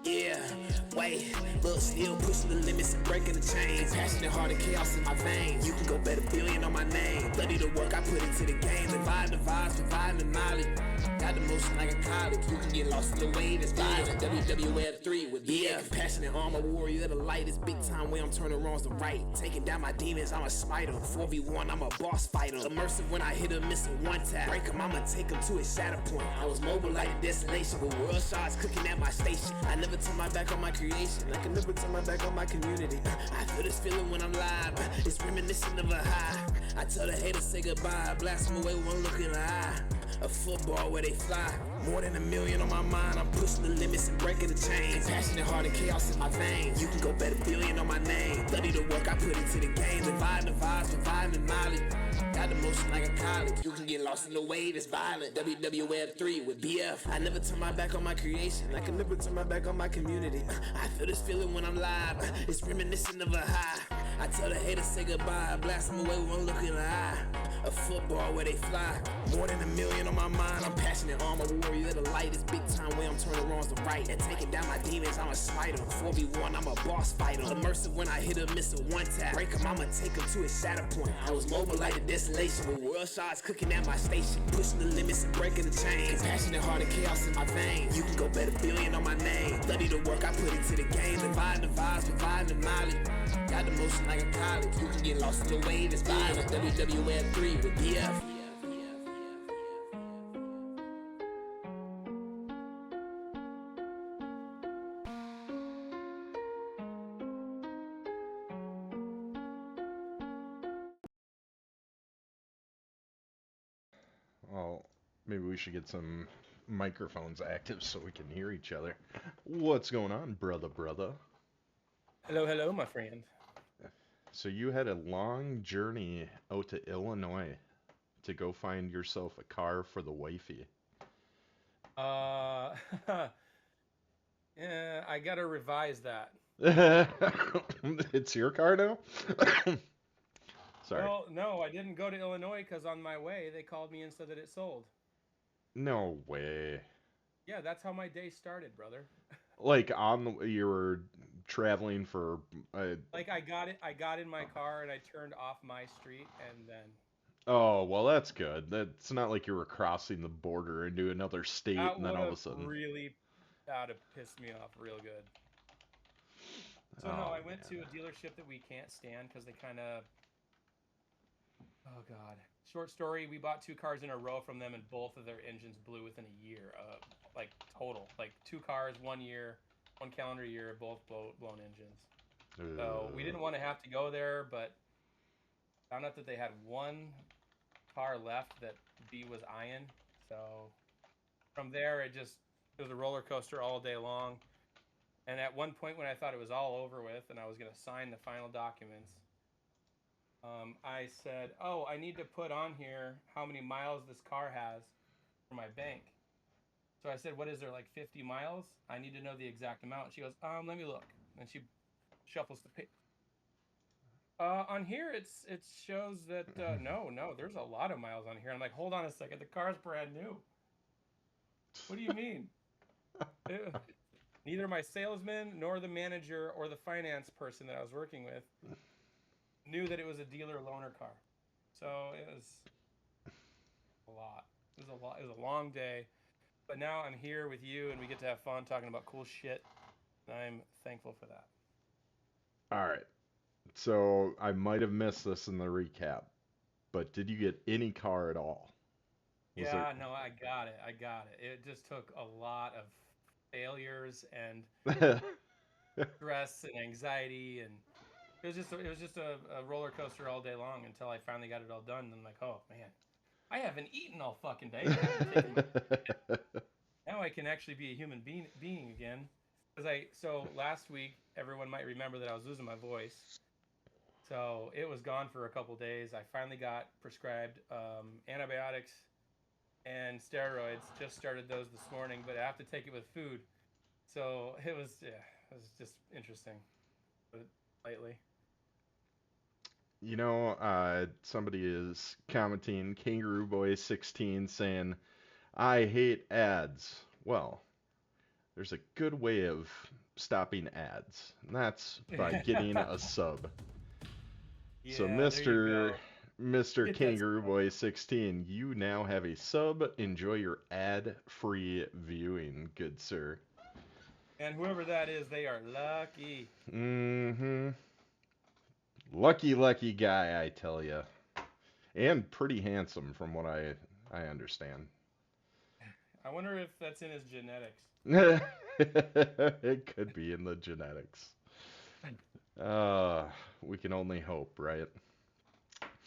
Yeah, wait, look, still pushing the limits and breaking the chains. Passionate, heart and chaos in my veins. You can go bet $1 billion on my name. Bloody the work I put into the game. Divide the vibes, provide the knowledge. Got the motion like a college. You can get lost in the wave that's violent. WWF 3 with BF. Passionate armor warrior, the light is big time way I'm turning wrongs to right. Taking down my demons, I'm a smiter. 4v1, I'm a boss fighter. Immersive when I hit a miss a one tap. Break him, I'ma take him to a shatter point. I was mobile like a destination, but world shots cooking at my station. I never turn my back on my creation. I can never turn my back on my community. I feel this feeling when I'm live. It's reminiscent of a high. I tell the haters say goodbye. Blast them away with one look in the eye. A football where they fly. More than $1 million on my mind. I'm pushing the limits and breaking the chains. Passionate, heart and chaos in my veins. You can go bet $1 billion on my name. Bloody the work I put into the game. Dividing the vibes, providing the knowledge. Got the motion like a college. You can get lost in the wave that's violent. WWF 3 with BF. I never turn my back on my creation. I can never turn my back on my community. I feel this feeling when I'm live. It's reminiscent of a high. I tell the haters say goodbye. Blast them away with one look in the eye. A football where they fly. More than $1 million on my mind. I'm passionate armor warrior. The light is big time way I'm turning wrongs to right. And taking down my demons, I'm a smiter. 4v1, I'm a boss fighter. Immersive when I hit a miss a one tap. Break him, I'ma take him to a shatter point. I was mobile like a desolation with world shots cooking at my station. Pushing the limits and breaking the chains. Passionate, heart and chaos in my veins. You can go bet $1 billion on my name. Bloody the work I put into the game. Divide the vibes, providing the knowledge. Got the motion like a college. You can get lost in the wave that's violent. WWF 3 with BF. Well, maybe we should get some microphones active so we can hear each other. What's going on, brother? Hello, hello, my friend. So you had a long journey out to Illinois to go find yourself a car for the wifey. Uh, yeah, I gotta revise that. It's your car now? Sorry. Well, no, I didn't go to Illinois because on my way they called me and said that it sold. No way. Yeah, that's how my day started, brother. Like you were traveling for Like I got in my car and I turned off my street and then oh, well that's good. That's not like you were crossing the border into another state that and then would all of a have sudden. pissed me off real good. So no, Oh I went to man. a dealership that we can't stand because they kind of oh god. Short story, we bought two cars in a row from them and both of their engines blew within a year. Like total. Like two cars, 1 year, one calendar year, both blown engines. So we didn't want to have to go there, but found out that they had one car left that B was eyeing. So from there it was a roller coaster all day long. And at one point when I thought it was all over with and I was gonna sign the final documents, I said, "Oh, I need to put on here how many miles this car has for my bank." So I said, "What is there, like 50 miles? I need to know the exact amount." She goes, let me look." And she shuffles the page. On here, it shows that no, there's a lot of miles on here. I'm like, hold on a second, the car's brand new. What do you mean? Neither my salesman nor the manager or the finance person that I was working with knew that it was a dealer loaner car. So it was a lot. It was a lot. It was a long day. But now I'm here with you and we get to have fun talking about cool shit. And I'm thankful for that. All right. So I might have missed this in the recap, but did you get any car at all? Was there? Yeah, no, I got it. I got it. It just took a lot of failures and stress and anxiety, and it was just a roller coaster all day long until I finally got it all done. And I'm like, oh man, I haven't eaten all fucking day. I haven't taken my now I can actually be a human being again. Because so last week everyone might remember that I was losing my voice, so it was gone for a couple days. I finally got prescribed antibiotics and steroids. Just started those this morning, but I have to take it with food. So it was just interesting. But lately, Somebody is commenting, Kangaroo Boy 16 saying, I hate ads. Well, there's a good way of stopping ads, and that's by getting a sub. So Yeah, there you Mr. get that Kangaroo sub. Boy 16, you now have a sub. Enjoy your ad-free viewing, good sir. And whoever that is, they are lucky. Mm-hmm. Lucky guy, I tell you. And pretty handsome from what I understand. I wonder if that's in his genetics. It could be in the genetics. Uh, we can only hope, right?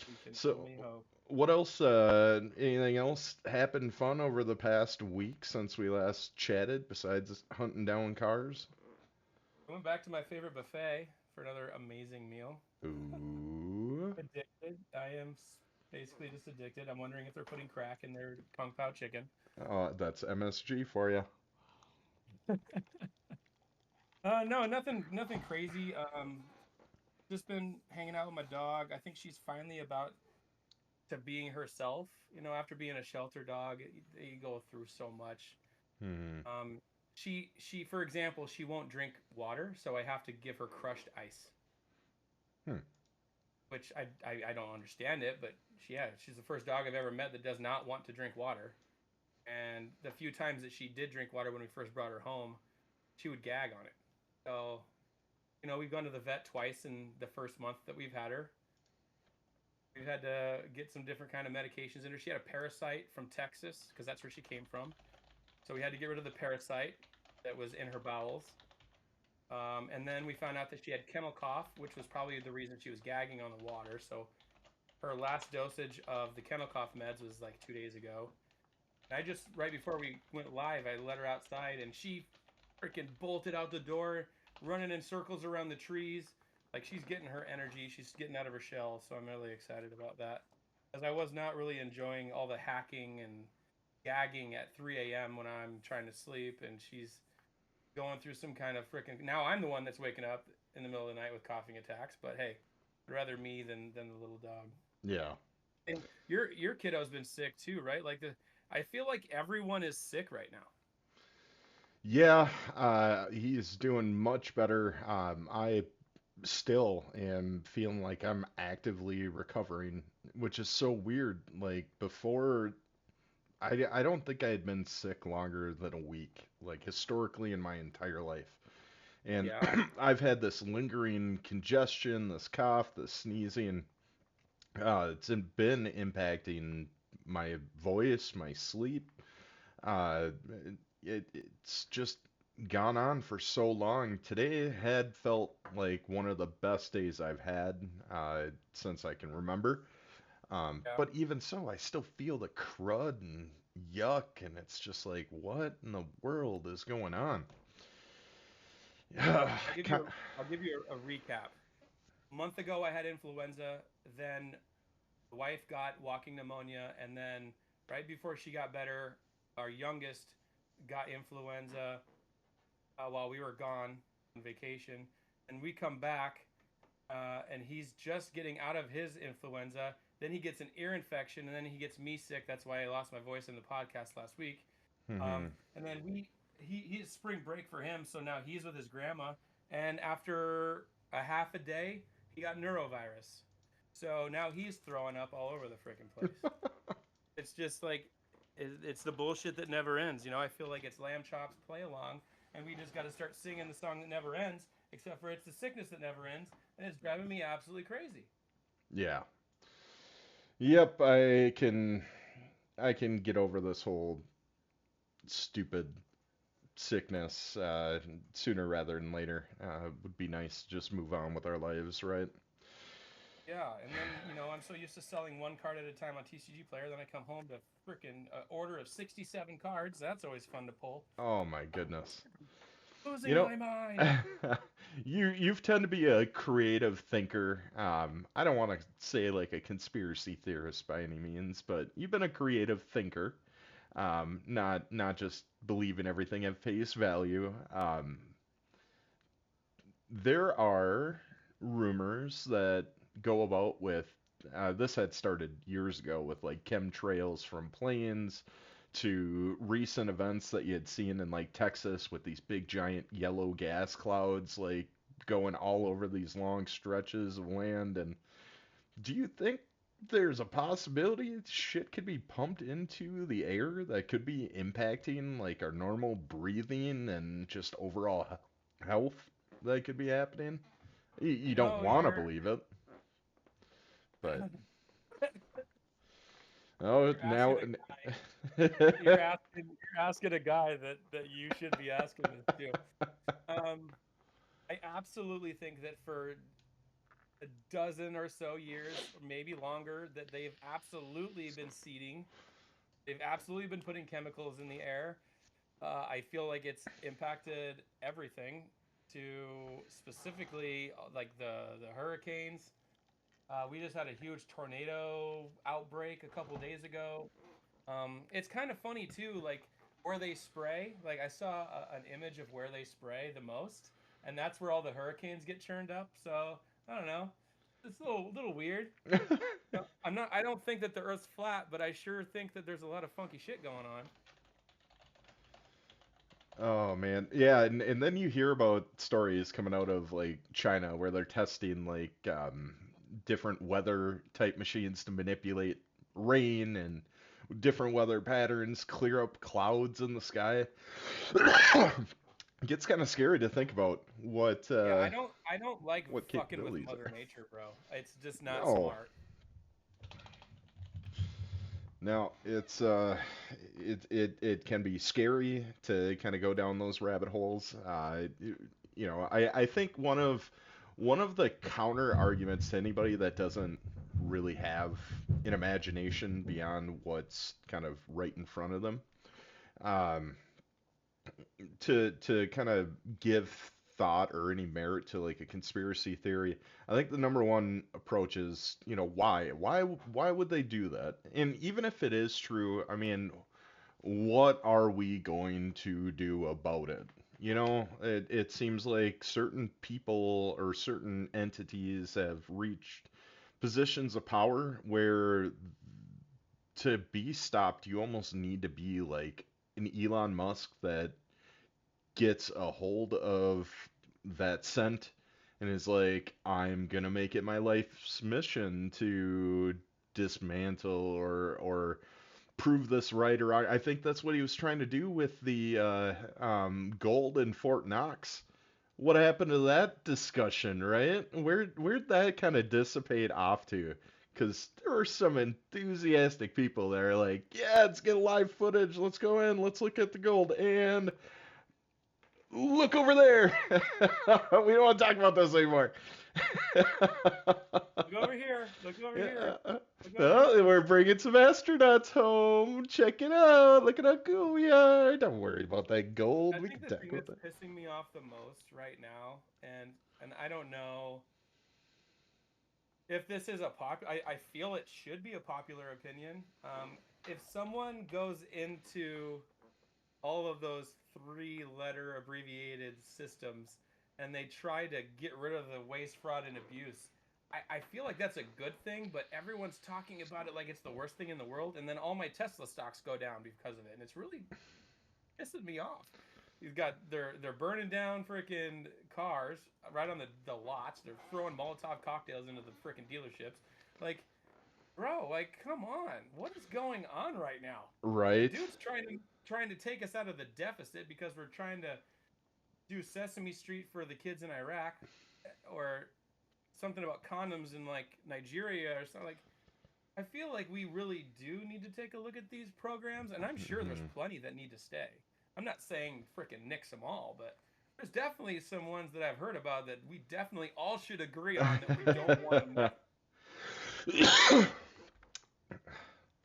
We can So, only hope. what else, anything else happened fun over the past week since we last chatted besides hunting down cars? I went back to my favorite buffet for another amazing meal. Ooh. Addicted. I am basically just addicted. I'm wondering if they're putting crack in their kung pao chicken. Oh, that's MSG for you. No, nothing crazy. Just been hanging out with my dog. I think she's finally about to being herself. After being a shelter dog, you go through so much. Hmm. She, for example, she won't drink water, so I have to give her crushed ice, Hmm. which I don't understand it, but she's the first dog I've ever met that does not want to drink water. And the few times that she did drink water when we first brought her home, she would gag on it. So, we've gone to the vet twice in the first month that we've had her. We've had to get some different kind of medications in her. She had a parasite from Texas because that's where she came from. So we had to get rid of the parasite that was in her bowels. And then we found out that she had kennel cough, which was probably the reason she was gagging on the water. So her last dosage of the kennel cough meds was like 2 days ago. And right before we went live, I let her outside and she freaking bolted out the door, running in circles around the trees. Like she's getting her energy, she's getting out of her shell. So I'm really excited about that. As I was not really enjoying all the hacking and gagging at 3 a.m. when I'm trying to sleep, and she's going through some kind of freaking. Now I'm the one that's waking up in the middle of the night with coughing attacks. But hey, I'd rather me than the little dog. Yeah. And your kiddo's been sick too, right? I feel like everyone is sick right now. Yeah, he's doing much better. I still am feeling like I'm actively recovering, which is so weird. Like before, I don't think I had been sick longer than a week, like historically in my entire life. And Yeah, I've had this lingering congestion, this cough, this sneezing. Been impacting my voice, my sleep. Uh, it's just gone on for so long. Today had felt like one of the best days I've had since I can remember. yeah. But even so, I still feel the crud and yuck, and it's just like, what in the world is going on? Yeah, I'll give you I'll give you a recap. A month ago, I had influenza. Then the wife got walking pneumonia, and then right before she got better, our youngest got influenza while we were gone on vacation. And we come back, and he's just getting out of his influenza. Then he gets an ear infection, and then he gets me sick. That's why I lost my voice in the podcast last week. hmm And then he's spring break for him, so now he's with his grandma. And after a half a day, he got neurovirus. So now he's throwing up all over the freaking place. It's just like it's the bullshit that never ends. I feel like it's lamb chops play along, and we just got to start singing the song that never ends. Except for it's the sickness that never ends, and it's driving me absolutely crazy. Yeah. Yep, I can get over this whole stupid sickness sooner rather than later. Would be nice to just move on with our lives, right? Yeah, and then I'm so used to selling one card at a time on TCG Player. Then I come home to freaking order of 67 cards. That's always fun to pull. Oh my goodness. You Losing know, my mind. you've tend to be a creative thinker. I don't want to say like a conspiracy theorist by any means, but you've been a creative thinker. Not just believe in everything at face value. There are rumors that go about with this had started years ago with like chemtrails from planes to recent events that you had seen in like Texas with these big giant yellow gas clouds like going all over these long stretches of land. And do you think there's a possibility shit could be pumped into the air that could be impacting like our normal breathing and just overall health that could be happening? You don't No, want to believe it, but oh, you're now. asking you're asking a guy that you should be asking this to. Um, I absolutely think that for a dozen or so years, or maybe longer, that they've absolutely been seeding. They've absolutely been putting chemicals in the air. I feel like it's impacted everything, to specifically like the hurricanes. We just had a huge tornado outbreak a couple days ago. It's kind of funny too, like where they spray. Like I saw an image of where they spray the most, and that's where all the hurricanes get churned up. So I don't know. It's a little weird. No, I'm not. I don't think that the Earth's flat, but I sure think that there's a lot of funky shit going on. Oh man, yeah, and then you hear about stories coming out of like China where they're testing like different weather type machines to manipulate rain and different weather patterns, clear up clouds in the sky. It gets kind of scary to think about Yeah, I don't like what fucking with capabilities Mother are. Nature, bro. It's just not No, smart. no, it can be scary to kind of go down those rabbit holes. I think one of the counter arguments to anybody that doesn't really have an imagination beyond what's kind of right in front of them, um, to kind of give thought or any merit to like a conspiracy theory, I think the number one approach is, why would they do that? And even if it is true, I mean, what are we going to do about it? It seems like certain people or certain entities have reached positions of power where to be stopped, you almost need to be like an Elon Musk that gets a hold of that scent and is like, I'm gonna make it my life's mission to dismantle or prove this right or wrong. I think that's what he was trying to do with the gold in Fort Knox. What happened to that discussion, right? Where'd that kind of dissipate off to? Because there were some enthusiastic people there, like, yeah, let's get live footage. Let's go in. Let's look at the gold. And look over there. We don't want to talk about this anymore. Look over here. Look over Yeah, here. Look over oh, here. we're bringing some astronauts home. Check it out. Look at how cool we are. Don't worry about that gold. I We think can the talk thing about that's that. pissing me off the most right now, and I don't know if this is a I feel it should be a popular opinion. If someone goes into all of those three-letter abbreviated systems and they try to get rid of the waste, fraud, and abuse, I feel like that's a good thing, but everyone's talking about it like it's the worst thing in the world, and then all my Tesla stocks go down because of it, and it's really pissing me off. He's got they're burning down freaking cars right on the lots. They're throwing Molotov cocktails into the freaking dealerships. Like, bro, like come on. What is going on right now? The Right? dude's trying to take us out of the deficit because we're trying to do Sesame Street for the kids in Iraq, or something about condoms in like Nigeria or something. Like, I feel like we really do need to take a look at these programs, and I'm sure there's Mhm. plenty that need to stay. I'm not saying frickin' nix them all, but there's definitely some ones that I've heard about that we definitely all should agree on that we don't want them there.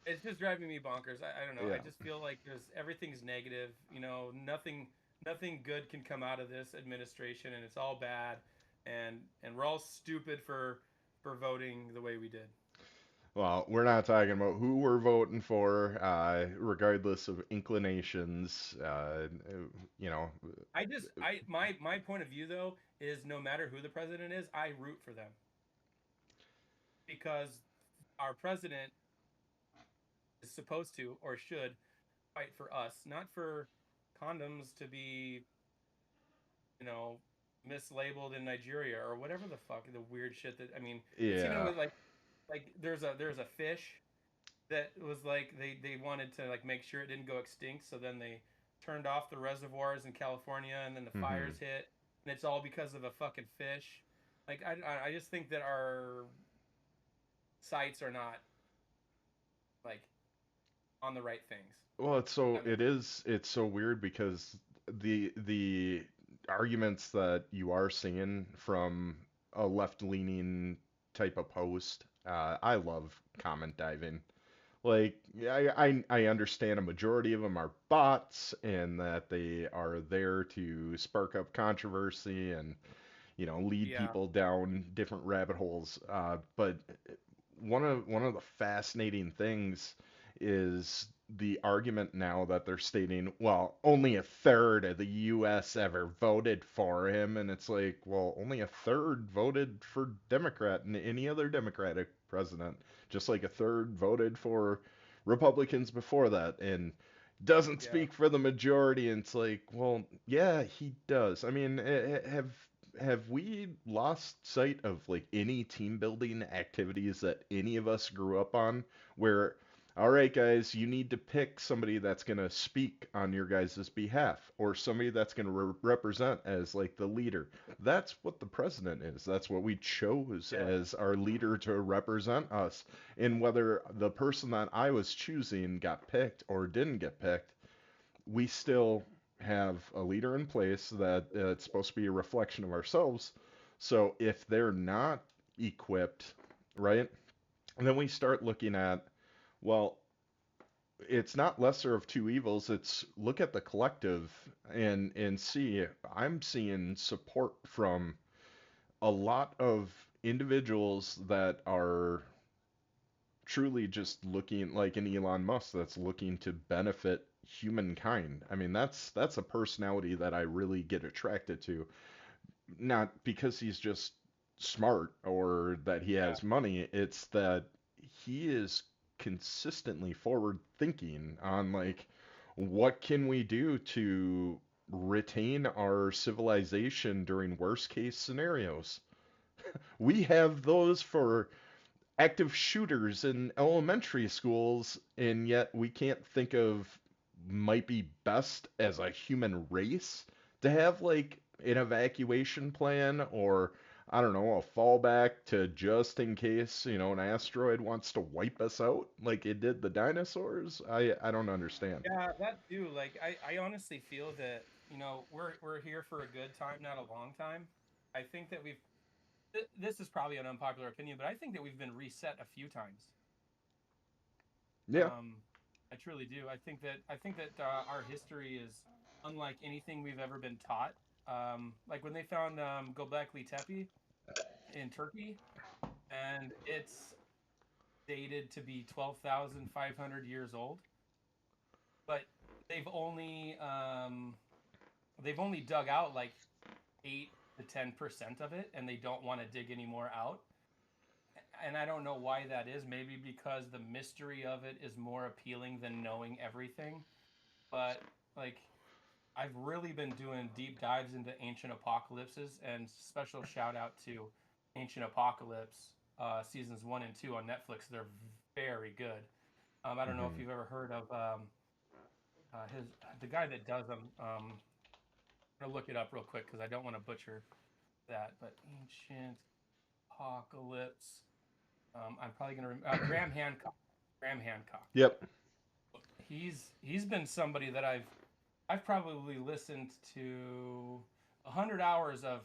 It's just driving me bonkers. I don't know. I Yeah. just feel like everything's negative. Nothing good can come out of this administration, and it's all bad, and we're all stupid for voting the way we did. Well, we're not talking about who we're voting for, regardless of inclinations. You know, My point of view though is no matter who the president is, I root for them because our president is supposed to or should fight for us, not for condoms to be, you know, mislabeled in Nigeria or whatever the fuck the weird shit that I mean, it's even Yeah. with like there's a fish that was like they wanted to like make sure it didn't go extinct, so then they turned off the reservoirs in California, and then the Hmm. fires hit, and it's all because of a fucking fish. Like I just think that our sites are not like on the right things. Well, That makes it's so weird because the arguments that you are seeing from a left-leaning type of post, I love comment diving. Like, yeah, I understand a majority of them are bots and that they are there to spark up controversy and, lead yeah, people down different rabbit holes. But one of the fascinating things is the argument now that they're stating, well, only a third of the U.S. ever voted for him, and it's like, well, only a third voted for Democrat and any other Democratic president, just like a third voted for Republicans before that, and doesn't yeah, speak for the majority. And it's like, well, yeah, he does. I mean, have we lost sight of like any team building activities that any of us grew up on where, all right, guys, you need to pick somebody that's going to speak on your guys' behalf or somebody that's going to represent as like the leader? That's what the president is. That's what we chose yeah, as our leader to represent us. And whether the person that I was choosing got picked or didn't get picked, we still have a leader in place that it's supposed to be a reflection of ourselves. So if they're not equipped, right, and then we start looking at, well, it's not lesser of two evils. It's look at the collective and see. I'm seeing support from a lot of individuals that are truly just looking like an Elon Musk that's looking to benefit humankind. I mean, that's a personality that I really get attracted to. Not because he's just smart or that he yeah, has money, it's that he is consistently forward thinking on like what can we do to retain our civilization during worst case scenarios. We have those for active shooters in elementary schools, and yet we can't think of might be best as a human race to have like an evacuation plan or I don't know, a fallback to just in case, an asteroid wants to wipe us out like it did the dinosaurs. I don't understand. yeah. That too. Like I honestly feel that we're here for a good time, not a long time. I think that this is probably an unpopular opinion, but I think that we've been reset a few times. Yeah. Um, I truly do. I think that our history is unlike anything we've ever been taught. Like when they found Göbekli Tepe in Turkey, and it's dated to be 12,500 years old, but they've only um, they've only dug out like 8 to 10% of it, and they don't want to dig any more out. And I don't know why that is. Maybe because the mystery of it is more appealing than knowing everything. But like, I've really been doing deep dives into ancient apocalypses, and special shout out to Ancient Apocalypse seasons 1 and 2 on Netflix. They're very good. I don't know if Hmm. you've ever heard of his the guy that does them. I'm gonna look it up real quick because I don't want to butcher that. But Ancient Apocalypse. I'm probably gonna Graham Hancock. Graham Hancock. Yep. He's been somebody that I've probably listened to 100 hours of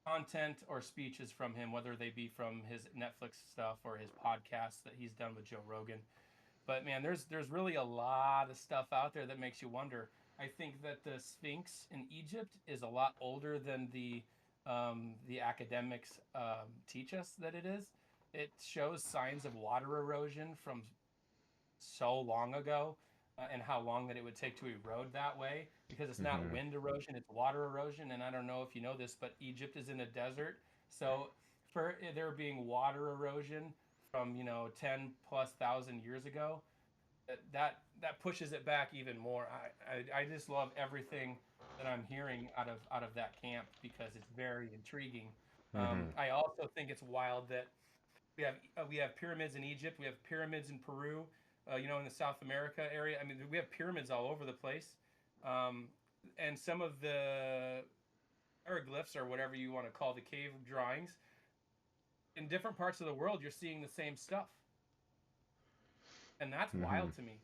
content or speeches from him, whether they be from his Netflix stuff or his podcasts that he's done with Joe Rogan. But man, there's really a lot of stuff out there that makes you wonder. I think that the Sphinx in Egypt is a lot older than the academics teach us that it is. It shows signs of water erosion from so long ago, and how long that it would take to erode that way, because it's not Hmm. wind erosion, it's water erosion. And I don't know if you know this, but Egypt is in a desert. So for there being water erosion from 10 plus thousand years ago, that that pushes it back even more. I just love everything that I'm hearing out of that camp because it's very intriguing. Hmm. I also think it's wild that we have pyramids in Egypt, we have pyramids in Peru, in the South America area. I mean, we have pyramids all over the place, um, and some of the hieroglyphs or whatever you want to call the cave drawings in different parts of the world. You're seeing the same stuff, and that's Hmm. wild to me.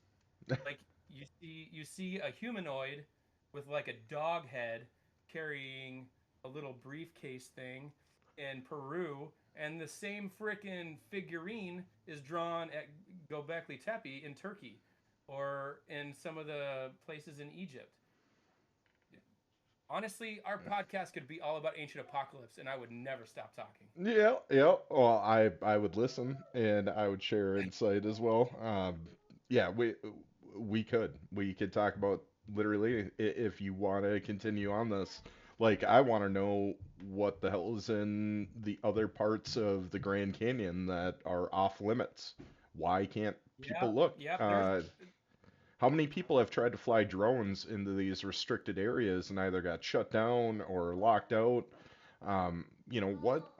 Like you see a humanoid with like a dog head carrying a little briefcase thing in Peru, and the same freaking figurine is drawn at Göbekli Tepe in Turkey, or in some of the places in Egypt. Honestly, our podcast could be all about ancient apocalypse, and I would never stop talking. Yeah, yeah. Well, I would listen and I would share insight as well. Yeah, we could talk about literally if you want to continue on this. Like, I want to know what the hell is in the other parts of the Grand Canyon that are off limits. Why can't Yeah, people look? yep. There's How many people have tried to fly drones into these restricted areas and either got shut down or locked out?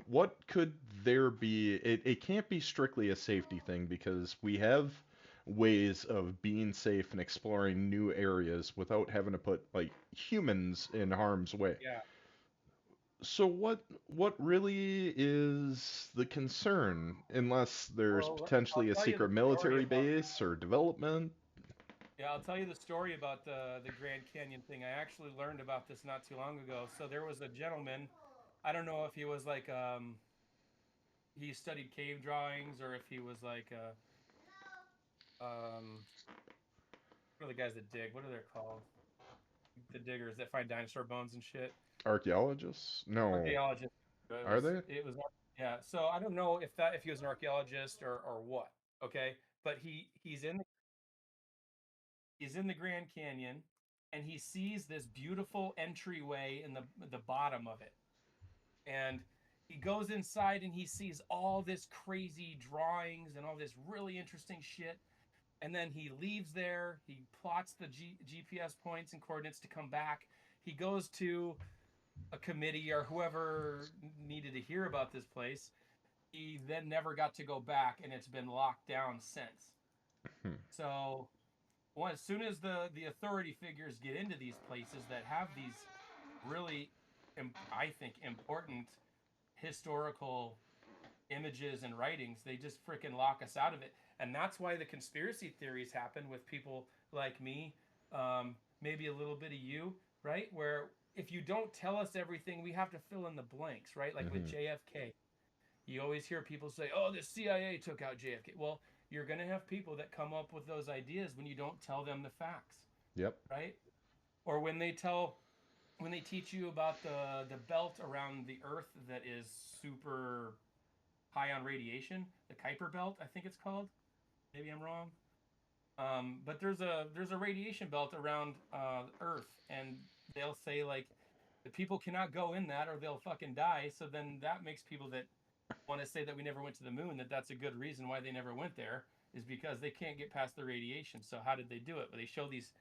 What could there be? It can't be strictly a safety thing because we have ways of being safe and exploring new areas without having to put like humans in harm's way. yeah. So what really is the concern unless there's Well, I'll potentially a tell you the secret story military about base or development? Yeah, I'll tell you the story about the Grand Canyon thing. I actually learned about this not too long ago. So there was a gentleman. I don't know if he was like he studied cave drawings or if he was like what are the guys that dig? What are they called? The diggers that find dinosaur bones and shit. Archaeologists? No. Archaeologist. It Are was they? it was yeah. So I don't know if he was an archaeologist or what. Okay, but he's in the Grand Canyon, and he sees this beautiful entryway in the bottom of it. And he goes inside and he sees all this crazy drawings and all this really interesting shit. And then he leaves there. He plots the GPS points and coordinates to come back. He goes to a committee or whoever needed to hear about this place. He then never got to go back, and it's been locked down since. Hmm. So well, as soon as the authority figures get into these places that have these really, I think, important historical images and writings, they just freaking lock us out of it. And that's why the conspiracy theories happen with people like me, maybe a little bit of you, right? Where if you don't tell us everything, we have to fill in the blanks, right? Like with Hmm. JFK, you always hear people say, "Oh, the CIA took out JFK." Well, you're going to have people that come up with those ideas when you don't tell them the facts, Yep. right? Or when they teach you about the belt around the Earth that is super high on radiation, the Kuiper belt, I think it's called. Maybe I'm wrong. But there's a radiation belt around Earth, and they'll say like the people cannot go in that or they'll fucking die. So then that makes people that want to say that we never went to the moon, that's a good reason why they never went there, is because they can't get past the radiation. So how did they do it? Well, they show these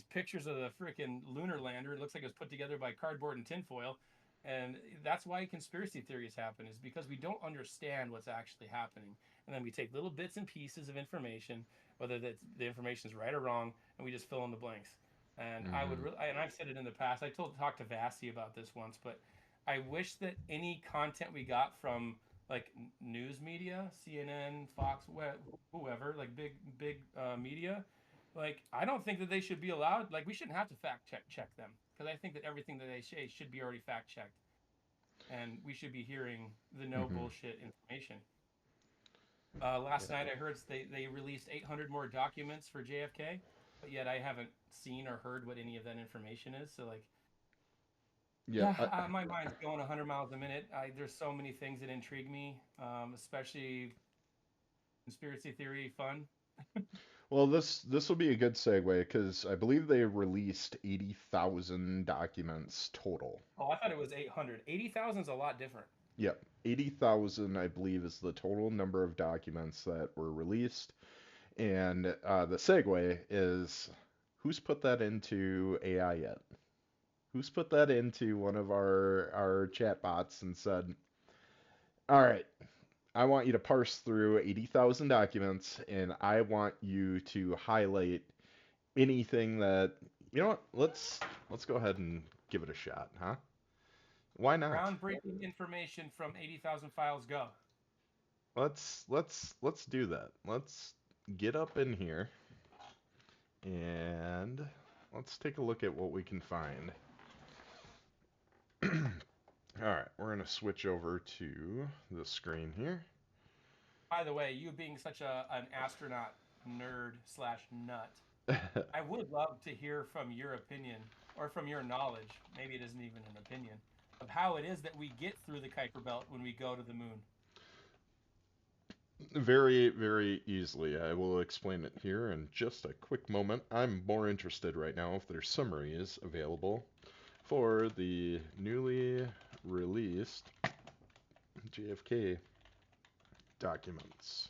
pictures of the freaking lunar lander. It looks like it was put together by cardboard and tinfoil. And that's why conspiracy theories happen, is because we don't understand what's actually happening. And then we take little bits and pieces of information, whether that's, the information is right or wrong, and we just fill in the blanks. And I would Hmm. really, and I've said it in the past. Talked to Vassy about this once, but I wish that any content we got from like news media, CNN, Fox, whoever, like big media, like I don't think that they should be allowed. Like we shouldn't have to fact check them, because I think that everything that they say should be already fact checked, and we should be hearing the no Hmm. bullshit information. Last night I heard they released 800 more documents for JFK, but yet I haven't seen or heard what any of that information is. So like, Yeah. yeah, my mind's going 100 miles a minute. There's so many things that intrigue me, especially conspiracy theory fun. Well, this will be a good segue because I believe they released 80,000 documents total. Oh, I thought it was 800. 80,000 is a lot different. Yep, 80,000 I believe is the total number of documents that were released. And the segue is, who's put that into AI yet? Who's put that into one of our chat bots and said, all right, I want you to parse through 80,000 documents and I want you to highlight anything that, you know what, let's go ahead and give it a shot, huh? Why not? Groundbreaking information from 80,000 files. Go. Let's do that. Let's get up in here and let's take a look at what we can find. All right, we're gonna switch over to the screen here. By the way, you being such an astronaut nerd slash nut, I would love to hear from your opinion or from your knowledge. Maybe it isn't even an opinion of how it is that we get through the Kuiper Belt when we go to the moon. Very, very easily. I will explain it here in just a quick moment. I'm more interested right now if their summary is available for the newly released JFK documents.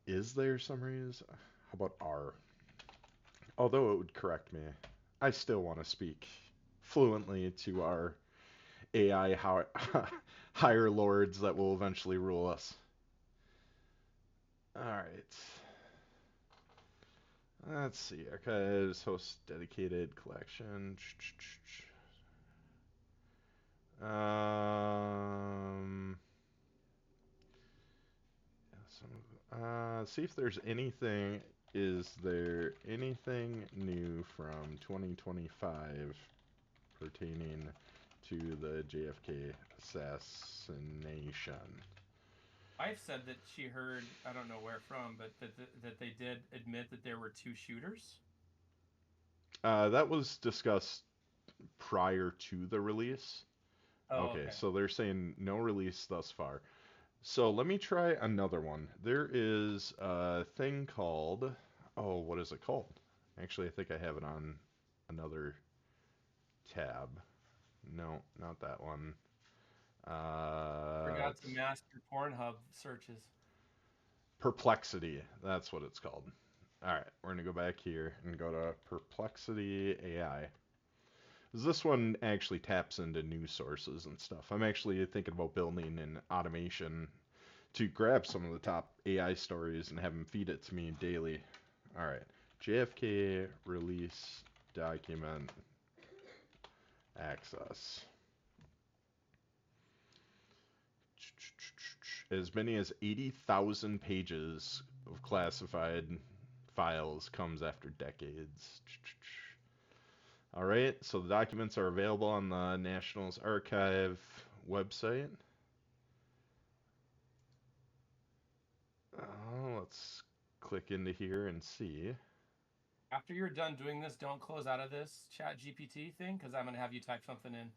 Is there summaries? How about R? Although it would correct me, I still want to speak fluently to our AI higher lords that will eventually rule us. Alright. Let's see. Archives, host dedicated collection. Um, see if there's anything. Is there anything new from 2025 pertaining to the JFK assassination? I've said that she heard, I don't know where from, but that they did admit that there were 2 shooters. That was discussed prior to the release. Oh, Okay, so they're saying no release thus far. So let me try another one. There is a thing called, oh, what is it called? Actually, I think I have it on another tab. No, not that one. Forgot to mask your Pornhub searches. Perplexity. That's what it's called. All right, we're going to go back here and go to Perplexity AI. This one actually taps into news sources and stuff. I'm actually thinking about building an automation to grab some of the top AI stories and have them feed it to me daily. All right, JFK release document access. As many as 80,000 pages of classified files comes after decades. All right, so the documents are available on the National's Archive website. Let's click into here and see. After you're done doing this, don't close out of this chat GPT thing, because I'm going to have you type something in.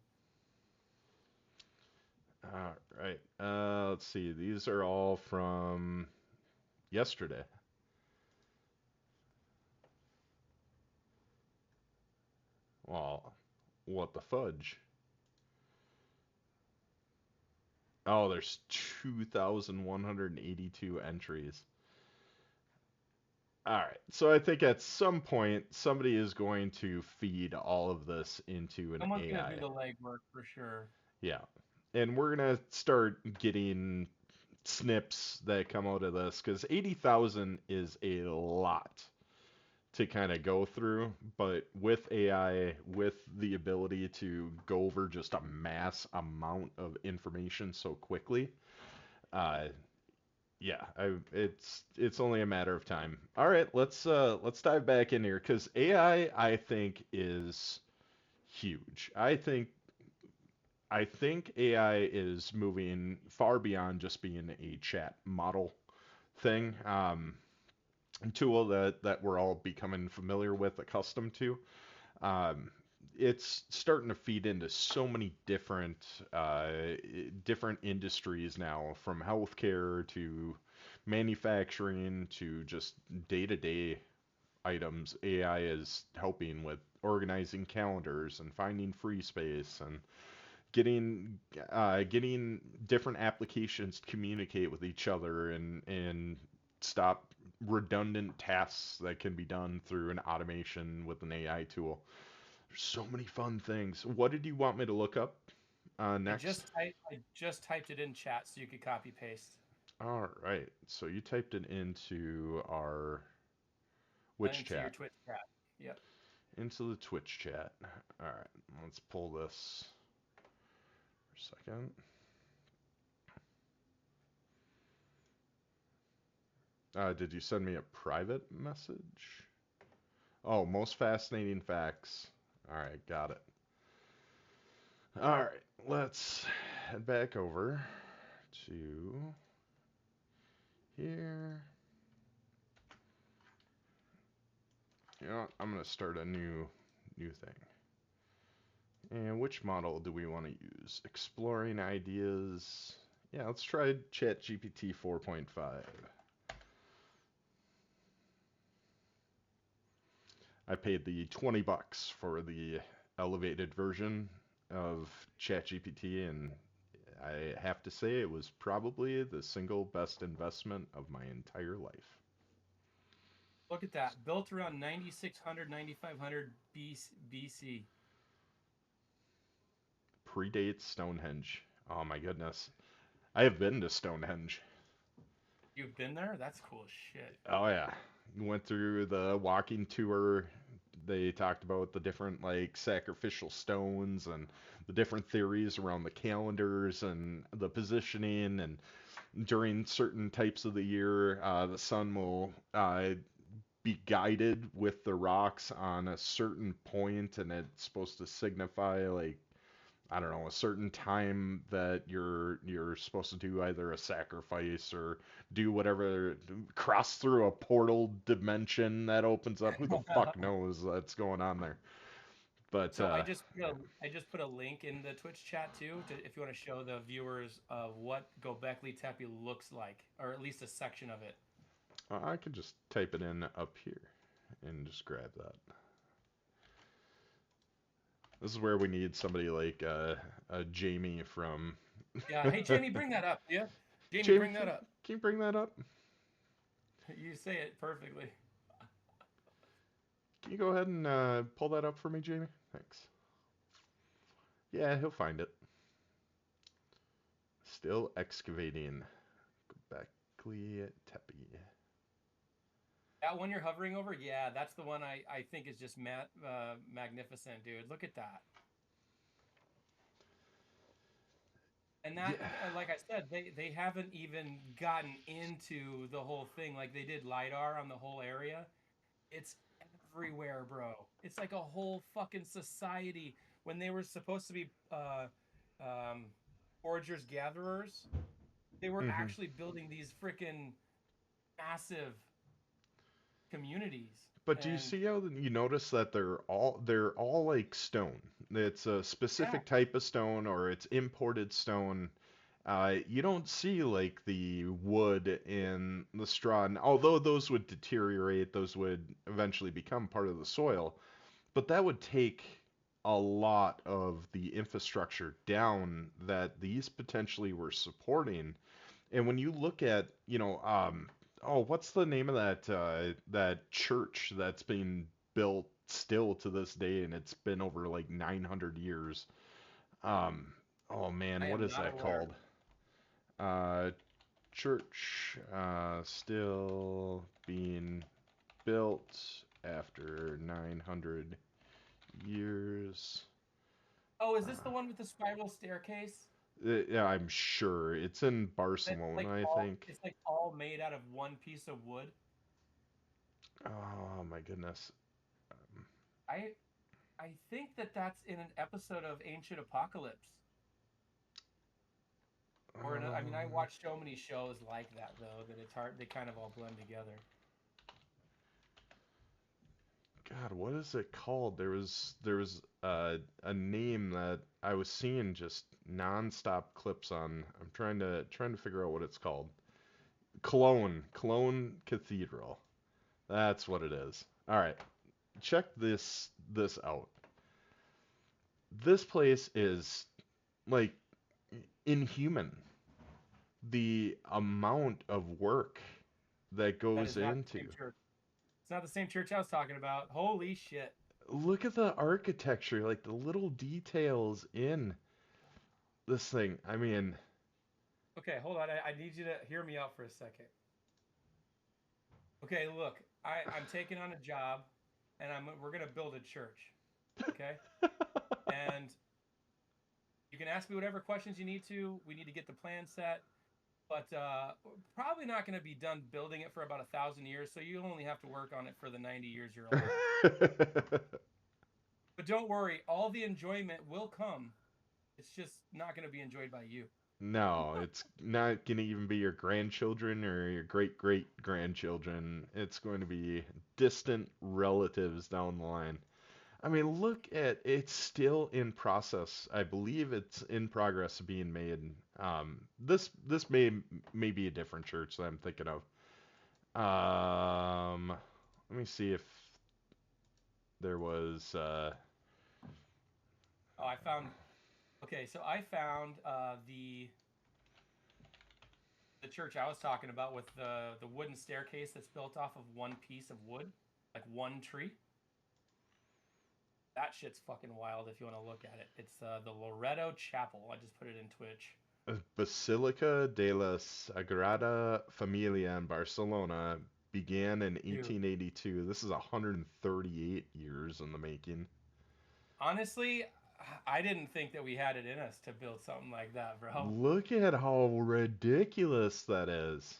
All right. Let's see. These are all from yesterday. Well, what the fudge? Oh, there's 2,182 entries. All right. So I think at some point somebody is going to feed all of this into an Someone's AI. going to do the legwork for sure. Yeah. And we're going to start getting snips that come out of this because 80,000 is a lot to kind of go through, but with AI, with the ability to go over just a mass amount of information so quickly, yeah, it's only a matter of time. All right, let's dive back in here because AI I think is huge. I think AI is moving far beyond just being a chat model thing. Tool that we're all becoming familiar with, accustomed to. Um, it's starting to feed into so many different industries now, from healthcare to manufacturing to just day-to-day items. AI is helping with organizing calendars and finding free space and getting different applications to communicate with each other and stop redundant tasks that can be done through an automation with an AI tool. There's so many fun things. What did you want me to look up next? I just typed it in chat so you could copy paste. All right. So you typed it into our which Into your chat? Twitch chat. Yep. Into the Twitch chat. All right. Let's pull this for a second. Did you send me a private message? Oh, most fascinating facts. All right, got it. All right, let's head back over to here. You know what? I'm gonna start a new thing. And which model do we want to use? Exploring ideas. Yeah, let's try ChatGPT 4.5. I paid the $20 for the elevated version of ChatGPT, and I have to say it was probably the single best investment of my entire life. Look at that. Built around 9600, 9500 BC. Predates Stonehenge. Oh my goodness. I have been to Stonehenge. You've been there? That's cool as shit. Oh yeah. Went through the walking tour. They talked about the different like sacrificial stones and the different theories around the calendars and the positioning, and during certain types of the year, the sun will be guided with the rocks on a certain point, and it's supposed to signify like, I don't know, a certain time that you're supposed to do either a sacrifice or do whatever, cross through a portal dimension that opens up. Who the fuck knows that's going on there? But So I just put a link in the Twitch chat too, to if you want to show the viewers of what Gobekli Tepe looks like, or at least a section of it. I could just type it in up here and just grab that. This is where we need somebody like Jamie from. Yeah. Hey Jamie, bring that up. Yeah. Jamie, Jamie, bring that up. can you bring that up? You say it perfectly. Can you go ahead and pull that up for me, Jamie? Thanks. Yeah, he'll find it. Still excavating Göbekli Tepe. That one you're hovering over, yeah, that's the one I think is just magnificent, dude. Look at that. And that, Yeah. like I said, they haven't even gotten into the whole thing. Like they did LiDAR on the whole area. It's everywhere, bro. It's like a whole fucking society. When they were supposed to be foragers gatherers, they were Mm-hmm. actually building these freaking massive communities. But do you And see how you notice that they're all like stone? It's a yeah, specific type of stone or it's imported stone. You don't see like the wood in the straw, and although those would deteriorate, those would eventually become part of the soil. But that would take a lot of the infrastructure down that these potentially were supporting. And when you look at, oh, what's the name of that church that's being built still to this day, and it's been over like 900 years. Um, oh man, I what am is not that aware. called? Uh, Church still being built after 900 years. Oh, is this the Uh, one with the spiral staircase? yeah, I'm sure it's in That's Barcelona, like I all think. it's like all made out of one piece of wood. Oh my goodness. Um, I I think that's in an episode of Ancient Apocalypse. Or in I mean, I um, watch so many shows like that though that it's hard. They kind of all blend together. God, what is it called? There was a name that I was seeing just nonstop clips on. I'm trying to figure out what it's called. Cologne Cathedral. That's what it is. All right, check this out. This place is like inhuman. The amount of work that That goes is not the into. same church. It's not the same church I was talking about. Holy shit. Look at the architecture, like the little details in this thing. I mean, Okay, hold on. I need you to hear me out for a second. Okay, look, I'm taking on a job, and we're gonna build a church. Okay, and you can ask me whatever questions you need to. We need to get the plan set, but we're probably not going to be done building it for about 1,000 years. So you only have to work on it for the 90 years you're alive. But don't worry, all the enjoyment will come. It's just not going to be enjoyed by you. No, it's not going to even be your grandchildren or your great great grandchildren. It's going to be distant relatives down the line. I mean, look at it's still in process. I believe it's in progress of being made. This may be a different church that I'm thinking of. Let me see if there was. Oh, I found. Okay, so I found the church I was talking about with the wooden staircase that's built off of one piece of wood, like one tree. That shit's fucking wild if you want to look at it. It's the Loreto Chapel. I just put it in Twitch. Basilica de la Sagrada Familia in Barcelona began in Dude, 1882. This is 138 years in the making. honestly, I didn't think that we had it in us to build something like that, bro. Look at how ridiculous that is.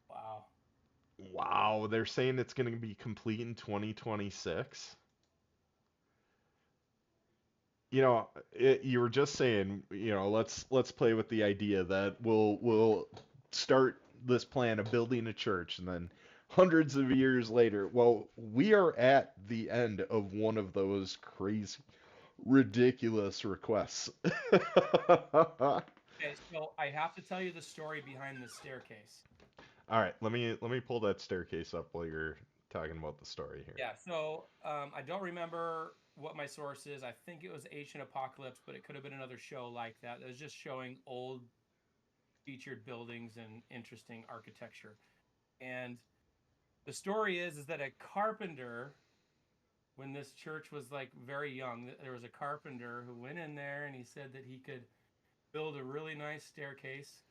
Wow. Wow, they're saying it's going to be complete in 2026. You were just saying, let's play with the idea that we'll start this plan of building a church, and then hundreds of years later, well, we are at the end of one of those crazy, ridiculous requests. Okay, so I have to tell you the story behind the staircase. All right, let me pull that staircase up while you're talking about the story here. Yeah, so I don't remember what my source is. I think it was Ancient Apocalypse, but it could have been another show like that. It was just showing old featured buildings and interesting architecture. And the story is that a carpenter, when this church was like very young, there was a carpenter who went in there and he said that he could build a really nice staircase.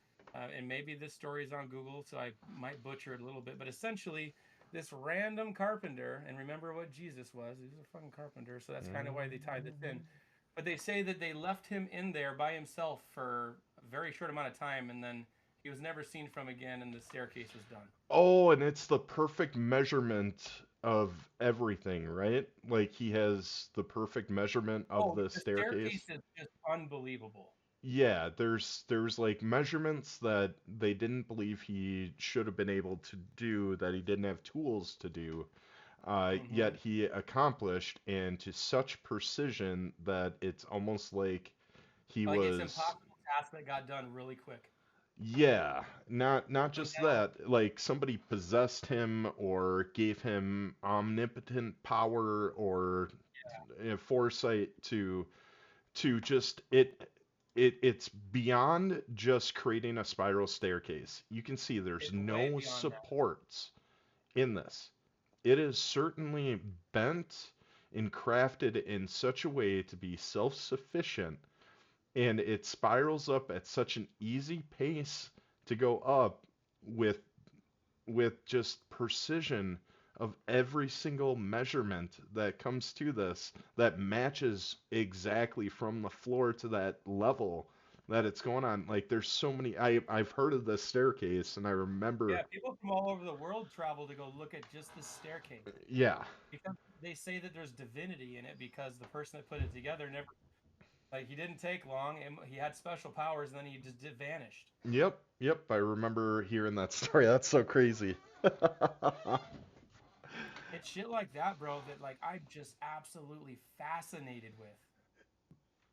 And maybe this story is on Google, so I might butcher it a little bit. But essentially, this random carpenter, and remember what Jesus was, he was a fucking carpenter, so that's kind of why they tied this in. But they say that they left him in there by himself for a very short amount of time, and then he was never seen from again, and the staircase was done. Oh, and it's the perfect measurement of everything, right? Like he has the perfect measurement of the The staircase. staircase is just unbelievable. Yeah, there's like measurements that they didn't believe he should have been able to do, that he didn't have tools to do, yet he accomplished, and to such precision that it's almost like he Like it's was. impossible task that got done really quick. Yeah, not So just now, that, like somebody possessed him or gave him omnipotent power or foresight to just it's beyond just creating a spiral staircase. You can see there's it's way no beyond that. supports in this. It is certainly bent and crafted in such a way to be self-sufficient, and it spirals up at such an easy pace to go up with just precision of every single measurement that comes to this, that matches exactly from the floor to that level that it's going on. Like there's so many. I've heard of this staircase, and I remember. Yeah, people from all over the world travel to go look at just this staircase Yeah. because they say that there's divinity in it because the person that put it together never, like, he didn't take long and he had special powers and then he just vanished. Yep. I remember hearing that story. That's so crazy. It's shit like that, bro, that like I'm just absolutely fascinated with.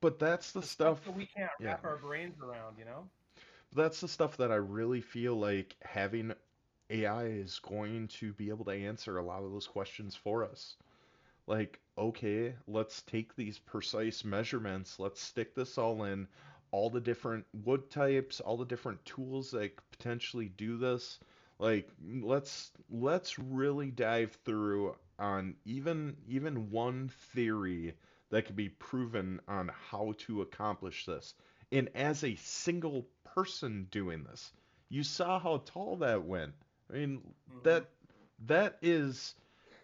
But that's the The stuff stuff. that we can't Yeah. wrap our brains around, you know? That's the stuff that I really feel like having AI is going to be able to answer a lot of those questions for us. Like, okay, let's take these precise measurements, let's stick this all in. all the different wood types, all the different tools that could potentially do this. Like let's really dive through on even one theory that could be proven on how to accomplish this. And as a single person doing this, you saw how tall that went. I mean, Hmm. that that is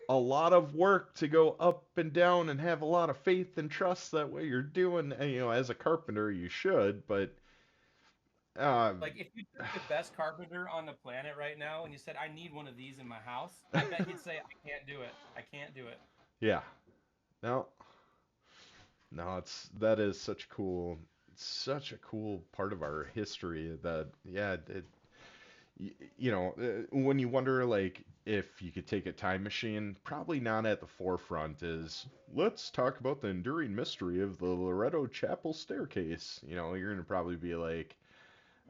a lot of work to go up and down and have a lot of faith and trust that what you're doing, as a carpenter you should, but uh, Like if you took the best carpenter on the planet right now and you said, "I need one of these in my house," I bet he'd say, "I can't do it. I can't do it." yeah, no, no, that is such a cool part of our history that yeah, when you wonder like if you could take a time machine, probably not at the forefront is let's talk about the enduring mystery of the Loretto Chapel staircase. You're gonna probably be like,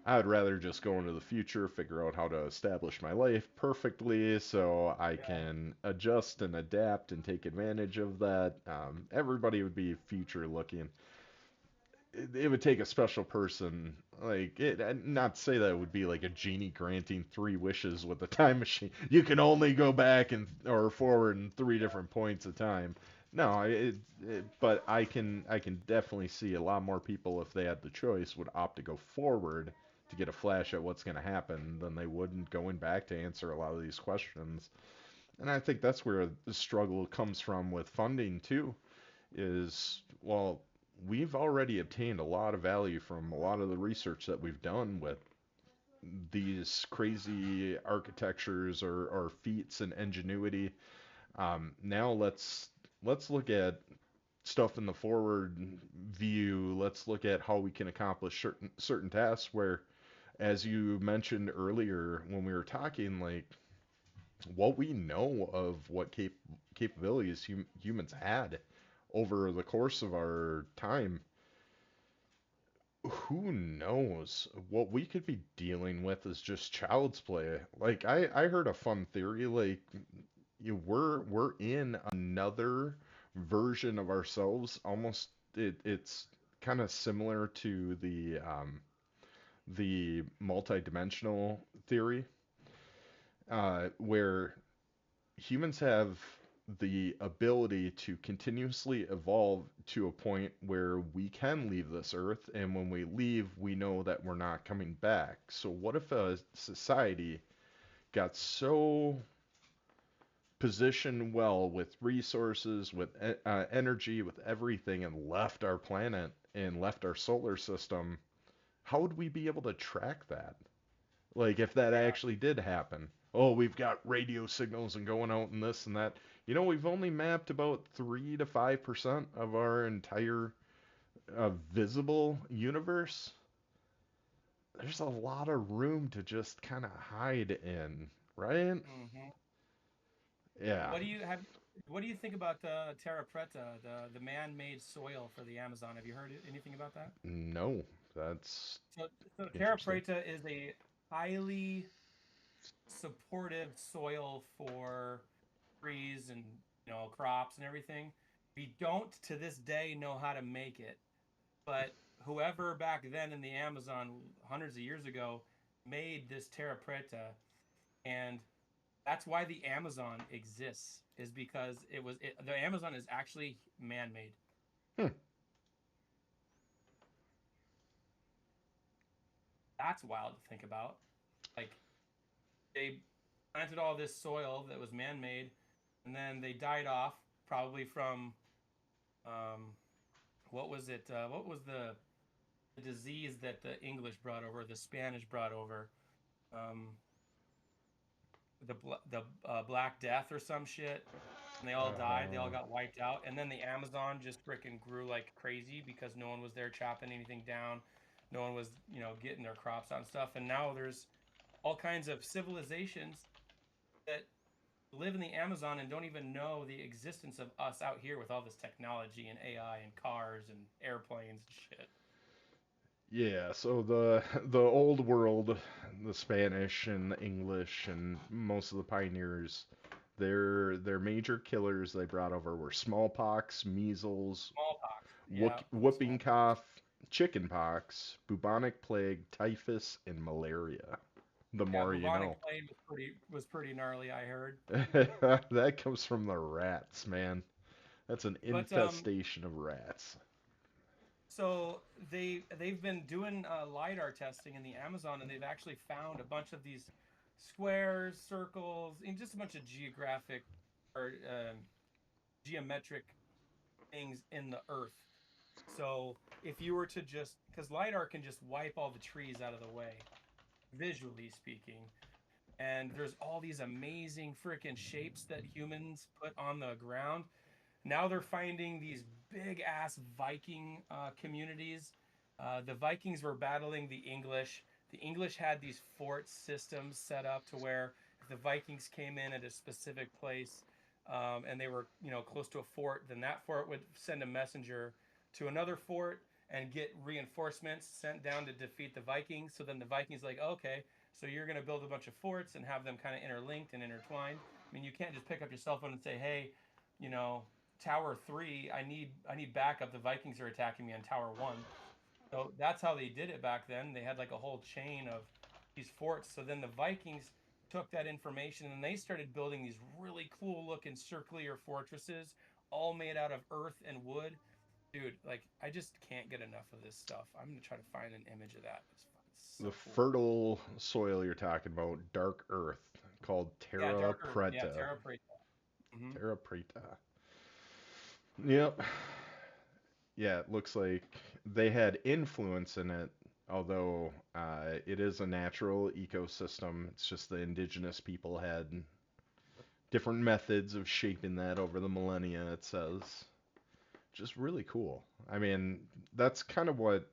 I would rather just go into the future, figure out how to establish my life perfectly so I Yeah. can adjust and adapt and take advantage of that. Everybody would be future looking. It would take a special person, like not to say that it would be like a genie granting 3 wishes with a time machine. You can only go back and or forward in 3 different points of time. No, but I can definitely see a lot more people if they had the choice would opt to go forward to get a flash at what's going to happen than they wouldn't going back to answer a lot of these questions. And I think that's where the struggle comes from with funding too is, well, we've already obtained a lot of value from a lot of the research that we've done with these crazy architectures or feats and ingenuity. Now let's look at stuff in the forward view. Let's look at how we can accomplish certain tasks. Where, as you mentioned earlier when we were talking, like what we know of what capabilities humans had over the course of our time, who knows what we could be dealing with is just child's play. Like I heard a fun theory, like we're in another version of ourselves. Almost it's kind of similar to the multidimensional theory, where humans have the ability to continuously evolve to a point where we can leave this earth, and when we leave, we know that we're not coming back. So, what if a society got so positioned well with resources, with energy, with everything, and left our planet and left our solar system? How would we be able to track that? Like if that Yeah. actually did happen. Oh, we've got radio signals and going out and this and that. We've only mapped about 3 to 5% of our entire visible universe. There's a lot of room to just kind of hide in, right? Hmm. Yeah. What do you have? What do you think about terra preta, the man-made soil for the Amazon? Have you heard anything about that? No, that's So, so terra interesting. preta is a highly supportive soil for trees and crops and everything. We don't to this day know how to make it, but whoever back then in the Amazon hundreds of years ago made this terra preta, and that's why the Amazon exists. Is because the Amazon is actually man-made. Hmm. That's wild to think about. Like they planted all this soil that was man-made, and then they died off probably from um, what was it? What was the disease that the English brought over, the Spanish brought over? Um, the Black Death or some shit. And they all died. They all Uh, got wiped out. And then the Amazon just freaking grew like crazy because no one was there chopping anything down. No one was, getting their crops out and stuff. And now there's all kinds of civilizations that live in the Amazon and don't even know the existence of us out here with all this technology and AI and cars and airplanes and shit. yeah, so the old world, the Spanish and the English and most of the pioneers, their major killers they brought over were smallpox, measles, Smallpox. Yeah, whooping smallpox. cough, chickenpox, bubonic plague, typhus, and malaria. The Yeah, more you bubonic know. plague was pretty gnarly, I heard. That comes from the rats, man. That's an But infestation of rats. so they've been doing lidar testing in the Amazon, and they've actually found a bunch of these squares, circles, and just a bunch of geographic or geometric things in the earth. So if you were to just, because lidar can just wipe all the trees out of the way, visually speaking, and there's all these amazing freaking shapes that humans put on the ground. Now they're finding these big ass Viking communities. The Vikings were battling the English. The English had these fort systems set up to where if the Vikings came in at a specific place and they were, close to a fort, then that fort would send a messenger to another fort and get reinforcements sent down to defeat the Vikings. So then the Vikings like, okay, so you're going to build a bunch of forts and have them kind of interlinked and intertwined. I mean, you can't just pick up your cell phone and say, hey, you know, Tower 3, I need backup. The Vikings are attacking me on Tower 1. So that's how they did it back then. They had like a whole chain of these forts. So then the Vikings took that information and they started building these really cool looking circular fortresses, all made out of earth and wood. Dude, like I just can't get enough of this stuff. I'm gonna try to find an image of that. It's so The cool. fertile soil you're talking about, dark earth, called Yeah, Terra dark earth. Yeah, Preta. Terra Preta. Hmm. Terra Preta. Yep. Yeah, it looks like they had influence in it, although it is a natural ecosystem. It's just the indigenous people had different methods of shaping that over the millennia, it says. Just really cool. I mean, that's kind of what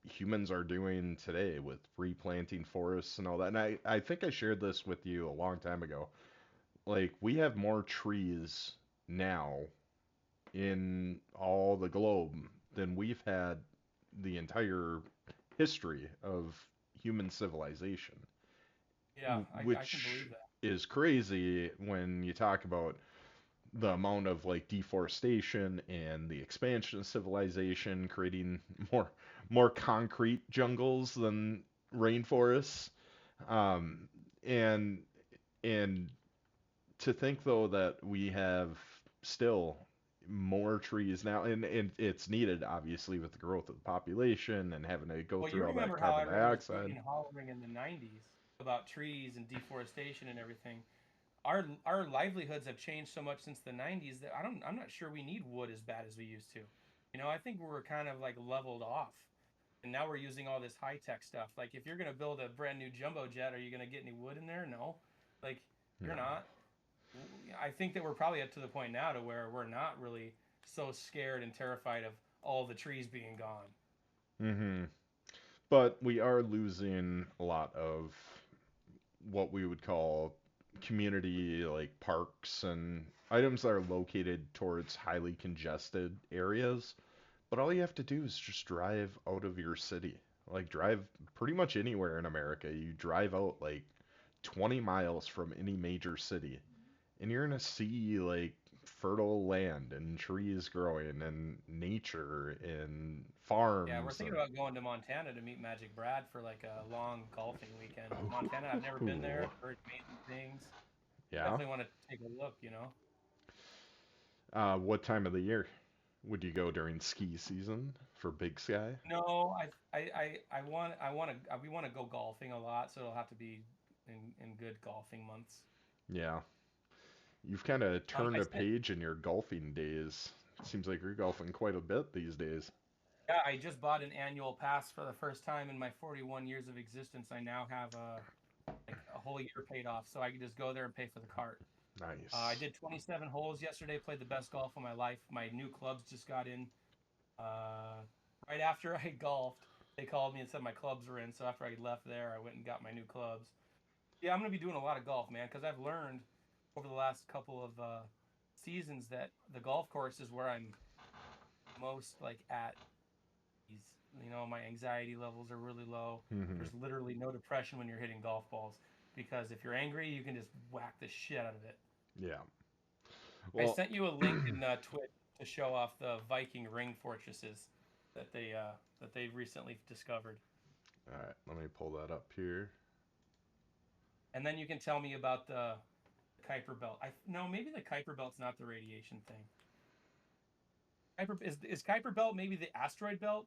humans are doing today with replanting forests and all that. And I think I shared this with you a long time ago. Like, we have more trees now in all the globe than we've had the entire history of human civilization, Yeah, I can which believe that. is crazy when you talk about the amount of like deforestation and the expansion of civilization creating more concrete jungles than rainforests. Um, and and to think though that we have still more trees now, and it's needed obviously with the growth of the population and having to go Well, you through all that remember how carbon everyone was dioxide. hooting and hollering in the '90s about trees and deforestation and everything. Our livelihoods have changed so much since the '90s that I'm not sure we need wood as bad as we used to. I think we're kind of like leveled off, and now we're using all this high tech stuff. Like if you're gonna build a brand new jumbo jet, are you gonna get any wood in there? No, like you're No. not. I think that we're probably up to the point now to where we're not really so scared and terrified of all the trees being gone. Hmm. But we are losing a lot of what we would call community like parks and items that are located towards highly congested areas. But all you have to do is just drive out of your city. Like drive pretty much anywhere in America. You drive out like 20 miles from any major city and you're gonna see like fertile land and trees growing and nature and Yeah, we're farms thinking and about going to Montana to meet Magic Brad for like a long golfing weekend. Montana, I've never been there. ooh, I've heard amazing things. yeah. Definitely want to take a look. What time of the year would you go during ski season for Big Sky? No, we want to go golfing a lot, so it'll have to be in good golfing months. Yeah, you've kind of turned I a spent page in your golfing days. Seems like you're golfing quite a bit these days. Yeah, I just bought an annual pass for the first time in my 41 years of existence. I now have a whole year paid off, so I can just go there and pay for the cart. I Nice. did 27 holes yesterday. Played the best golf of my life. My new clubs just got in. Right after I golfed, they called me and said my clubs were in. So after I left there, I went and got my new clubs. Yeah, I'm gonna be doing a lot of golf, man, because I've learned over the last couple of seasons that the golf course is where I'm most like at ease. My anxiety levels are really low. Hmm. There's literally no depression when you're hitting golf balls because if you're angry, you can just whack the shit out of it. Yeah. I Well, sent you a link in Twitch to show off the Viking ring fortresses. that they've recently discovered. All right, let me pull that up here. And then you can tell me about the Kuiper belt. No, maybe the Kuiper belt's not the radiation thing. Is Kuiper belt maybe the asteroid belt?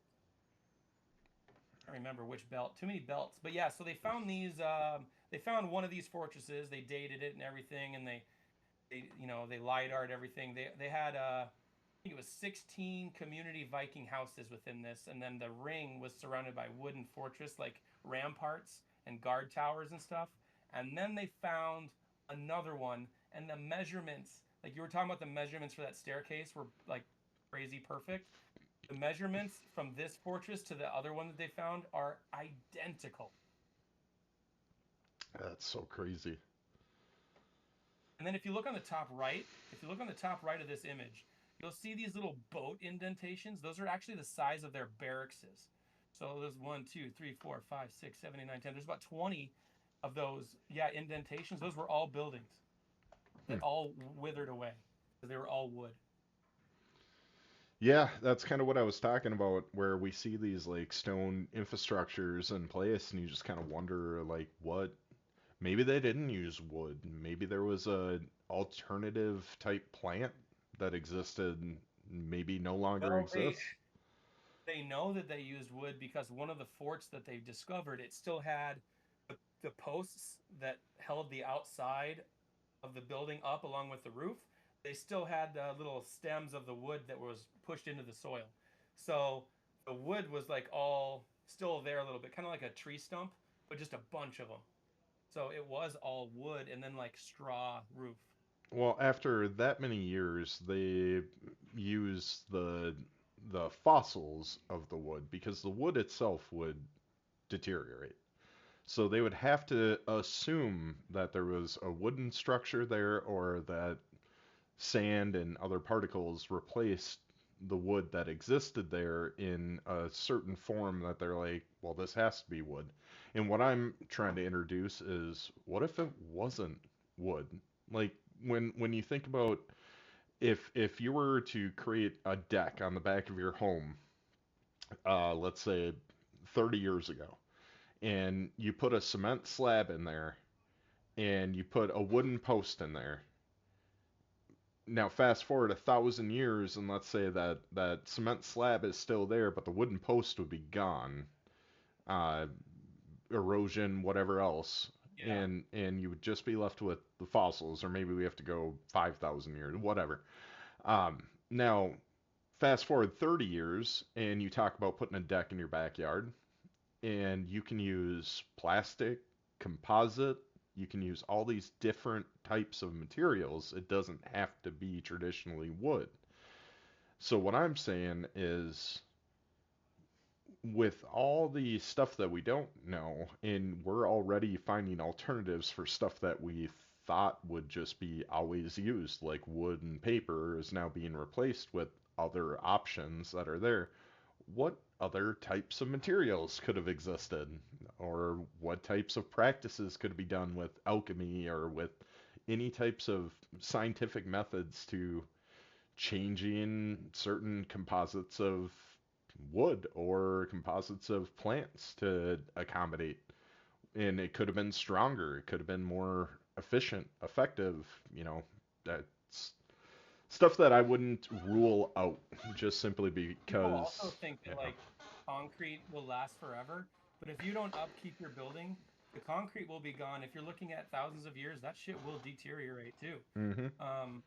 I don't remember which belt. Too many belts. But yeah, so they found these. They found one of these fortresses. They dated it and everything, and they they lidar'd everything. They had I think it was 16 community Viking houses within this, and then the ring was surrounded by wooden fortress like ramparts and guard towers and stuff. And then they found another one, and the measurements, like you were talking about, the measurements for that staircase were like crazy perfect. The measurements from this fortress to the other one that they found are identical. That's so crazy. And then if you look on the top right, of this image, you'll see these little boat indentations. Those are actually the size of their barracks. So there's 1, 2, 3, 4, 5, 6, 7, 8, 9, 10. There's about 20 of those, indentations. Those were all buildings that all withered away because they were all wood. Yeah, that's kind of what I was talking about, where we see these like stone infrastructures in place, and you just kind of wonder, like, what? Maybe they didn't use wood. Maybe there was a alternative type plant that existed, and maybe no longer Well, exists. they know that they used wood because one of the forts that they discovered, it still had the posts that held the outside of the building up along with the roof. They still had the little stems of the wood that was pushed into the soil. So the wood was like all still there a little bit, kind of like a tree stump, but just a bunch of them. So it was all wood and then like straw roof. Well, after that many years, they use the fossils of the wood because the wood itself would deteriorate. So they would have to assume that there was a wooden structure there, or that sand and other particles replaced the wood that existed there in a certain form that they're like, well, this has to be wood. And what I'm trying to introduce is, what if it wasn't wood? Like, when you think about, if you were to create a deck on the back of your home, let's say 30 years ago, and you put a cement slab in there, and you put a wooden post in there. Now, fast forward 1,000 years, and let's say that cement slab is still there, but the wooden post would be gone, uh, erosion, whatever else, Yeah. and you would just be left with the fossils, or maybe we have to go 5,000 years, whatever. Now, fast forward 30 years, and you talk about putting a deck in your backyard, and you can use plastic, composite, you can use all these different types of materials. It doesn't have to be traditionally wood. So what I'm saying is, with all the stuff that we don't know, and we're already finding alternatives for stuff that we thought would just be always used, like wood and paper is now being replaced with other options that are there. What other types of materials could have existed, or what types of practices could be done with alchemy, or with any types of scientific methods to changing certain composites of wood or composites of plants to accommodate. And it could have been stronger, it could have been more efficient, effective, that's stuff that I wouldn't rule out just simply People also because, think that yeah. like concrete will last forever, but if you don't upkeep your building, the concrete will be gone. If you're looking at thousands of years, that shit will deteriorate too. Mm-hmm.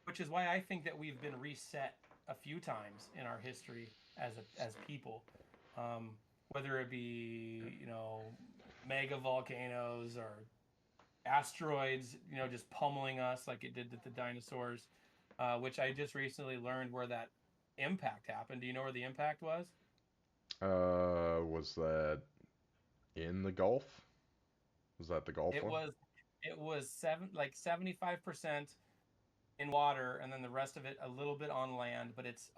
Which is why I think that we've been reset a few times in our history as people, um, whether it be mega volcanoes or asteroids, just pummeling us like it did with the dinosaurs, which I just recently learned where that impact happened. Do you know where the impact was? Was that in the Gulf? Was that the Gulf It one? was it was 75% in water, and then the rest of it a little bit on land. But it's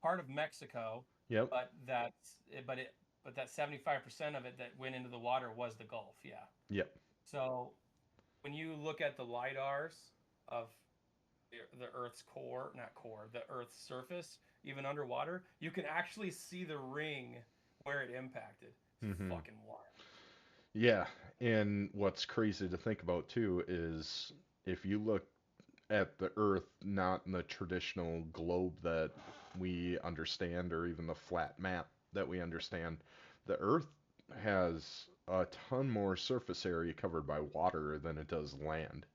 part of Mexico, Yep. but that 75% of it that went into the water was the Gulf. Yeah. Yep. So when you look at the lidars of the Earth's core, not core, the Earth's surface, even underwater, you can actually see the ring where it impacted. It's Hmm. fucking wild. Yeah, and what's crazy to think about too is if you look at the Earth, not in the traditional globe that we understand, or even the flat map that we understand, the Earth has a ton more surface area covered by water than it does land.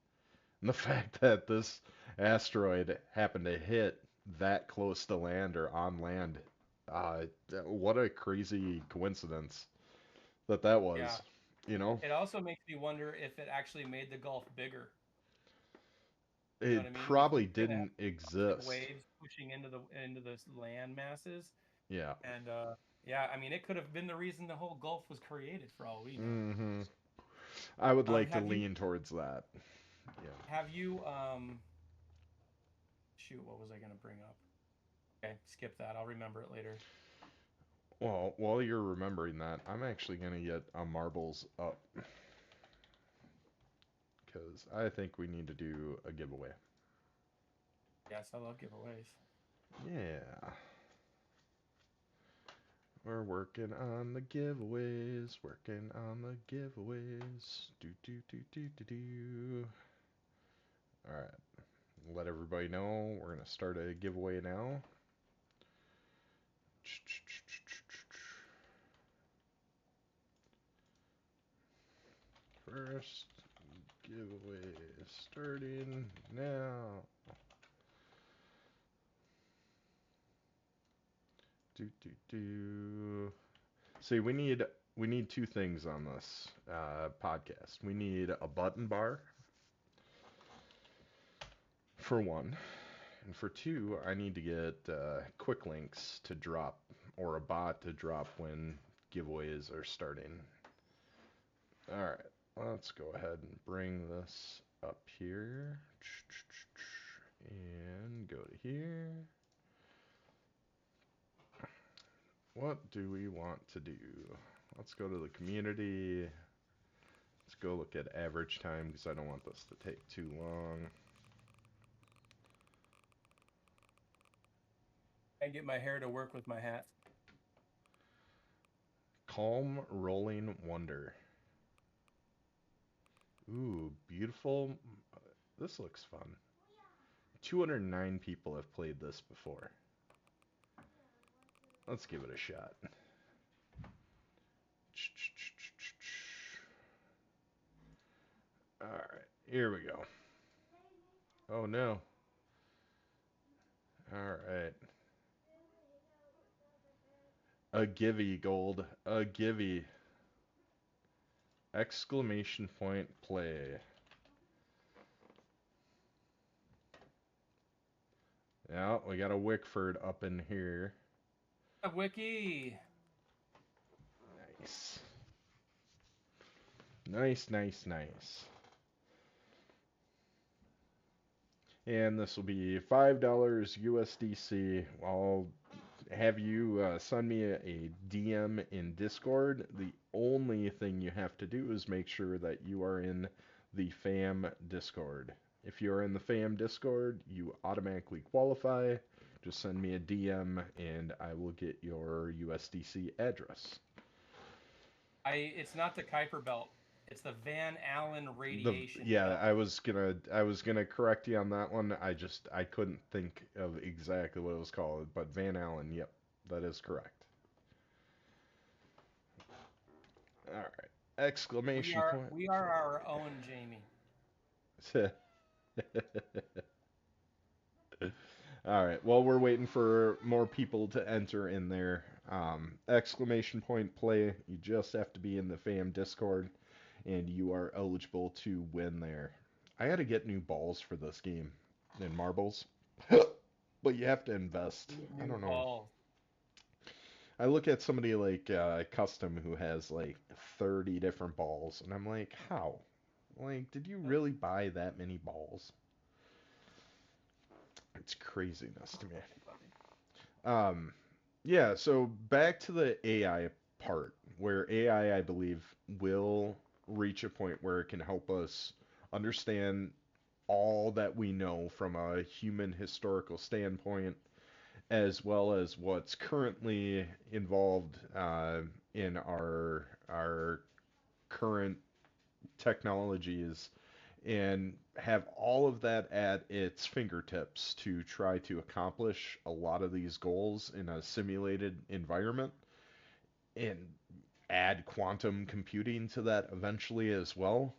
And the fact that this asteroid happened to hit that close to land or on land, uh, what a crazy coincidence that Yeah. was, you know? It also makes me wonder if it actually made the Gulf bigger. You know what I It mean? Because probably you're gonna have didn't constant exist. waves pushing into the land masses, Yeah. and yeah, I mean, it could have been the reason the whole Gulf was created for all we know. Hmm. I would like to Have you lean towards that. Yeah. have you shoot, what was I gonna bring up? Okay, skip that. I'll remember it later. Well, while you're remembering that, I'm actually gonna get a marbles up because I think we need to do a giveaway. Yes, I love giveaways. Yeah. We're working on the giveaways, working on the giveaways. Do do do do do do. All right. Let everybody know we're gonna start a giveaway now. First giveaway starting now. Do do do. See, we need two things on this podcast. We need a button bar for one, and for two, I need to get quick links to drop or a bot to drop when giveaways are starting. All right, let's go ahead and bring this up here and go to here. What do we want to do? Let's go to the community. Let's go look at average time because I don't want this to take too long. I get my hair to work with my hat. Calm Rolling Wonder. Ooh, beautiful. This looks fun. 209 people have played this before. Let's give it a shot. Alright, here we go. Oh no. Alright. A givey, gold. A givey. Exclamation point play. Yeah, we got a Wickford up in here. Wiki. Nice. Nice, nice, nice. And this will be $5 USDC. I'll have you send me a DM in Discord. The only thing you have to do is make sure that you are in the FAM Discord. If you are in the FAM Discord, you automatically qualify. Just send me a DM and I will get your USDC address. It's not the Kuiper belt. It's the Van Allen radiation Yeah, belt. I was gonna correct you on that one. I couldn't think of exactly what it was called, but Van Allen, yep, that is correct. All right. Exclamation point. We are our own Jamie. All right. Well, we're waiting for more people to enter in there. Exclamation point play. You just have to be in the FAM Discord, and you are eligible to win there. I had to get new balls for this game in marbles, but you have to invest. I New don't know. balls. I look at somebody like Custom who has like 30 different balls, and I'm like, how? Like, did you really buy that many balls? It's craziness to me. Um, yeah, so back to the AI part, where AI, I believe, will reach a point where it can help us understand all that we know from a human historical standpoint as well as what's currently involved in our current technologies, and have all of that at its fingertips to try to accomplish a lot of these goals in a simulated environment, and add quantum computing to that eventually as well,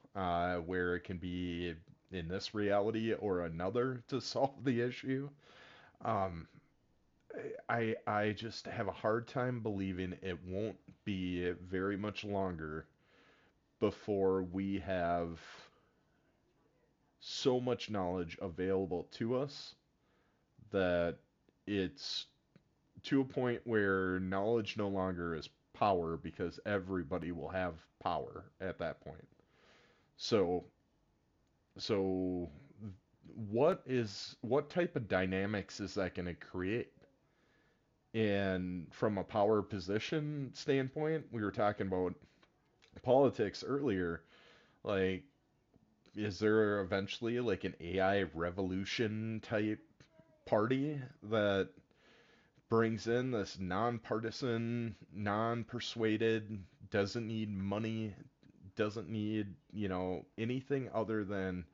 where it can be in this reality or another to solve the issue. Um, I just have a hard time believing it won't be very much longer before we have so much knowledge available to us that it's to a point where knowledge no longer is power, because everybody will have power at that point. So so what type of dynamics is that going to create? And from a power position standpoint, we were talking about politics earlier. Like, is there eventually like an AI revolution type party that brings in this nonpartisan, non-persuaded, doesn't need money, doesn't need, anything other than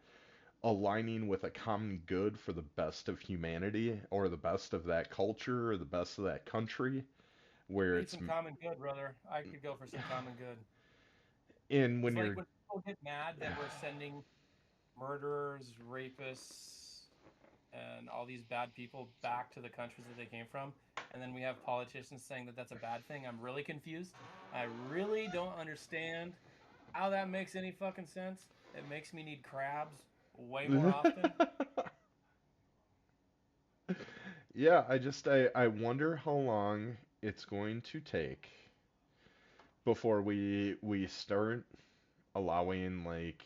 aligning with a common good for the best of humanity, or the best of that culture, or the best of that country, I where need it's some common good, brother. I could go for some common good. in when It's like you're when people get mad that we're sending murderers, rapists, and all these bad people back to the countries that they came from, and then we have politicians saying that that's a bad thing. I'm really confused. I really don't understand how that makes any fucking sense. It makes me need crabs way more often. yeah, I wonder how long it's going to take before we start allowing like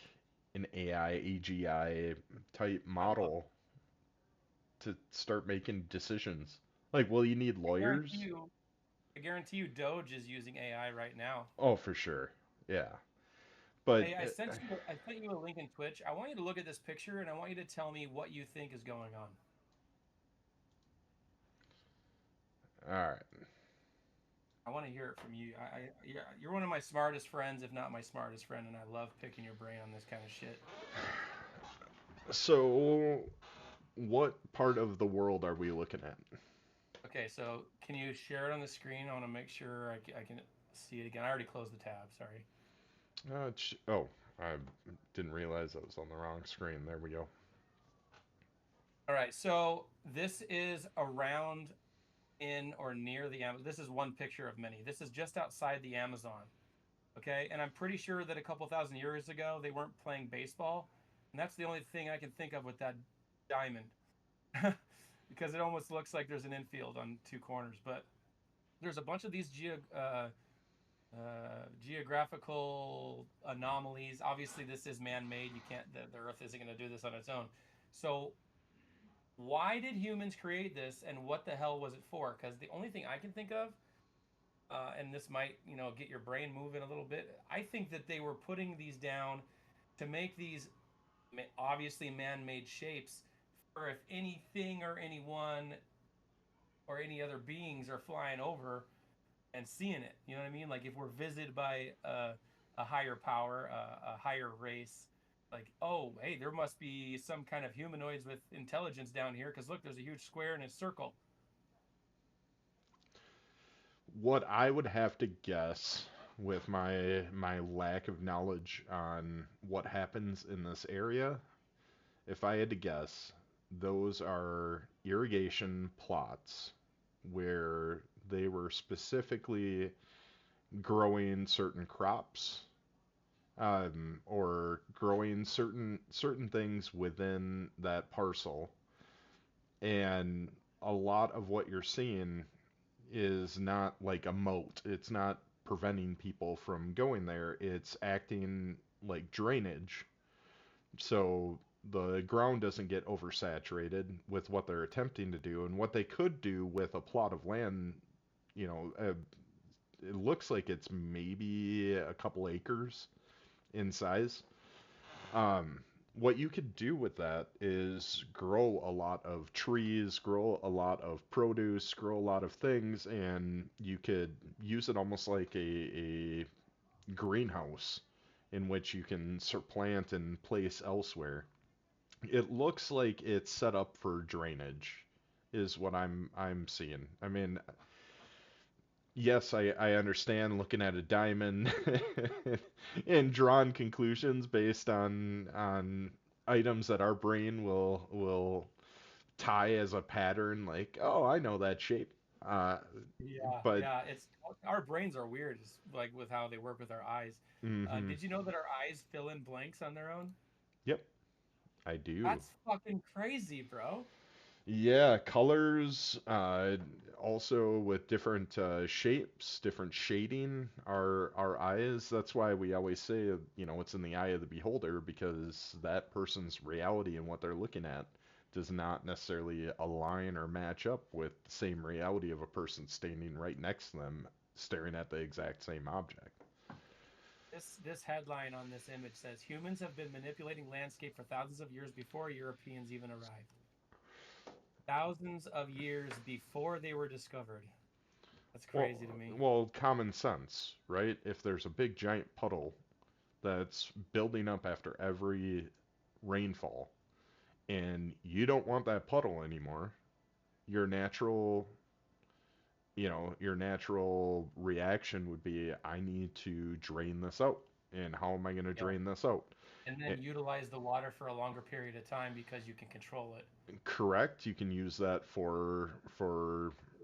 an AI AGI type I don't know. model to start making decisions. Like, will you need I guarantee lawyers? you, I guarantee you, Doge is using AI right now. Oh, for sure. Yeah. But Hey, I sent you a link in Twitch. I want you to look at this picture and I want you to tell me what you think is going on. all right. I want to hear it from you. Yeah, you're one of my smartest friends, if not my smartest friend, and I love picking your brain on this kind of shit. So, what part of the world are we looking at? Okay, so can you share it on the screen? I want to make sure I can see it again. I already closed the tab. Sorry. Oh, I didn't realize I was on the wrong screen. There we go. All right, so this is around in or near the Amazon. This is one picture of many. This is just outside the Amazon. Okay, and I'm pretty sure that a couple thousand years ago they weren't playing baseball, and that's the only thing I can think of with that diamond, because it almost looks like there's an infield on two corners. But there's a bunch of these geographical anomalies. Obviously, this is man-made. You can't. The Earth isn't going to do this on its own. So why did humans create this, and what the hell was it for? Because the only thing I can think of, and this might, get your brain moving a little bit. I think that they were putting these down to make these obviously man-made shapes for if anything or anyone or any other beings are flying over and seeing it. You know what I mean? Like if we're visited by a higher power, a higher race, like, oh, hey, there must be some kind of humanoids with intelligence down here because look, there's a huge square and a circle. What I would have to guess, with my lack of knowledge on what happens in this area, if I had to guess, those are irrigation plots where they were specifically growing certain crops, or growing certain things within that parcel. And a lot of what you're seeing is not like a moat. It's not preventing people from going there. It's acting like drainage. So the ground doesn't get oversaturated with what they're attempting to do. And what they could do with a plot of land, you know, uh, it looks like it's maybe a couple acres in size. Um, what you could do with that is grow a lot of trees, grow a lot of produce, grow a lot of things, and you could use it almost like a greenhouse in which you can supplant and place elsewhere. It looks like it's set up for drainage, is what I'm seeing. I mean, yes, I understand looking at a diamond and drawing conclusions based on items that our brain will tie as a pattern, like, oh, I know that shape. Uh, Yeah, but yeah. It's our brains are weird, like with how they work with our eyes. hmm Did you know that our eyes fill in blanks on their own? yep, I do. That's fucking crazy, bro. Yeah, colors, also with different shapes, different shading, our eyes. That's why we always say, it's in the eye of the beholder, because that person's reality and what they're looking at does not necessarily align or match up with the same reality of a person standing right next to them, staring at the exact same object. This headline on this image says humans have been manipulating landscape for thousands of years before Europeans even arrived. Thousands of years before they were discovered. That's Well, crazy to me. well, common sense, right? If there's a big giant puddle that's building up after every rainfall, and you don't want that puddle anymore, your natural, your natural reaction would be, I need to drain this out. And how am I going to Yeah. drain this out? And then It, utilize the water for a longer period of time because you can control it. correct. You can use that for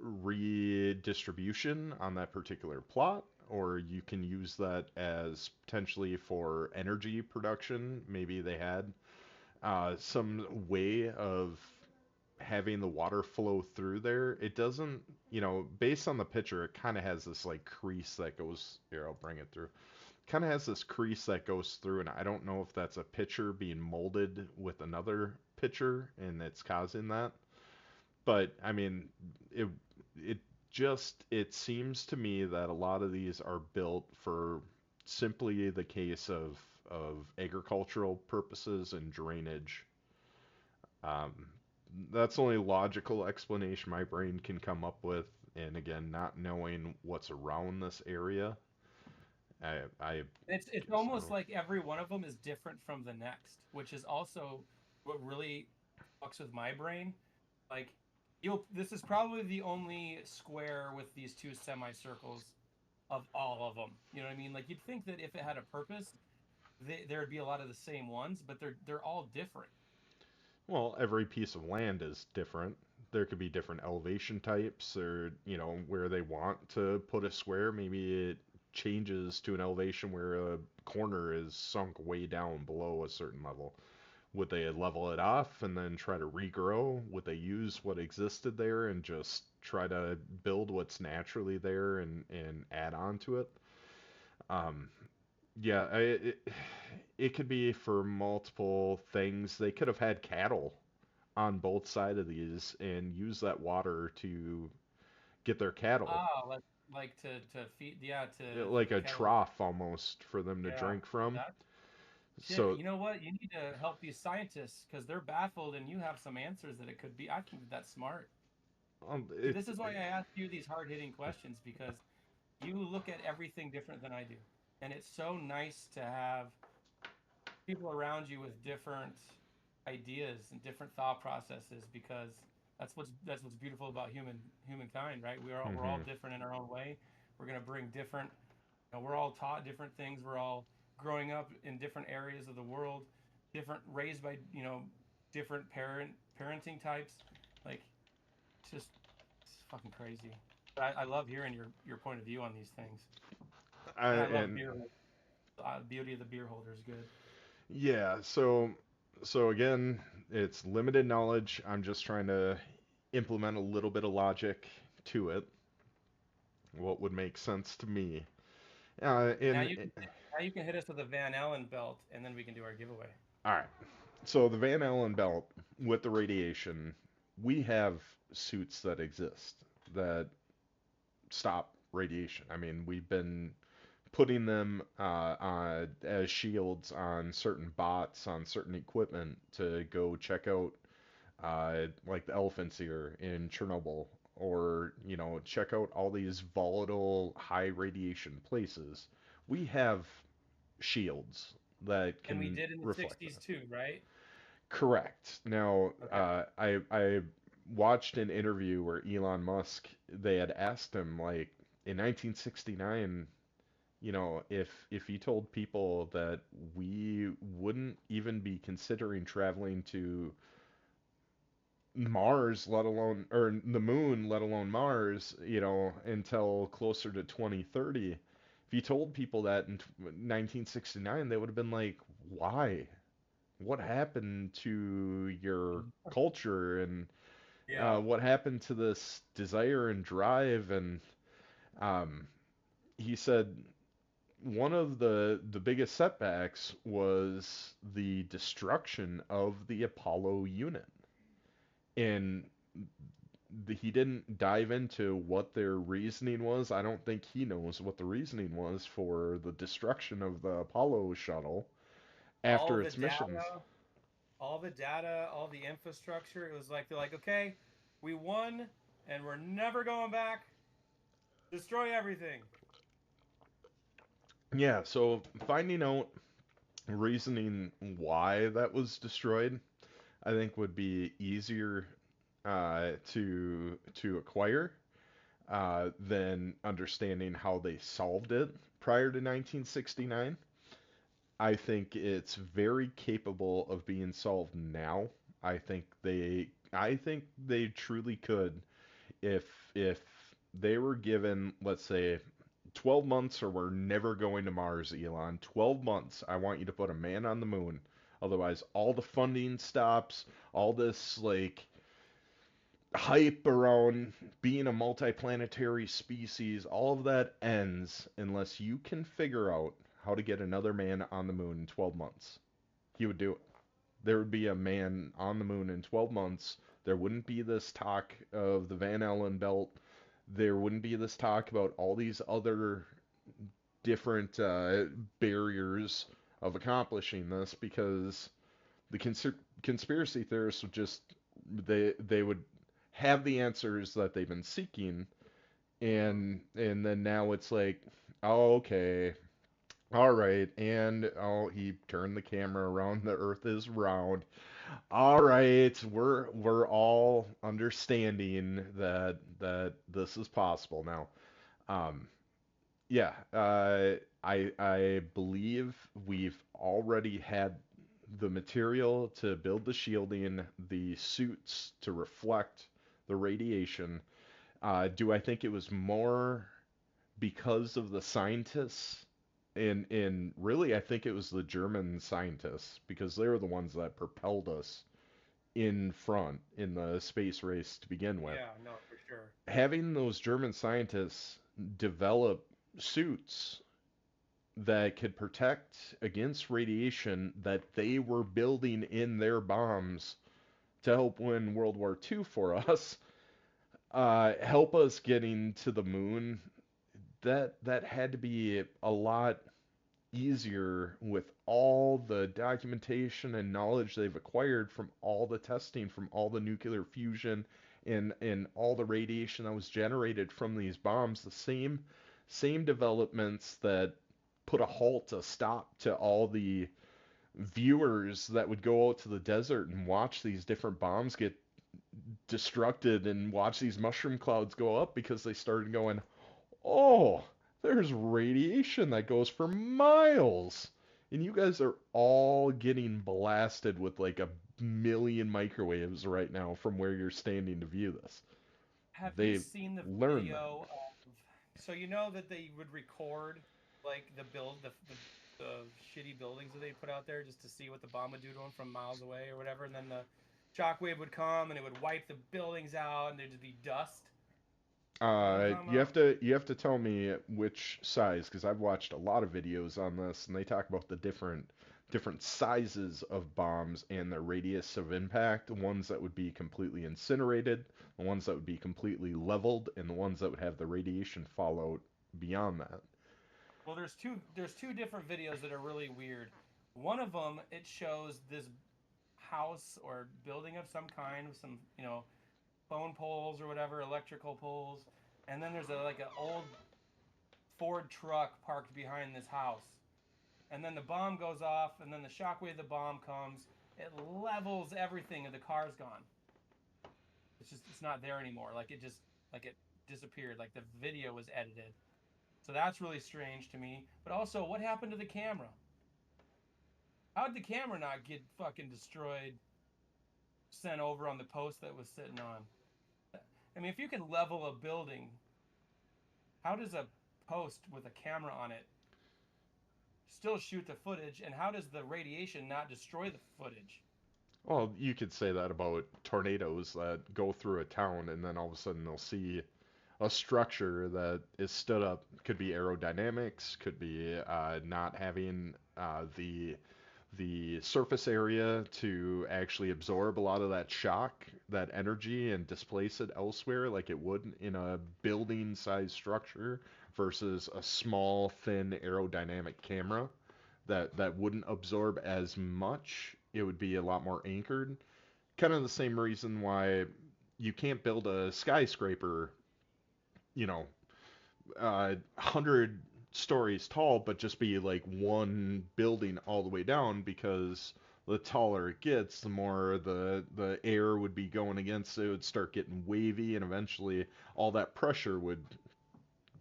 redistribution on that particular plot, or you can use that as potentially for energy production. Maybe they had some way of having the water flow through there. It doesn't, based on the picture, it kind of has this like crease that goes here. I'll bring it through. Kind of has this crease that goes through, and I don't know if that's a pitcher being molded with another pitcher and it's causing that. But I mean, it it it seems to me that a lot of these are built for simply the case of agricultural purposes and drainage. Um, that's the only logical explanation my brain can come up with. And again, not knowing what's around this area, I It's just almost don't. like every one of them is different from the next, which is also what really fucks with my brain. Like you'll this is probably the only square with these two semicircles of all of them. You know what I mean? Like you'd think that if it had a purpose, there'd be a lot of the same ones, but they're all different. Well, every piece of land is different. There could be different elevation types, or where they want to put a square. Maybe it changes to an elevation where a corner is sunk way down below a certain level. Would they level it off and then try to regrow? Would they use what existed there and just try to build what's naturally there and add on to it? Um, yeah, it could be for multiple things. They could have had cattle on both sides of these and use that water to get their cattle. Ah, like to feed, yeah, to for Like the a cattle. trough almost for them to Yeah, drink from. that shit. So You know what? You need to help these scientists because they're baffled, and you have some answers that it could be. I think that's smart. See, it, this is why I ask you these hard hitting questions because you look at everything different than I do, and it's so nice to have people around you with different ideas and different thought processes because that's what's beautiful about humankind, right? We're all hmm different in our own way. We're gonna bring different. We're all taught different things. We're all growing up in different areas of the world, different raised by different parenting types. Like it's fucking crazy. But I love hearing your point of view on these things, and I love and beer. Beauty of the beer holder is good. yeah, so again, it's limited knowledge. I'm just trying to implement a little bit of logic to it. What would make sense to me? And now you can hit us with a Van Allen belt, and then we can do our giveaway. All right. So the Van Allen belt with the radiation, we have suits that exist that stop radiation. I mean, we've been putting them as shields on certain bots on certain equipment to go check out like the elephant's ear in Chernobyl, or check out all these volatile, high radiation places. We have shields that And we can did in the reflect 60s that. too, right? Correct. Now, Okay. I watched an interview where Elon Musk, they had asked him, like, in 1969, if he told people that we wouldn't even be considering traveling to Mars, let alone, or the moon, let alone Mars, until closer to 2030. If you told people that in 1969, they would have been like, "Why? What happened to your culture, and Yeah. what happened to this desire and drive?" And um, he said one of the biggest setbacks was the destruction of the Apollo unit, and he didn't dive into what their reasoning was. I don't think he knows what the reasoning was for the destruction of the Apollo shuttle All after the its missions. data, all the data, all the infrastructure. It was like they're like, okay, we won, and we're never going back. Destroy everything. Yeah, so finding out reasoning why that was destroyed, I think would be easier to acquire than understanding how they solved it prior to 1969. I think it's very capable of being solved now. I think they truly could if if they were given, let's say, 12 months, or we're never going to Mars, Elon. 12 months. I want you to put a man on the moon. Otherwise, all the funding stops, all this like hype around being a multiplanetary species, all of that ends unless you can figure out how to get another man on the moon in 12 months. He would do it. There would be a man on the moon in 12 months. There wouldn't be this talk of the Van Allen belt. There wouldn't be this talk about all these other different barriers of accomplishing this, because the conspiracy theorists would just they would have the answers that they've been seeking, Hmm. and then now it's like, oh, okay, all right, and oh, he turned the camera around, the earth is round. All right, we're all understanding that this is possible now. um yeah, I believe we've already had the material to build the shielding, the suits to reflect the radiation. Do I think it was more because of the scientists? And really, I think it was the German scientists, because they were the ones that propelled us in front in the space race to begin with. Yeah, no, for sure. Having those German scientists develop suits that could protect against radiation that they were building in their bombs to help win World War II for us, help us getting to the moon. That had to be a lot easier with all the documentation and knowledge they've acquired from all the testing, from all the nuclear fusion, and all the radiation that was generated from these bombs. The same developments that put a halt, a stop to all the viewers that would go out to the desert and watch these different bombs get destructed and watch these mushroom clouds go up, because they started going, oh, there's radiation that goes for miles. And you guys are all getting blasted with like a million microwaves right now from where you're standing to view this. Have you They've seen the learned that. video of? So you know that they would record like the shitty buildings that they put out there just to see what the bomb would do to them from miles away or whatever, and then the shockwave would come and it would wipe the buildings out and there'd just be dust. You know what I'm talking You about? have to tell me which size, because I've watched a lot of videos on this, and they talk about the different sizes of bombs and their radius of impact. The ones that would be completely incinerated, the ones that would be completely leveled, and the ones that would have the radiation fallout beyond that. Well, there's two different videos that are really weird. One of them, it shows this house or building of some kind with some, phone poles or whatever, electrical poles, and then there's like an old Ford truck parked behind this house. And then the bomb goes off, and then the shockwave of the bomb comes. It levels everything, and the car's gone. It's not there anymore. Like it disappeared. Like the video was edited. So that's really strange to me. But also, what happened to the camera? How did the camera not get fucking destroyed, sent over on the post that was sitting on? I mean, if you can level a building, how does a post with a camera on it still shoot the footage, and how does the radiation not destroy the footage? Well, you could say that about tornadoes that go through a town and then all of a sudden they'll see a structure that is stood up. Could be aerodynamics, could be not having the surface area to actually absorb a lot of that shock, that energy, and displace it elsewhere like it would in a building-sized structure versus a small, thin aerodynamic camera that wouldn't absorb as much. It would be a lot more anchored. Kind of the same reason why you can't build a skyscraper, you know, 100 stories tall, but just be like one building all the way down because the taller it gets, the more the air would be going against it. It would start getting wavy, and eventually all that pressure would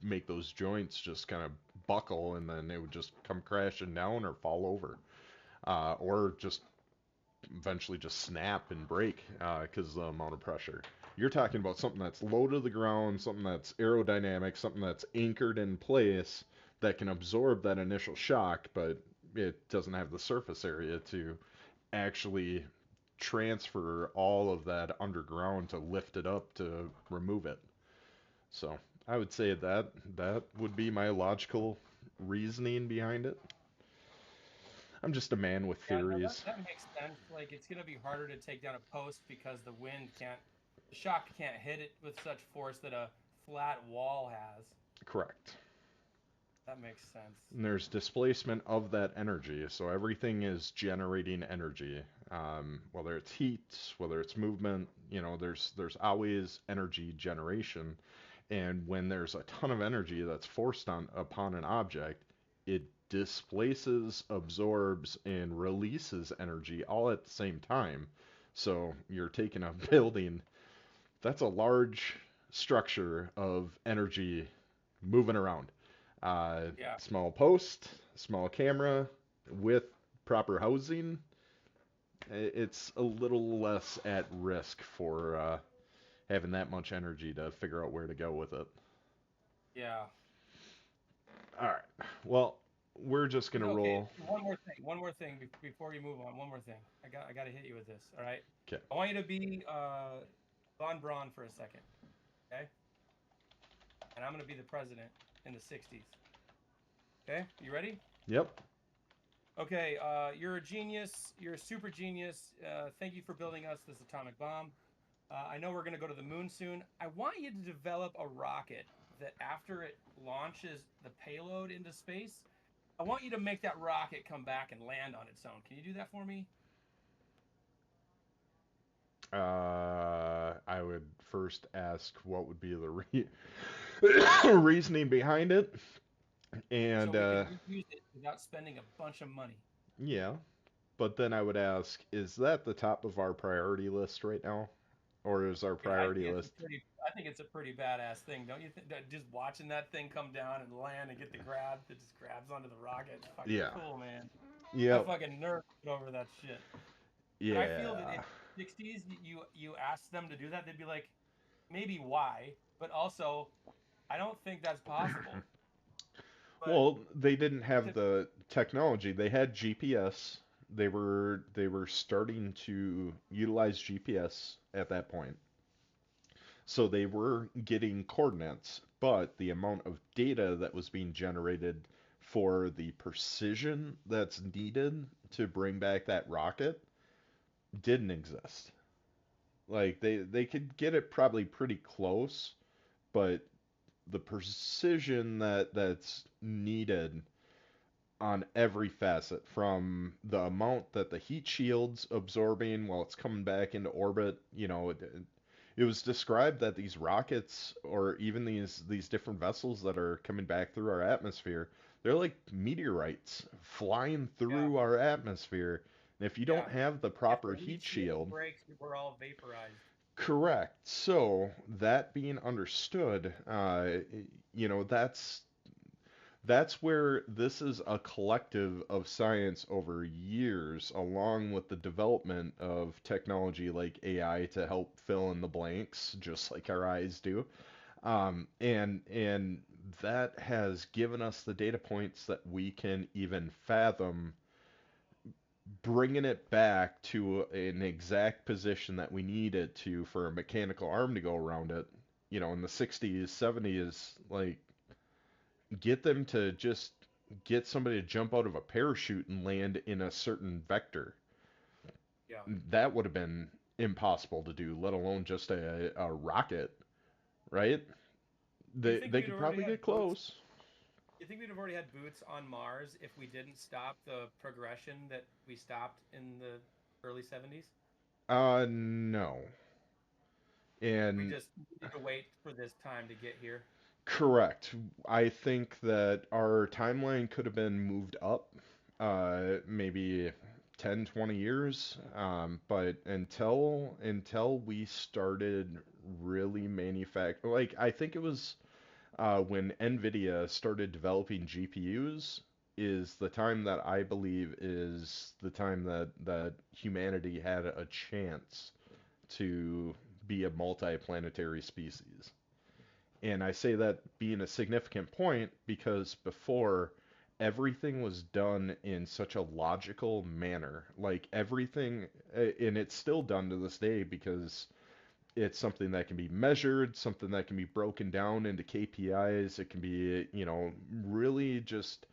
make those joints just kind of buckle, and then it would just come crashing down or fall over, or just eventually just snap and break because of the amount of pressure. You're talking about something that's low to the ground, something that's aerodynamic, something that's anchored in place that can absorb that initial shock, but it doesn't have the surface area to actually transfer all of that underground to lift it up to remove it. So I would say that would be my logical reasoning behind it. I'm just a man with Yeah, no, that, theories. that makes sense. Like, it's gonna be harder to take down a post because the shock can't hit it with such force that a flat wall has. Correct. That makes sense. And there's displacement of that energy, so everything is generating energy. Whether it's heat, whether it's movement, there's always energy generation. And when there's a ton of energy that's forced on upon an object, it displaces, absorbs, and releases energy all at the same time. So you're taking a building that's a large structure of energy moving around. Yeah. Small post, small camera with proper housing, it's a little less at risk for having that much energy to figure out where to go with it. Yeah. All right. Well, we're just gonna Okay. roll. One more thing before you move on. One more thing. I got to hit you with this. All right. Okay. I want you to be Von Braun for a second. Okay. And I'm gonna be the president in the '60s. Okay. You ready? Yep. Okay. You're a genius. You're a super genius. Thank you for building us this atomic bomb. I know we're gonna go to the moon soon. I want you to develop a rocket that after it launches the payload into space, I want you to make that rocket come back and land on its own. Can you do that for me? I would first ask what would be the reasoning behind it, So and we can reuse it without spending a bunch of money. yeah. But then I would ask, is that the top of our priority list right now? Or is our Yeah, priority list? I think it's a pretty badass thing, don't you think? Just watching that thing come down and land and get the grab that just grabs onto the rocket, it's fucking Yeah. cool, man. I Yep. fucking nerd over that shit. But I feel that in Yeah. the '60s, you ask them to do that, they'd be like, maybe why, but also, I don't think that's possible. But Well, they didn't have to, the technology. They had GPS. They were starting to utilize GPS at that point. So they were getting coordinates, but the amount of data that was being generated for the precision that's needed to bring back that rocket didn't exist. Like they could get it probably pretty close, but the precision that's needed on every facet, from the amount that the heat shield's absorbing while it's coming back into orbit. It was described that these rockets, or even these different vessels that are coming back through our atmosphere, they're like meteorites flying Yeah, through our atmosphere. And if you yeah. don't have the If proper the heat heat shield shield, breaks, we're all vaporized. correct. So that being understood, that's where this is a collective of science over years, along with the development of technology like AI to help fill in the blanks, just like our eyes do. And that has given us the data points that we can even fathom bringing it back to an exact position that we need it to for a mechanical arm to go around it. In the 60s, 70s, like, get them to just get somebody to jump out of a parachute and land in a certain vector. Yeah. That would have been impossible to do, let alone just a rocket, right? Do you They think they we'd could already probably had get boots? close. You think we'd have already had boots on Mars if we didn't stop the progression that we stopped in the early 70s? No. We And just needed to wait for this time to get here. correct. I think that our timeline could have been moved up, maybe 10, 20 years. But until we started really like, I think it was when NVIDIA started developing GPUs, is the time that I believe is the time that humanity had a chance to be a multiplanetary species. And I say that being a significant point because before, everything was done in such a logical manner. Like everything, and it's still done to this day because it's something that can be measured, something that can be broken down into KPIs. It can be, really just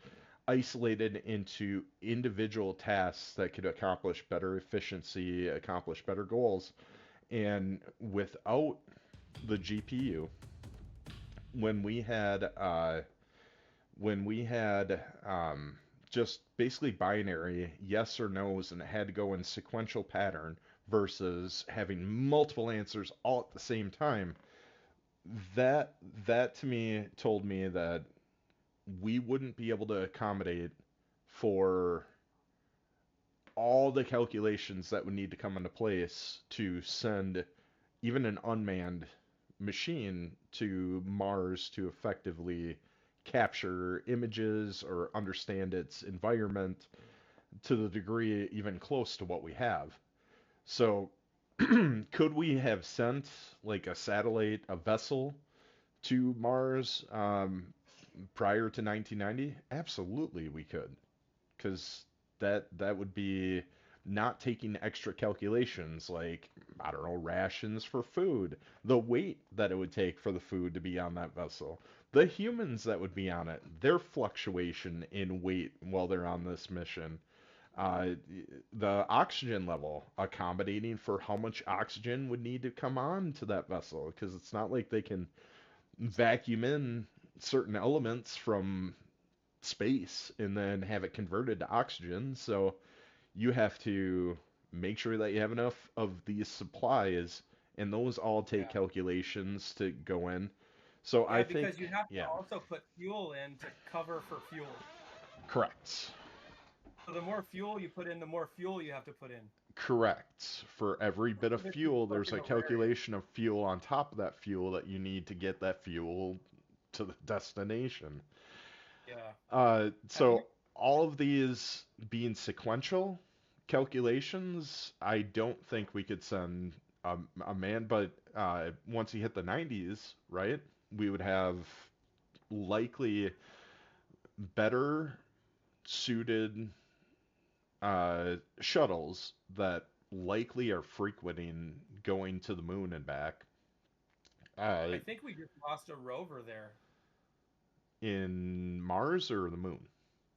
isolated into individual tasks that could accomplish better efficiency, accomplish better goals. And without the GPU, when we had uh, when we had just basically binary yes or no's, and it had to go in sequential pattern versus having multiple answers all at the same time, that that to me told me that we wouldn't be able to accommodate for all the calculations that would need to come into place to send even an unmanned machine to Mars to effectively capture images or understand its environment to the degree even close to what we have. So, could we have sent like a satellite, a vessel to Mars prior to 1990? Absolutely, we could, because that would be not taking extra calculations like, I don't know, rations for food, the weight that it would take for the food to be on that vessel, the humans that would be on it, their fluctuation in weight while they're on this mission, uh, the oxygen level, accommodating for how much oxygen would need to come on to that vessel, because it's not like they can vacuum in certain elements from space and then have it converted to oxygen. So you have to make sure that you have enough of these supplies, and those all take Yeah. calculations to go in. So I Yeah, think, because you have to yeah, also put fuel in to cover for fuel. correct. So the more fuel you put in, the more fuel you have to put in. Correct. For every bit of This is fuel, there's fucking a hilarious. calculation of fuel on top of that fuel that you need to get that fuel to the destination. Yeah. Have you? So all of these being sequential calculations, I don't think we could send a man, but once you hit the 90s, right, we would have likely better suited shuttles that likely are frequenting going to the moon and back. I Uh, think we just lost a rover there. in Mars or the moon?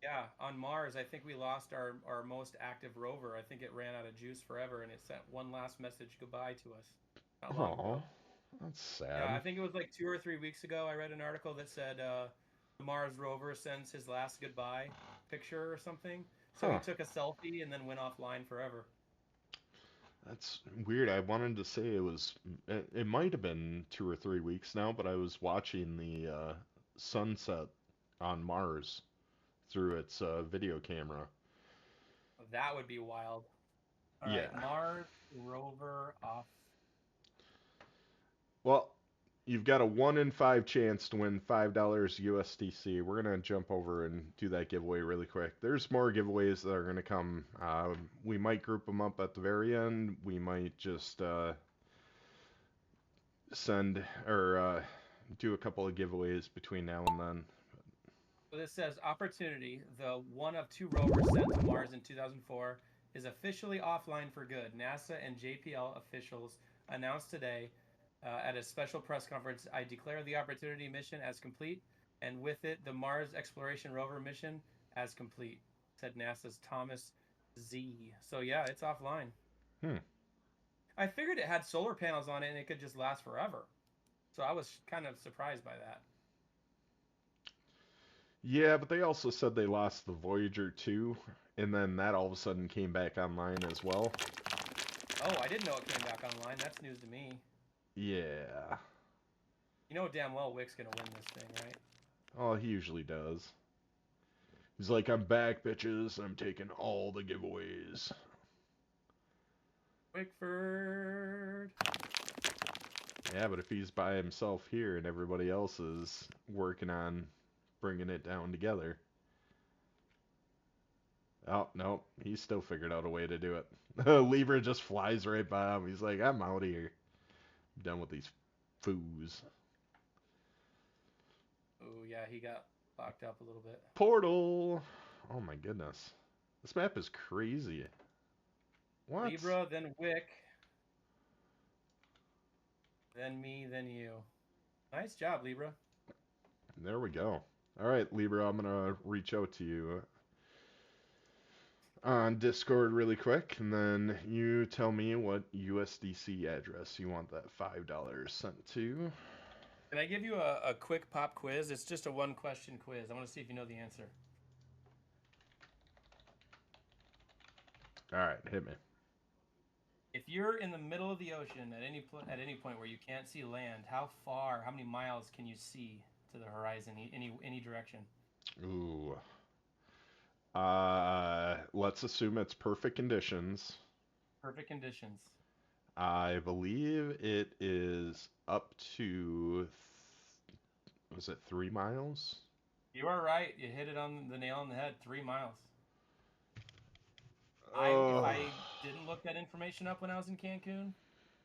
Yeah, on Mars, I think we lost our most active rover. I think it ran out of juice forever, and it sent one last message goodbye to us not long Oh, ago. That's Yeah, I sad. think it was like 2 or 3 weeks ago. I read an article that said the Mars rover sends his last goodbye picture or something. So he Huh. took a selfie and then went offline forever. That's weird. I wanted to say it might have been 2 or 3 weeks now, but I was watching the sunset on Mars through its video camera. That would be wild. All right, Yeah. Mars rover off. Well, you've got a 1 in 5 chance to win $5 USDC. We're gonna jump over and do that giveaway really quick. There's more giveaways that are gonna come. We might group them up at the very end. We might just send or do a couple of giveaways between now and then. So this says opportunity. The one of two rovers sent to Mars in 2004 is officially offline for good. NASA and JPL officials announced today at a special press conference, I declare the Opportunity mission as complete, and with it, the Mars Exploration Rover mission as complete, said NASA's Thomas Z. So yeah, it's offline. Hmm. I figured it had solar panels on it and it could just last forever. So I was kind of surprised by that. Yeah, but they also said they lost the Voyager 2, and then that all of a sudden came back online as well. Oh, I didn't know it came back online. That's news to me. Yeah. You know damn well Wick's gonna win this thing, right? Oh, he usually does. He's like, I'm back, bitches. I'm taking all the giveaways. Wickford. Yeah, but if he's by himself here and everybody else is working on bringing it down together. Oh, no, he still figured out a way to do it. Libra just flies right by him. He's like, I'm out of here. I'm done with these foos. Oh yeah, he got locked up a little bit. Portal! Oh my goodness. This map is crazy. What? Libra, then Wick, then me, then you. Nice job, Libra. There we go. All right, Libra, I'm gonna reach out to you on Discord really quick, and then you tell me what USDC address you want that $5 sent to. Can I give you a quick pop quiz? It's just a one-question quiz. I want to see if you know the answer. All right, hit me. If you're in the middle of the ocean at any point where you can't see land, how many miles can you see to the horizon, any direction? Ooh. Let's assume it's perfect conditions. Perfect conditions. I believe it is up to, was it 3 miles? You are right. You hit it on the nail on the head. 3 miles. If Oh. I didn't look that information up when I was in Cancun,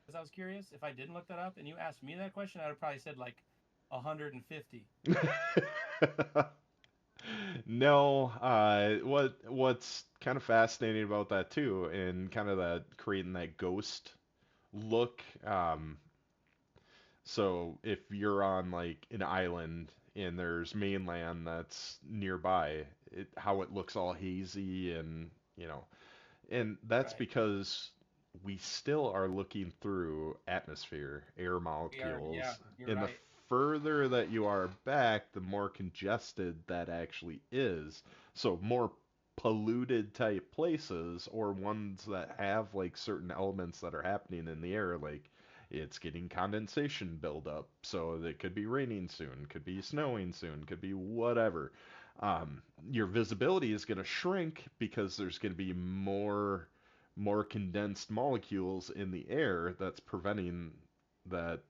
because I was curious, if I didn't look that up and you asked me that question, I would have probably said like 150. No, what's kind of fascinating about that too, and kind of that creating that ghost look. So if you're on like an island and there's mainland that's nearby, how it looks all hazy and and that's Right. because we still are looking through atmosphere, air Yeah, molecules. you're And the right. further that you are back, the more congested that actually is. So more polluted type places or ones that have like certain elements that are happening in the air, like it's getting condensation buildup, so it could be raining soon, could be snowing soon, could be whatever. Your visibility is going to shrink because there's going to be more condensed molecules in the air that's preventing that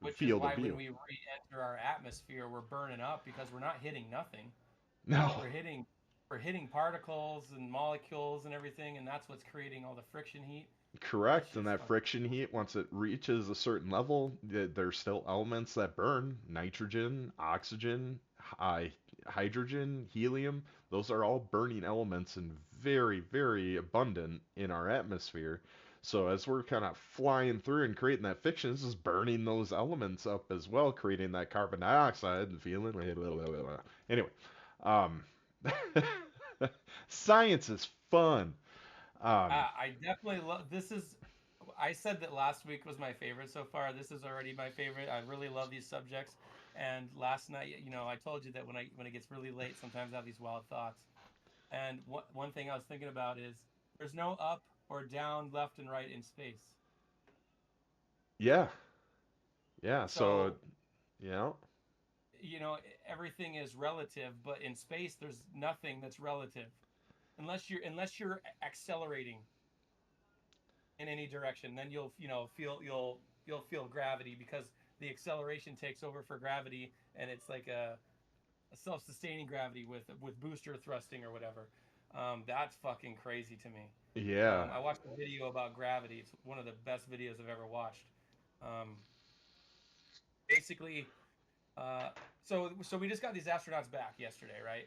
Which is field of why when view. we re-enter our atmosphere, we're burning up because we're not hitting nothing. No, We're hitting we're hitting particles and molecules and everything, and that's what's creating all the friction heat. That's correct. And just that fun. friction heat, once it reaches a certain level, there's still elements that burn: nitrogen, oxygen, hydrogen, helium. Those are all burning elements and very, very abundant in our atmosphere. So as we're kind of flying through and creating that fiction, this is burning those elements up as well, creating that carbon dioxide and feeling. Anyway, um, science is fun. Um, I definitely love this. Is I said that last week was my favorite so far. This is already my favorite. I really love these subjects. And last night, I told you that when it gets really late, sometimes I have these wild thoughts. And one thing I was thinking about is there's no up or down, left and right in space. Yeah. Yeah. So, So, yeah. you know, everything is relative, but in space there's nothing that's relative unless you're accelerating in any direction. Then you'll feel gravity because the acceleration takes over for gravity, and it's like a self-sustaining gravity with booster thrusting or whatever. That's fucking crazy to me. Yeah. I watched a video about gravity. It's one of the best videos I've ever watched. Um, basically, uh, so we just got these astronauts back yesterday, right?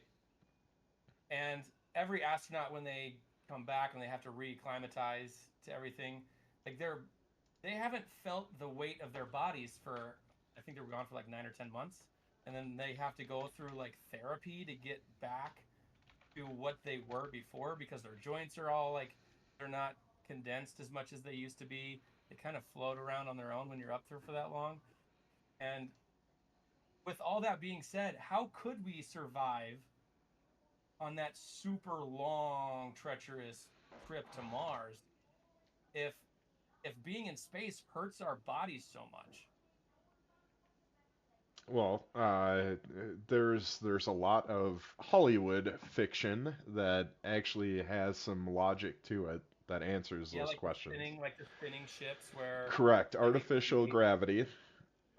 And every astronaut, when they come back and they have to reacclimatize to everything, like they haven't felt the weight of their bodies for, I think they were gone for like 9 or 10 months, and then they have to go through like therapy to get back to what they were before because their joints are all like they're not condensed as much as they used to be. They kind of float around on their own when you're up there for that long. And with all that being said, how could we survive on that super long, treacherous trip to Mars if being in space hurts our bodies so much? Well, there's a lot of Hollywood fiction that actually has some logic to it that answers Yeah, those questions. like the spinning ships where Correct. like it could Artificial be gravity.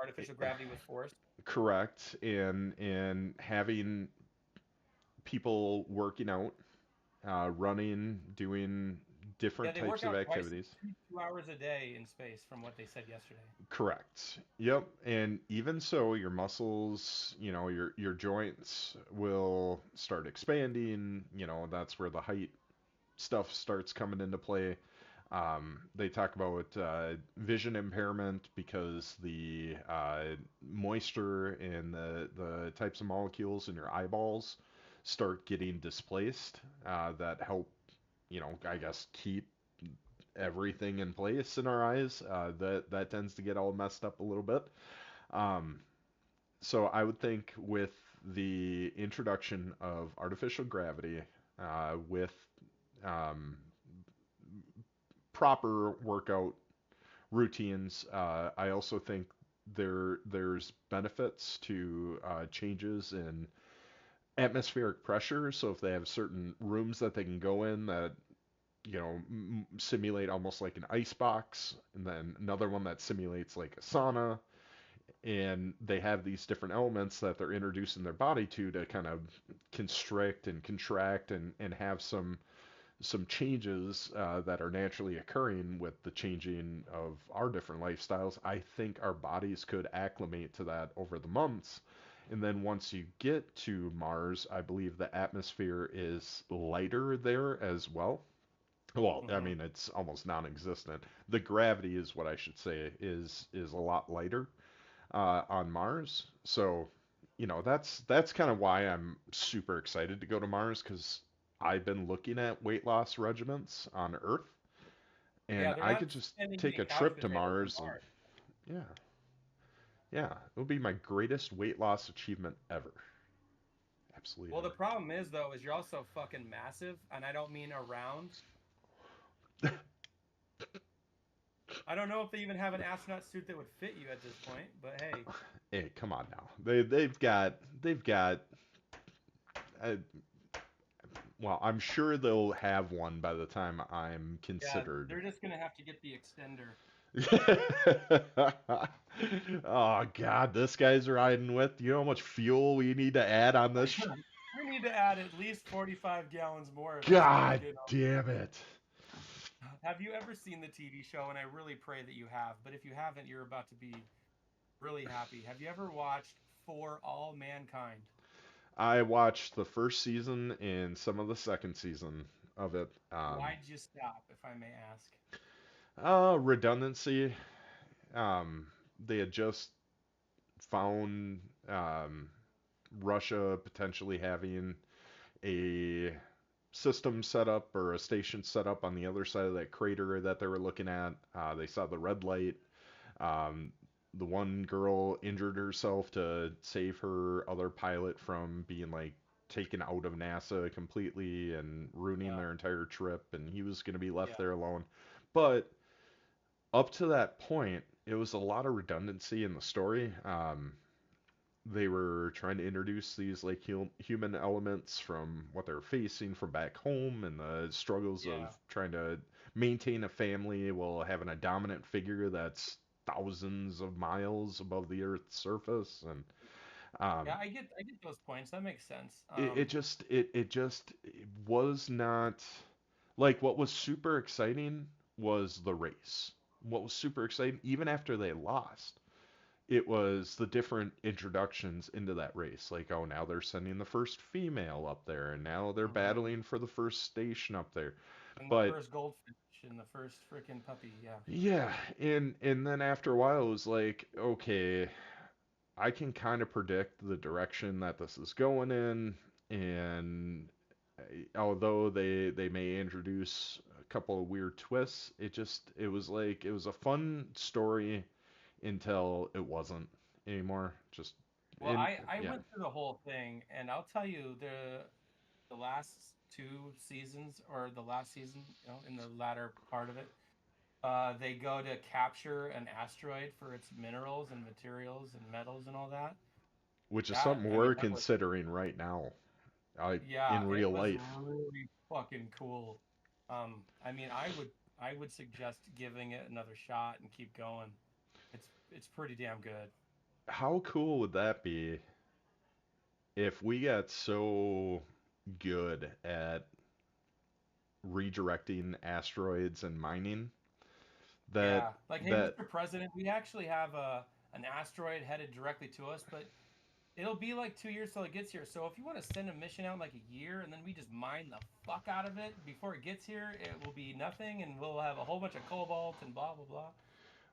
artificial gravity with force. Correct. And having people working out, running, doing Yeah, different they types work of out twice, activities. 2 hours a day in space, from what they said yesterday. Correct. Yep. And even so, your muscles, your joints will start expanding. That's where the height stuff starts coming into play. They talk about vision impairment because the moisture and the types of molecules in your eyeballs start getting displaced that help, I guess, keep everything in place in our eyes. That tends to get all messed up a little bit. Um, so I would think with the introduction of artificial gravity, with um, proper workout routines, I also think there's benefits to changes in atmospheric pressure. So if they have certain rooms that they can go in that simulate almost like an ice box, and then another one that simulates like a sauna, and they have these different elements that they're introducing their body to kind of constrict and contract and have some changes that are naturally occurring with the changing of our different lifestyles. I think our bodies could acclimate to that over the months. And then once you get to Mars, I believe the atmosphere is lighter there as well. Well, I Hmm. mean, it's almost non-existent. The gravity is what I should say is a lot lighter on Mars. So, that's kind of why I'm super excited to go to Mars because I've been looking at weight loss regimens on Earth, Yeah, and they're I not could just sending you take to a couch trip to potatoes on Mars and Mars. yeah, yeah, it would be my greatest weight loss achievement ever. Absolutely Well, the ever. problem is though, is you're also fucking massive, and I don't mean around. I don't know if they even have an astronaut suit that would fit you at this point, but hey, Hey, come on now. They've got uh, well, I'm sure they'll have one by the time I'm yeah, considered. they're just gonna have to get the extender. Oh God, this guy's riding with. You know how much fuel we need to add on this? We need to add at least 45 gallons more if this thing's God good. damn it! Have you ever seen the TV show? And I really pray that you have. But if you haven't, you're about to be really happy. Have you ever watched For All Mankind? I watched the first season and some of the second season of it. Why'd you stop, if I may ask? Redundancy. Um, they had just found Russia potentially having a system set up or a station set up on the other side of that crater that they were looking at. They saw the red light. Um, the one girl injured herself to save her other pilot from being like taken out of NASA completely and ruining Yeah. their entire trip, and he was going to be left Yeah. there alone. But up to that point, it was a lot of redundancy in the story. They were trying to introduce these like human elements from what they're facing from back home and the struggles of Yeah. trying to maintain a family while having a dominant figure that's thousands of miles above the Earth's surface. And Yeah, um, I get those points. That makes sense. it was not like what was super exciting was the race. What was super exciting, even after they lost, it was the different introductions into that race. Like, oh, now they're sending the first female up there, and now they're Hmm. battling for the first station up there. And the But first goldfish and the first freaking puppy. Yeah. yeah, and then after a while, it was like, okay, I can kind of predict the direction that this is going in, and although they may introduce a couple of weird twists, it was like it was a fun story until it wasn't anymore. Just Well, in I yeah. went through the whole thing, and I'll tell you the last two seasons or the last season, in the latter part of it, they go to capture an asteroid for its minerals and materials and metals and all that. Which is That something I mean, we're that was considering right now, yeah, in it real was life. really fucking cool. I mean, I would suggest giving it another shot and keep going. It's pretty damn good. How cool would that be if we got so good at redirecting asteroids and mining that Yeah, like, hey, that Mr. President, we actually have an asteroid headed directly to us, but it'll be like 2 years till it gets here. So if you want to send a mission out in like a year, and then we just mine the fuck out of it before it gets here, it will be nothing, and we'll have a whole bunch of cobalt and blah blah blah.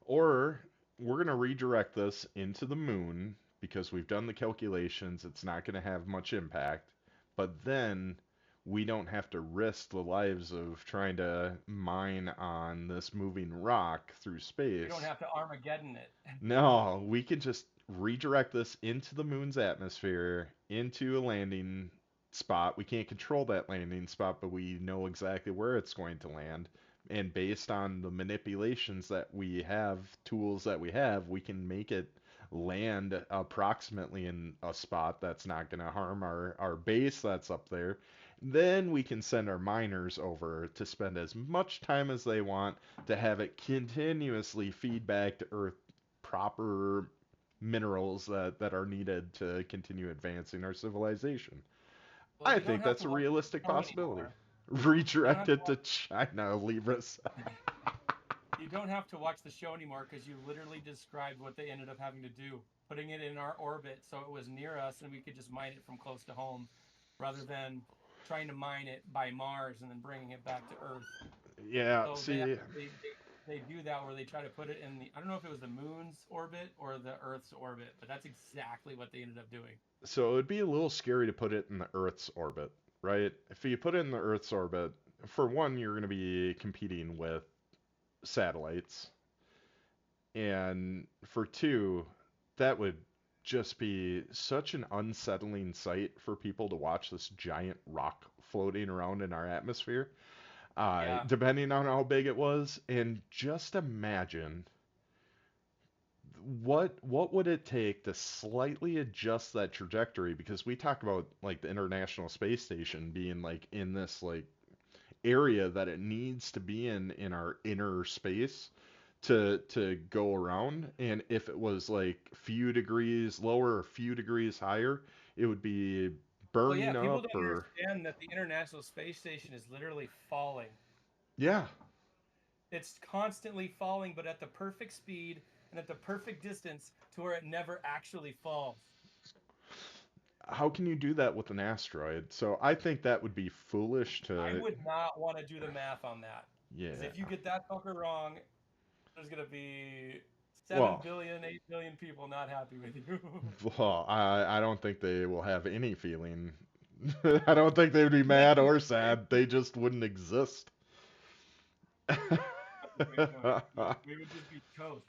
or we're going to redirect this into the moon because we've done the calculations, it's not going to have much impact, but then we don't have to risk the lives of trying to mine on this moving rock through We don't space. have to Armageddon it. No, we can just redirect this into the moon's atmosphere, into a landing spot. We can't control that landing spot, but we know exactly where it's going to land. And based on the manipulations that we have, tools that we have, we can make it land approximately in a spot that's not going to harm our base that's up there. Then we can send our miners over to spend as much time as they want to have it continuously feed back to Earth proper minerals that are needed to continue advancing our civilization. Well, I you don't think have that's to a watch realistic the show possibility. anymore. You don't have to Redirected to watch. China, Libras. You don't have to watch the show anymore because you literally described what they ended up having to do, putting it in our orbit so it was near us and we could just mine it from close to home, rather than trying to mine it by Mars and then bringing it back to Earth. Yeah, So see, they do that where they try to put it in the, I don't know if it was the moon's orbit or the Earth's orbit, but that's exactly what they ended up doing. so it would be a little scary to put it in the Earth's orbit, right? If you put it in the Earth's orbit, for one, you're going to be competing with satellites, and for two, that would just be such an unsettling sight for people to watch this giant rock floating around in our atmosphere, Yeah. depending on how big it was. And just imagine what would it take to slightly adjust that trajectory, because we talk about like the International Space Station being like in this like area that it needs to be in our inner space to go around. And if it was like few degrees lower or few degrees higher, it would be Well, yeah, burning people up don't or understand that the International Space Station is literally falling. yeah. It's constantly falling, but at the perfect speed and at the perfect distance to where it never actually falls. How can you do that with an asteroid? So I think that would be foolish I to would not want to do the math on that. Because yeah. if you get that fucker wrong, there's going to be seven Well, billion, 8 billion people not happy with you. well, I don't think they will have any feeling I don't think they'd be mad or sad. They just wouldn't exist. That's a great point. We would just be toast.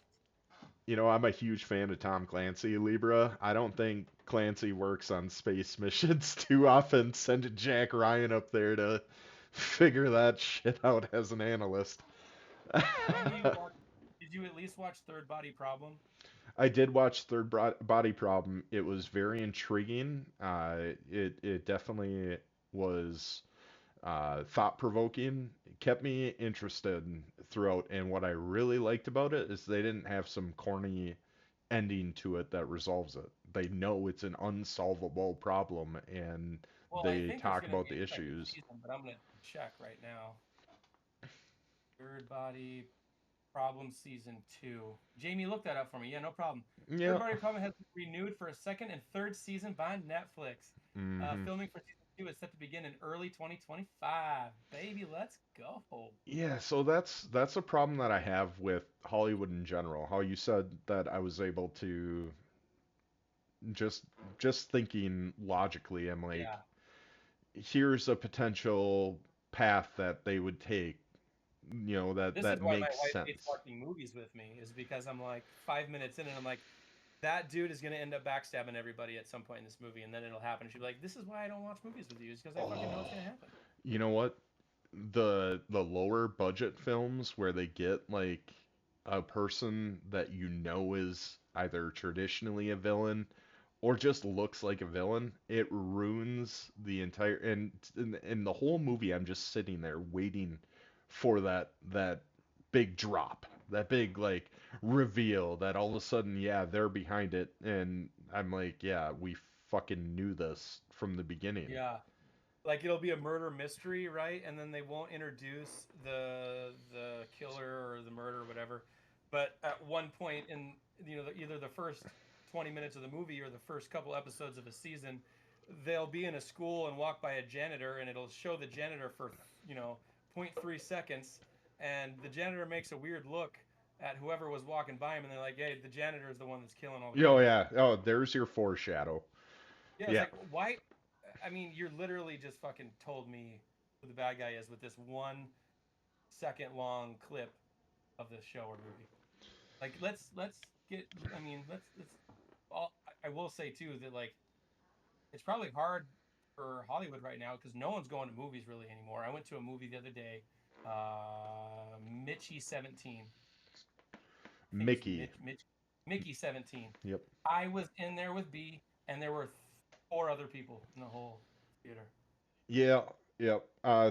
You know, I'm a huge fan of Tom Clancy, Libra. I don't think Clancy works on space missions too often. Send Jack Ryan up there to figure that shit out as an analyst. When do you watch? Did you at least watch Third Body Problem? I did watch Body Problem. It was very intriguing. It definitely was thought provoking. It kept me interested throughout. And what I really liked about it is they didn't have some corny ending to it that resolves it. They know it's an unsolvable problem, and Well, I they think there's talk gonna about be the a second issues. season, but I'm gonna check right now. Third Body Problem Season 2. Jamie, look that up for me. Yeah, no problem. Third Yeah. Body Problem has been renewed for a second and third season by Netflix. hmm Filming for season 2 is set to begin in early 2025. Baby, let's go. Yeah, so that's a problem that I have with Hollywood in general. How you said that I was able to just just thinking logically, I'm like, Yeah. here's a potential path that they would take, that This is that why my makes wife hates sense. watching movies with me, is because I'm like 5 minutes in and I'm like, that dude is gonna end up backstabbing everybody at some point in this movie, and then it'll happen. She'll be like, "This is why I don't watch movies with you, is because I fucking know it's gonna happen." You know what? The lower budget films where they get like a person that you know is either traditionally a villain or just looks like a villain, it ruins the entire and in the whole movie I'm just sitting there waiting for that big drop, that big like reveal that all of a sudden, yeah, they're behind it, and I'm like, yeah, we fucking knew this from the beginning. Yeah, like it'll be a murder mystery, right? And then they won't introduce the killer or the murder or whatever. But at one point in either the first 20 minutes of the movie or the first couple episodes of a season, they'll be in a school and walk by a janitor, and it'll show the janitor for you know point 0.3 seconds, and the janitor makes a weird look at whoever was walking by him, and they're like, "Hey, the janitor is the one that's killing all the Oh kids." yeah. Oh, there's your foreshadow. Yeah, it's Yeah. like, why? I mean, you're literally just fucking told me who the bad guy is with this 1 second long clip of the show or movie. Like, let's get. I mean, let's. All, I will say too that like it's probably hard for Hollywood right now because no one's going to movies really anymore. I went to a movie the other day, Mitchie 17. I think it's Mickey. Mickey 17. Yep. I was in there with B, and there were 4 other people in the whole theater. Yeah. Yep.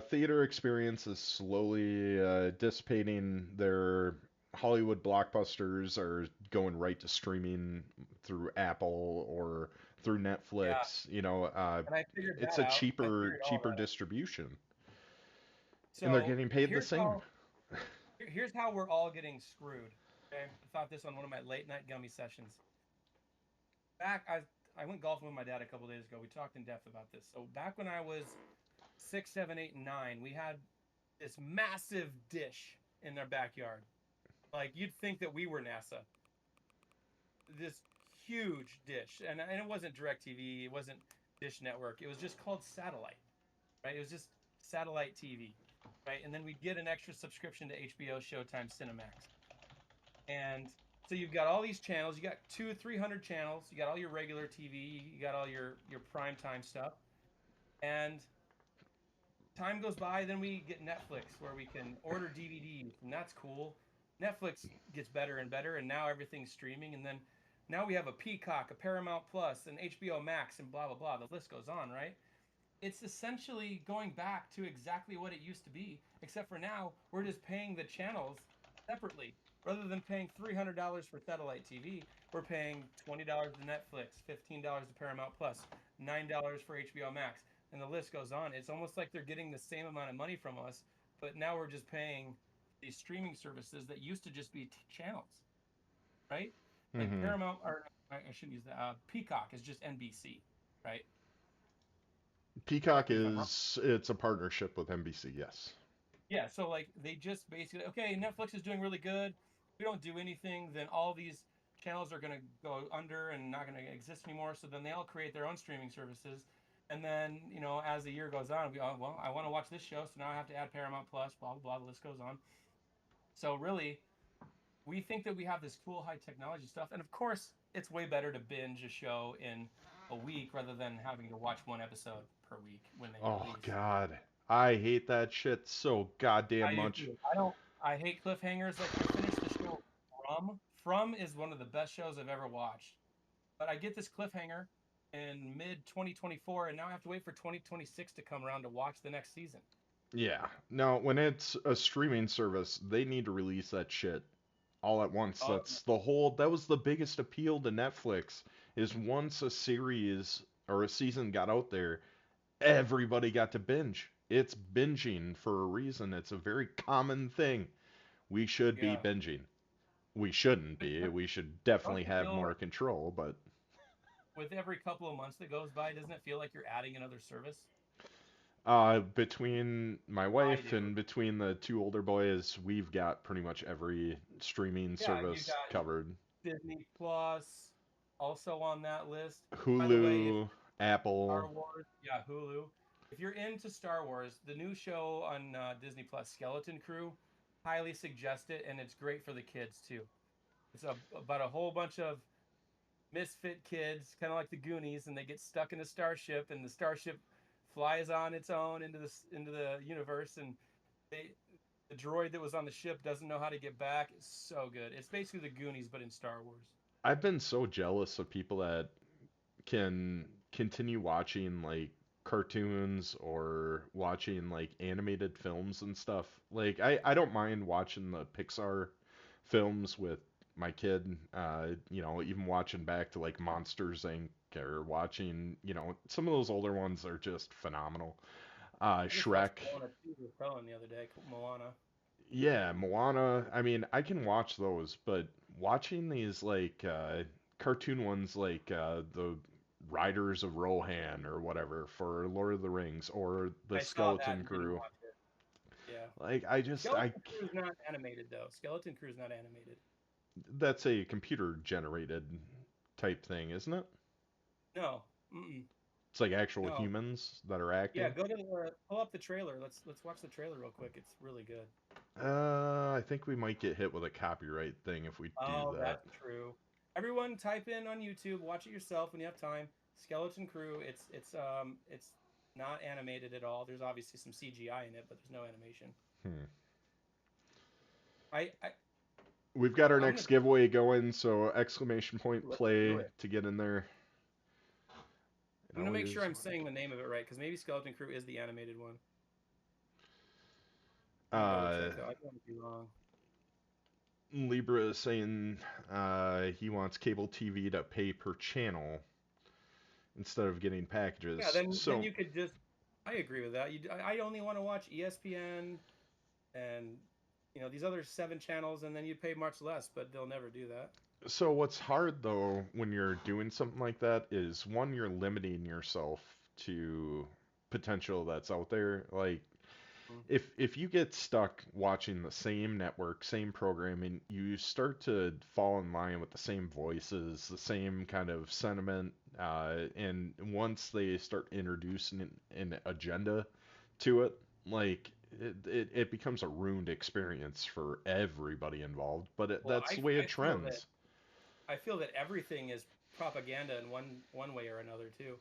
Theater experience is slowly dissipating. Their Hollywood blockbusters are going right to streaming through Apple or through Yeah, Netflix. and I figured It's that a out. I cheaper figured all cheaper that out. distribution, and they're So getting paid the same. here's how we're all getting screwed. Okay, I thought this on one of my late night gummy sessions. I went golfing with my dad a couple days ago. We talked in depth about this. So back when I was 6, 7, 8, and 9, we had this massive dish in their backyard. Like you'd think that we were NASA. This huge dish, and it wasn't DirecTV, it wasn't Dish Network. It was just called satellite, right? It was just satellite TV, right? And then we'd get an extra subscription to HBO, Showtime, Cinemax, and so you've got all these channels. You got 200-300 channels. You got all your regular TV. You got all your prime time stuff, and time goes by. Then we get Netflix, where we can order DVDs, and that's cool. Netflix gets better and better, and now everything's streaming. And then now we have a Peacock, a Paramount Plus, an HBO Max, and blah blah blah. The list goes on, right? It's essentially going back to exactly what it used to be, except for now we're just paying the channels separately. Rather than paying $300 for satellite TV, we're paying $20 to Netflix, $15 to Paramount Plus, $9 for HBO Max, and the list goes on. It's almost like they're getting the same amount of money from us, but now we're just paying these streaming services that used to just be channels, right? Like hmm Paramount, or I shouldn't use that. Peacock is just NBC, right? Peacock Correct me if I'm wrong. it's a partnership with NBC. Yes. Yeah, so like they just basically, okay, Netflix is doing really good. We don't do anything, then all these channels are going to go under and not going to exist anymore. So then they all create their own streaming services. And then, as the year goes on, well, I want to watch this show, so now I have to add Paramount Plus, blah, blah, blah, the list goes on. So really, we think that we have this cool high technology stuff. And of course, it's way better to binge a show in a week rather than having to watch one episode per week when they Oh release. God, I hate that shit so goddamn I do much. too. I hate cliffhangers. Like I finished the show From. From is one of the best shows I've ever watched. But I get this cliffhanger in mid 2024, and now I have to wait for 2026 to come around to watch the next season. Yeah. No, when it's a streaming service, they need to release that shit all at once. Oh, That was the biggest appeal to Netflix is once a series or a season got out there, everybody got to binge. It's binging for a reason. It's a very common thing. We should be yeah. binging. We shouldn't be. We should Don't definitely you have feel more control, but with every couple of months that goes by, doesn't it feel like you're adding another service? between my I wife do. and between the two older boys, we've got pretty much every streaming Yeah, you service got covered. Disney Plus also on that list. By the way, if Hulu, Apple. Star Wars, yeah, Hulu. If you're into Star Wars, the new show on Disney Plus, Skeleton Crew, highly suggest it, and it's great for the kids too. It's about a whole bunch of misfit kids, kind of like the Goonies, and they get stuck in a starship, and the starship flies on its own into the universe, and they the droid that was on the ship doesn't know how to get back. It's so good. It's basically the Goonies, but in Star Wars. I've been so jealous of people that can continue watching like cartoons or watching like animated films and stuff. Like I don't mind watching the Pixar films with my kid. Even watching back to like Monsters Inc. or watching, some of those older ones are just phenomenal. I just watched Shrek. Moana 2 with Cullen the other day. Moana. Yeah, Moana. I mean, I can watch those, but watching these like cartoon ones like the Riders of Rohan or whatever for Lord of the Rings or the I saw that Skeleton and didn't Crew. watch it. Yeah. Like I just I Skeleton Crew is not animated though. Skeleton Crew is not animated. that's a computer generated type thing, isn't it? No. Mm-mm. It's like actual No. humans that are Yeah, acting. go to pull up the trailer. Let's watch the trailer real quick. It's really good. I think we might get hit with a copyright thing if we do Oh, that. that's true. Everyone type in on YouTube, watch it yourself when you have time. Skeleton Crew, it's not animated at all. There's obviously some CGI in it, but there's no animation. Hmm. I We've got our I'm next gonna giveaway going, so exclamation point let's do play it. to get in there. It I'm gonna make sure always I'm saying the name of it right because maybe Skeleton Crew is the animated one. Let me double uh check though. I don't want to be wrong. Libra is saying he wants cable TV to pay per channel instead of getting Yeah, packages. then So you could just. I agree with that. I only want to watch ESPN and these other 7 channels, and then you pay much less, but they'll never do that. so what's hard though when you're doing something like that is one, you're limiting yourself to potential that's out there. Like Mm. if you get stuck watching the same network, same programming, you start to fall in line with the same voices, the same kind of sentiment, and once they start introducing an agenda to it, like it becomes a ruined experience for everybody involved. But Well, that's the way I it feel that trends. everything is propaganda in one way or another too.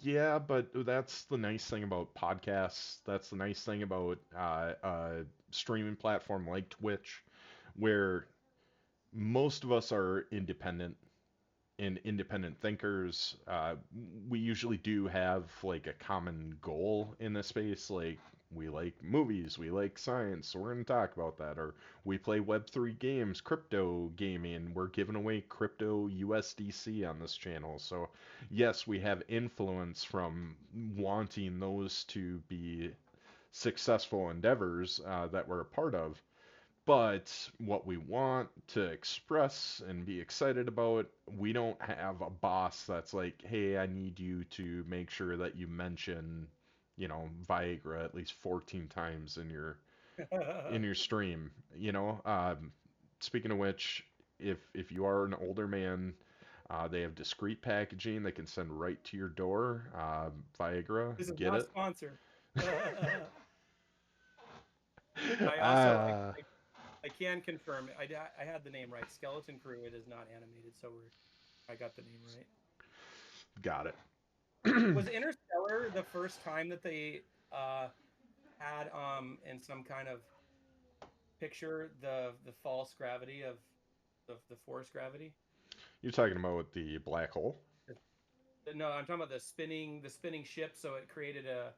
Yeah, but that's the nice thing about podcasts. That's the nice thing about streaming platform like Twitch, where most of us are independent and independent thinkers. We usually do have like a common goal in this space. Like we like movies, we like science, so we're going to talk about that. Or we play Web3 games, crypto gaming. We're giving away crypto USDC on this channel. So yes, we have influence from wanting those to be successful endeavors that we're a part of. But what we want to express and be excited about, we don't have a boss that's like, hey, I need you to make sure that you mention, Viagra at least 14 times in your stream. Speaking of which, if you are an older man, They have discreet packaging they can send right to your door. Viagra, This is get not it? sponsored. I also Ah, I can confirm I had the name right. Skeleton Crew. It is not animated, so I got the name right. got it. Was Interstellar the first time that they had in some kind of picture the false gravity of the force gravity? You're talking about the black hole? No, I'm talking about the spinning ship. So it created a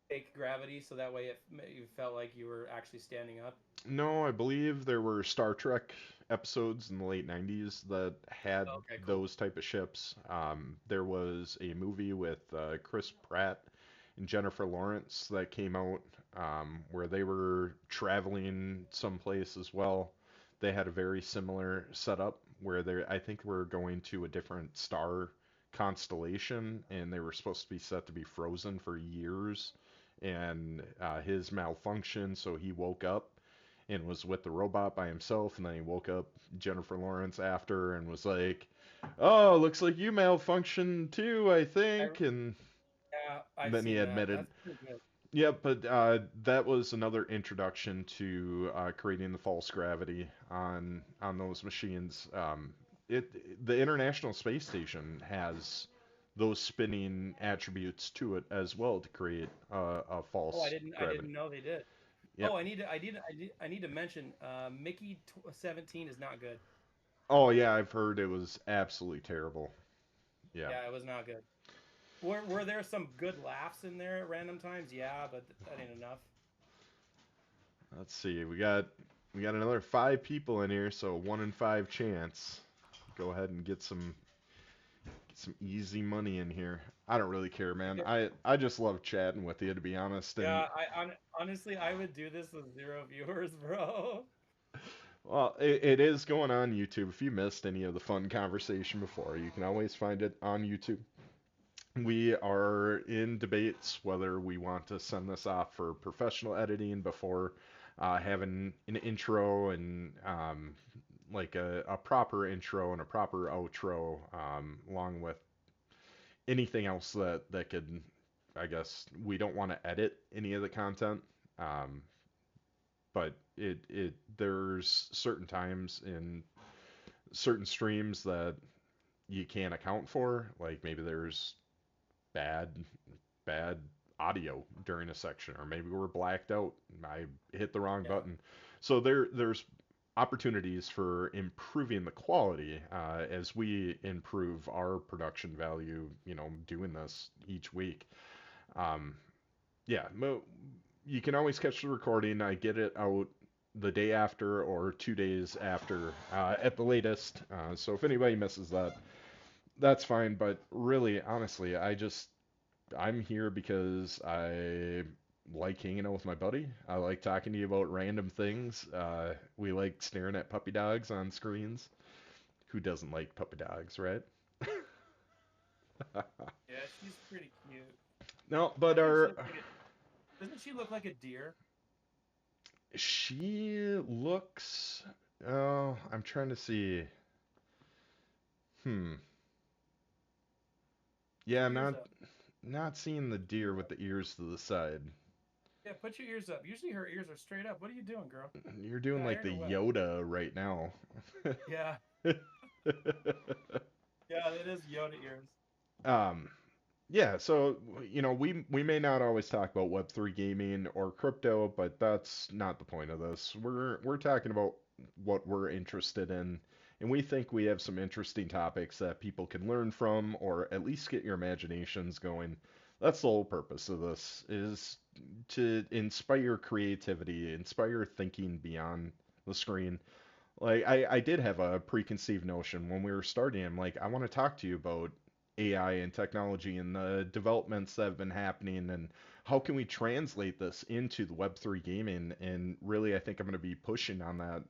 fake gravity, so that way you felt like you were actually standing up. No, I believe there were Star Trek episodes in the late 90s that had Oh, okay, cool. those type of ships. There was a movie with Chris Pratt and Jennifer Lawrence that came out where they were traveling someplace as well. They had a very similar setup where I think we're going to a different star constellation and they were supposed to be set to be frozen for years and his malfunctioned, so he woke up and was with the robot by himself, and then he woke up Jennifer Lawrence after and was like, "Oh, looks like you malfunctioned too, I I think." And Yeah, I've then he seen that. admitted, That's pretty good. "Yeah, but that was another introduction to creating the false gravity on those machines." The International Space Station has those spinning attributes to it as well to create a Oh, false I gravity. didn't know they did. Yep. Oh, I need to mention Mickey 17 is not good. Oh yeah, I've heard it was absolutely terrible. Yeah. Yeah, it was not good. Were there some good laughs in there at random times? Yeah, but that ain't enough. Let's see. We got another 5 people in here, so 1 in 5 chance. Go ahead and get some easy money in here. I don't really care, man. I just love chatting with you, to be honest. And Yeah, honestly I would do this with 0 viewers, bro. well, it is going on YouTube. If you missed any of the fun conversation before, you can always find it on YouTube. We are in debates whether we want to send this off for professional editing before having an intro and like a proper intro and a proper outro, along with anything else that could, I guess, we don't want to edit any of the content. Um, but there's certain times in certain streams that you can't account for. Like maybe there's bad bad audio during a section, or maybe we're blacked out. I hit the wrong Yeah. button. So there's opportunities for improving the quality as we improve our production value. Doing this each week. Um, yeah, you can always catch the recording. I get it out the day after or 2 days after at the latest. So if anybody misses that, that's fine. But really, honestly, I'm here because I like hanging out with my buddy. I like talking to you about random things. We like staring at puppy dogs on screens. Who doesn't like puppy dogs, right? Yeah, she's pretty cute. No, I but think doesn't she look like a deer? she looks. Oh, I'm trying to see. Hmm. Put Yeah, your I'm ears not up. not seeing the deer with the ears to the side. Yeah, put your ears up. Usually her ears are straight up. What are you doing, girl? You're doing like Tired or the what? Yoda right now. Yeah. Yeah, that is Yoda ears. um, Yeah, so we may not always talk about Web3 gaming or crypto, but that's not the point of this. We're talking about what we're interested in, and we think we have some interesting topics that people can learn from, or at least get your imaginations going. That's the whole purpose of this, is to inspire creativity, inspire thinking beyond the screen. Like I did have a preconceived notion when we were starting. I'm like, I want to talk to you about AI and technology and the developments that have been happening and how can we translate this into the Web3 gaming. And really, I think I'm going to be pushing on that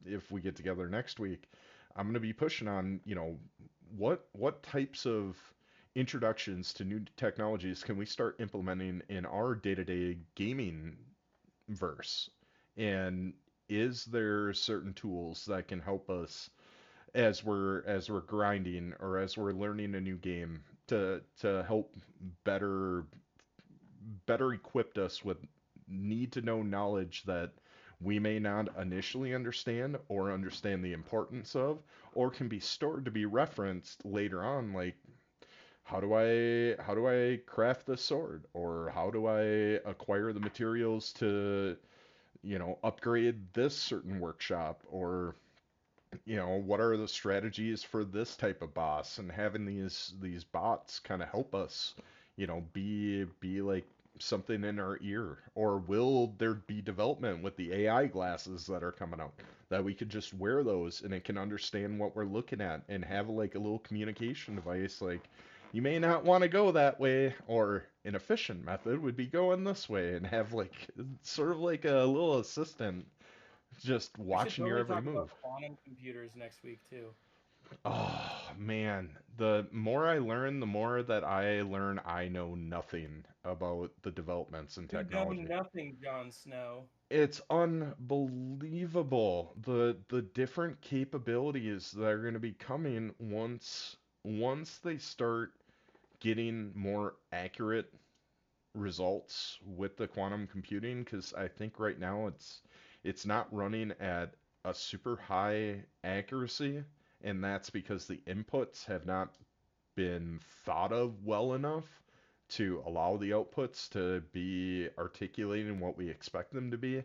if we get together next week. I'm going to be pushing on, what types of introductions to new technologies can we start implementing in our day-to-day gaming verse? And is there certain tools that can help us as we're grinding or as we're learning a new game to help better better equipped us with need to know knowledge that we may not initially understand or understand the importance of, or can be stored to be referenced later on, like how do I craft this sword, or how do I acquire the materials to, upgrade this certain workshop, or what are the strategies for this type of boss, and having these bots kind of help us, be like something in our ear. Or will there be development with the AI glasses that are coming out that we could just wear those and it can understand what we're looking at and have like a little communication device, like you may not want to go that way, or an efficient method would be going this way, and have like sort of like a little assistant just We should watching your totally every talk about move. quantum computers next week too. Oh man, the more I learn, the more that I learn I know nothing about the developments in You know technology. nothing, Jon Snow. It's unbelievable the different capabilities that are going to be coming once they start getting more accurate results with the quantum computing, because I think right now it's not running at a super high accuracy, and that's because the inputs have not been thought of well enough to allow the outputs to be articulating what we expect them to be.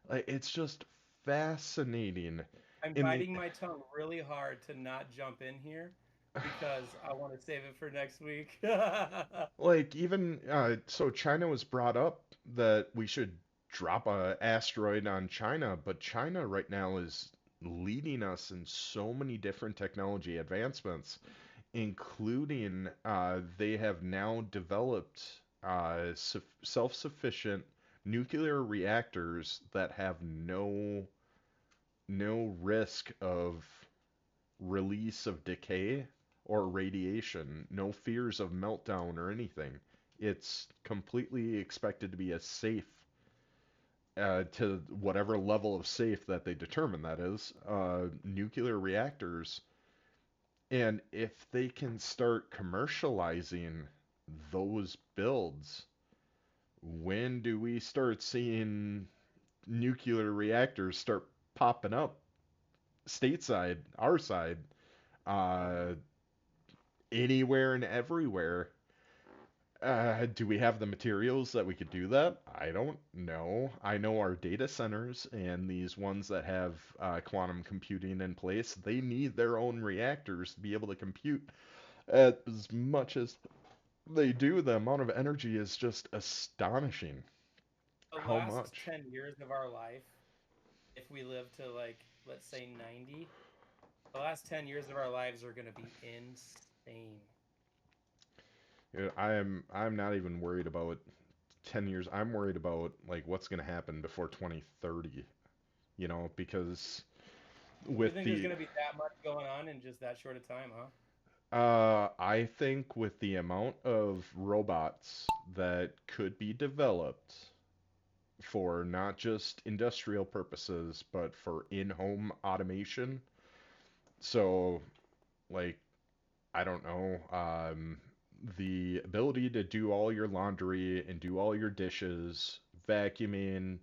Like, it's just fascinating. I'm In the biting my tongue really hard to not jump in here because I want to save it for next week. like even so China was brought up that we should drop a asteroid on China, but China right now is leading us in so many different technology advancements, including they have now developed self-sufficient nuclear reactors that have no risk of release of decay or radiation, no fears of meltdown or anything. It's completely expected to be as safe, to whatever level of safe that they determine that is, nuclear reactors. And if they can start commercializing those builds, when do we start seeing nuclear reactors start popping up stateside, our side, uh, anywhere and everywhere? Do we have the materials that we could do that? I don't know. I know our data centers and these ones that have quantum computing in place, they need their own reactors to be able to compute as much as they do. The amount of energy is just astonishing. The How last much? 10 years of our life, if we live to like, let's say 90, the last 10 years of our lives are going to be insane. I'm not even worried about 10 years. I'm worried about like what's going to happen before 2030, because You with think there's the going to be that much going on in just that short a time, huh? I think with the amount of robots that could be developed for not just industrial purposes, but for in-home automation. So, like, I don't know, the ability to do all your laundry and do all your dishes, vacuuming,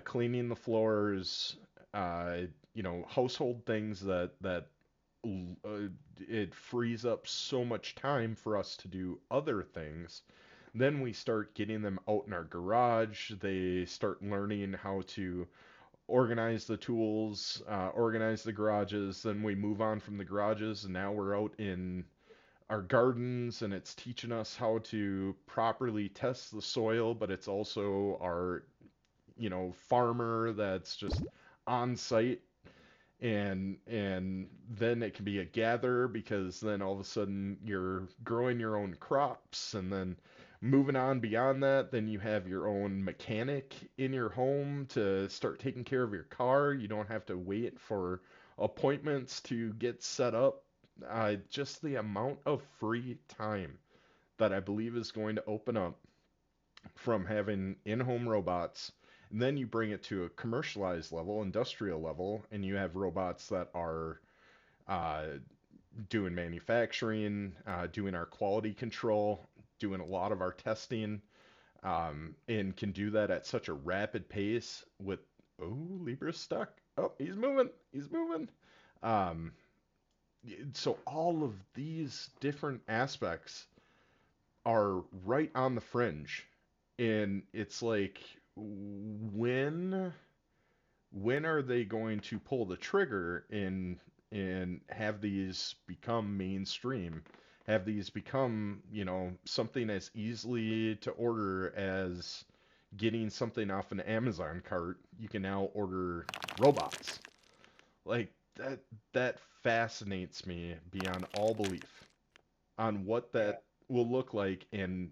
cleaning the floors, uh, household things that it frees up so much time for us to do other things. Then we start getting them out in our garage. They start learning how to organize the tools, organize the garages. Then we move on from the garages, and now we're out in our gardens, and it's teaching us how to properly test the soil, but it's also our, farmer that's just on site, and then it can be a gather, because then all of a sudden you're growing your own crops. And then moving on beyond that, then you have your own mechanic in your home to start taking care of your car. You don't have to wait for appointments to get set up. Just the amount of free time that I believe is going to open up from having in-home robots. And then you bring it to a commercialized level, industrial level, and you have robots that are doing manufacturing, doing our quality control, doing a lot of our testing, and can do that at such a rapid pace with, oh, Libra's stuck. Oh, he's moving. He's moving. Um, so all of these different aspects are right on the fringe. And it's like, when are they going to pull the trigger and have these become mainstream? Have these become, something as easily to order as getting something off an Amazon cart? You can now order robots. Like that fascinates me beyond all belief on what that will look like, and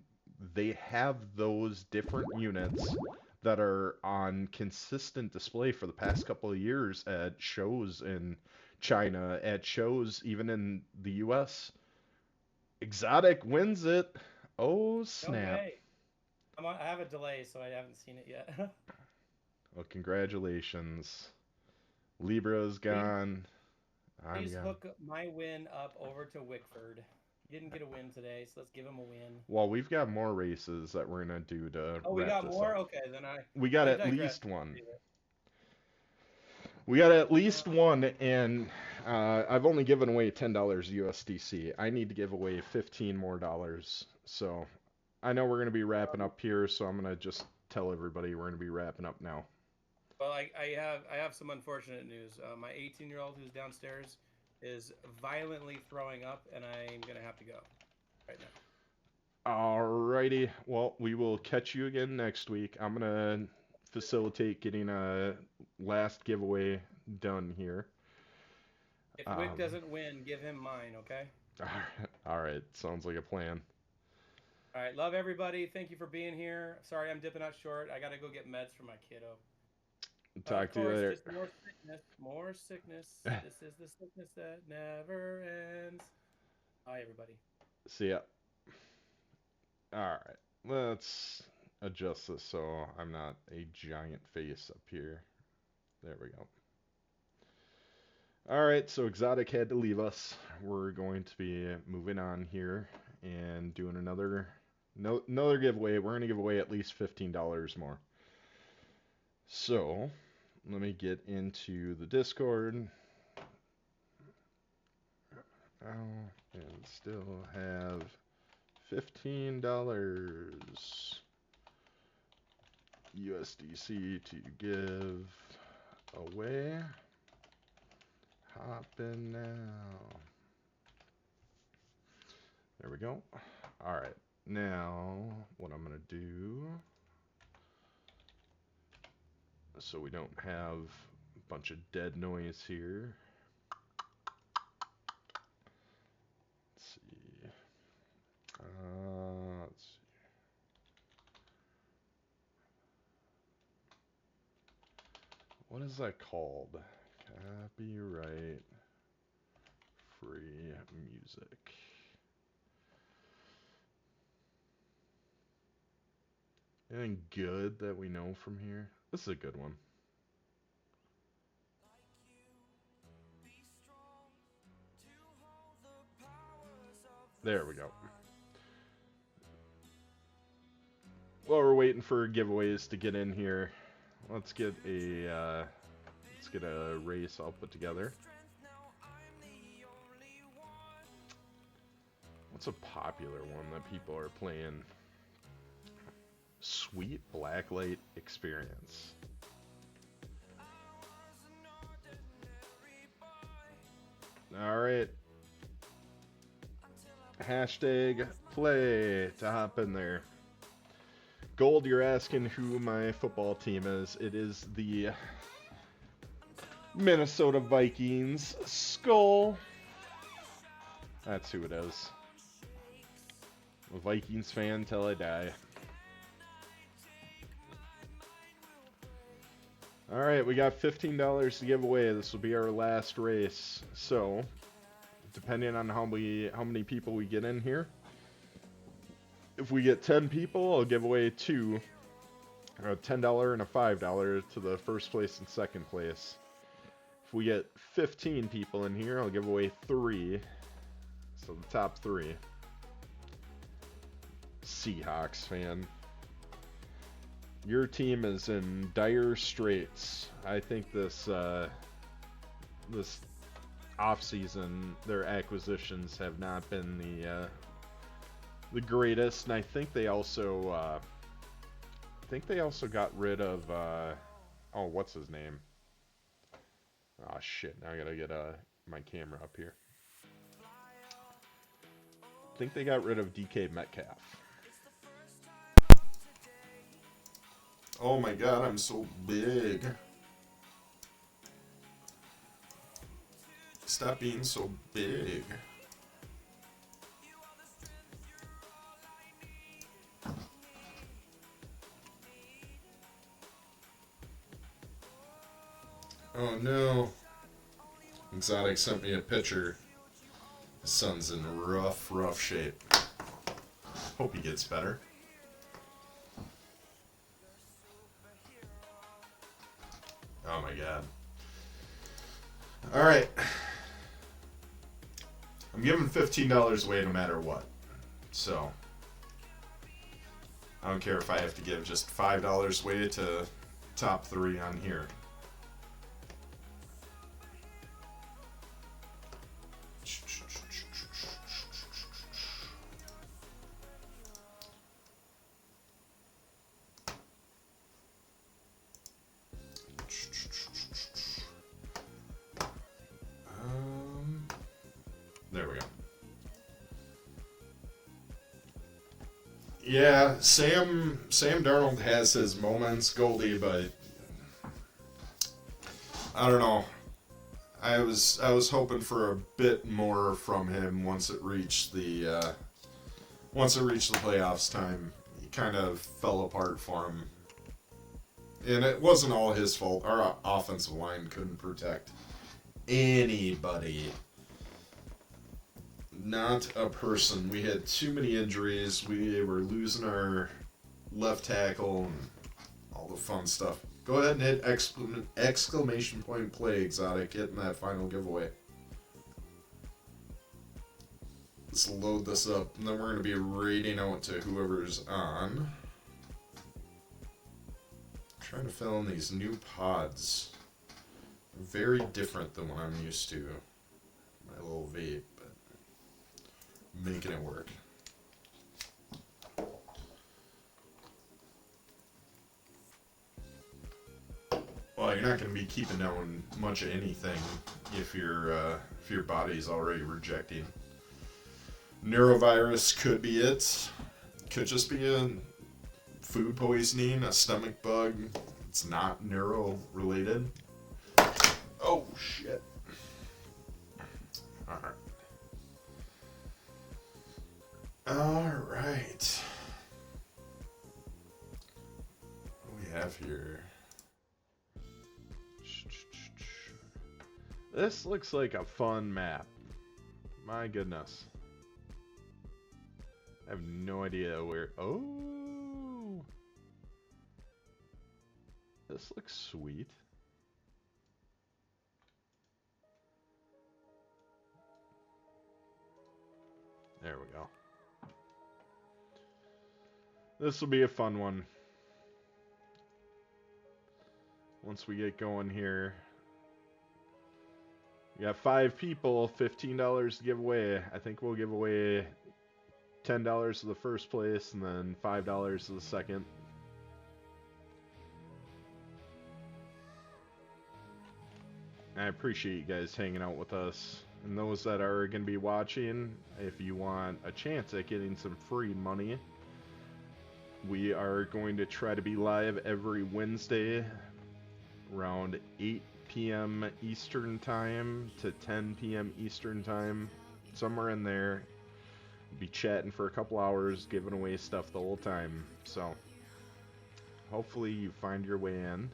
they have those different units that are on consistent display for the past couple of years at shows in China, at shows even in the US. Exotic wins it. Oh, No snap. way. I have a delay, so I haven't seen it yet. Well, congratulations. Libra's gone. I'm Please gone. hook my win up over to Wickford. He didn't get a win today, so let's give him a win. Well, we've got more races that we're gonna do to Oh, we wrap got this more? up. Okay, then We got I at digress. least one. We got at least one, and I've only given away $10 USDC. I need to give away 15 more dollars. So I know we're gonna be wrapping up here, so I'm gonna just tell everybody we're gonna be wrapping up now. Well, I have some unfortunate news. My 18-year-old who's downstairs is violently throwing up, and I'm gonna have to go right now. Alrighty. Well, we will catch you again next week. I'm gonna facilitate getting a last giveaway done here. If Wick doesn't win, give him mine, okay? Alright, sounds like a plan. All right, love everybody. Thank you for being here. Sorry I'm dipping out short. I gotta go get meds for my kiddo. Talk to you later. Just more sickness, more sickness. This is the sickness that never ends. Bye, everybody. See ya. Alright, let's adjust this so I'm not a giant face up here. There we go. Alright, so Exotic had to leave us. We're going to be moving on here and doing another giveaway. We're going to give away at least $15 more. So, let me get into the Discord. And still have $15 USDC to give away. Hop in now. There we go. Alright, now what I'm going to do, so we don't have a bunch of dead noise here. Let's see. Let's see. What is that called? Copyright free music. Anything good that we know from here? This is a good one. There we go. While we're waiting for giveaways to get in here, let's get a race all put together. What's a popular one that people are playing? Sweet Blacklight Experience. Alright. Hashtag play to hop in there. Gold, you're asking who my football team is. It is the Minnesota Vikings. Skull. That's who it is. I'm a Vikings fan till I die. Alright, we got $15 to give away. This will be our last race. So, depending on how many people we get in here, if we get 10 people, I'll give away two, a $10 and a $5 to the first place and second place. if we get 15 people in here, I'll give away 3. So the top 3. Seahawks fan. Your team is in dire straits. I think this this off-season, their acquisitions have not been the greatest, and I think they also got rid of oh, what's his name? Oh shit! Now I gotta get my camera up here. I think they got rid of DK Metcalf. Oh my god, I'm so big. Stop being so big. Oh no. Exotic sent me a picture. His son's in rough shape. Hope he gets better. Oh my god. Alright. I'm giving $15 away no matter what. So, I don't care if I have to give just $5 away to top 3 on here. There we go. Yeah, Sam Darnold has his moments, Goldie, but I don't know. I was hoping for a bit more from him once it reached the playoffs time. He kind of fell apart for him. And it wasn't all his fault. Our offensive line couldn't protect anybody. Not a person. We had too many injuries. We were losing our left tackle and all the fun stuff. Go ahead and hit exclamation point play, Exotic, getting that final giveaway. Let's load this up, and then we're going to be rating out to whoever's on. Trying to fill in these new pods. Very different than what I'm used to. My little vape. Making it work. Well, you're not going to be keeping down much of anything if your body's already rejecting. Neurovirus could be it. Could just be a food poisoning, a stomach bug. It's not neuro related. Oh shit. All right. Alright. What do we have here? This looks like a fun map. My goodness. I have no idea where... Oh! This looks sweet. There we go. This will be a fun one. Once we get going here. We got 5 people, $15 to give away. I think we'll give away $10 to the first place and then $5 to the second. I appreciate you guys hanging out with us. And those that are going to be watching, if you want a chance at getting some free money, we are going to try to be live every Wednesday around 8 p.m. Eastern Time to 10 p.m. Eastern Time. Somewhere in there. We'll be chatting for a couple hours, giving away stuff the whole time. So, hopefully you find your way in.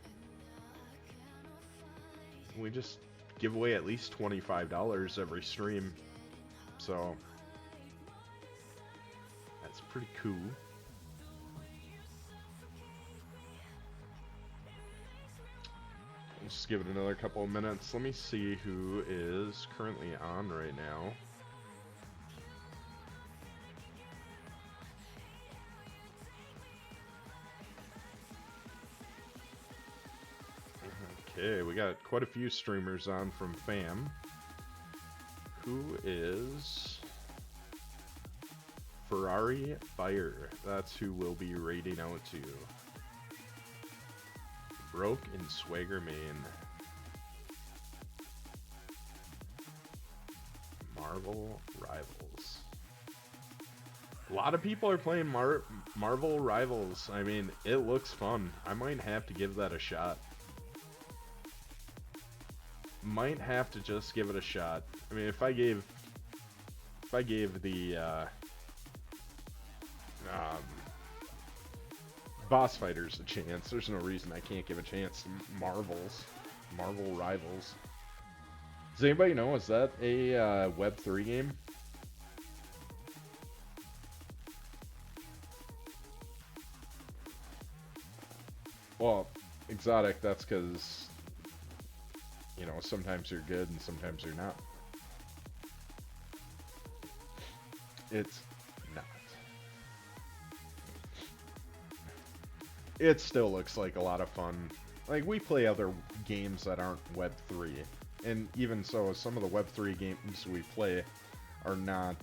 We just give away at least $25 every stream. So, that's pretty cool. Just give it another couple of minutes. Let me see who is currently on right now. Okay, we got quite a few streamers on from FAM. Who is Ferrari Fire? That's who we'll be raiding out to. Broke in Swagger, Maine. Marvel Rivals. A lot of people are playing Marvel Rivals. I mean, it looks fun. I might have to give that a shot. Might have to just give it a shot. I mean, if I gave the boss fighters a chance, there's no reason I can't give a chance to Marvel Rivals. Does anybody know, is that a Web3 game? Well, Exotic, that's because, you know, sometimes you're good and sometimes you're not. It's not. It still looks like a lot of fun. Like, we play other games that aren't Web3. And even so, some of the Web3 games we play are not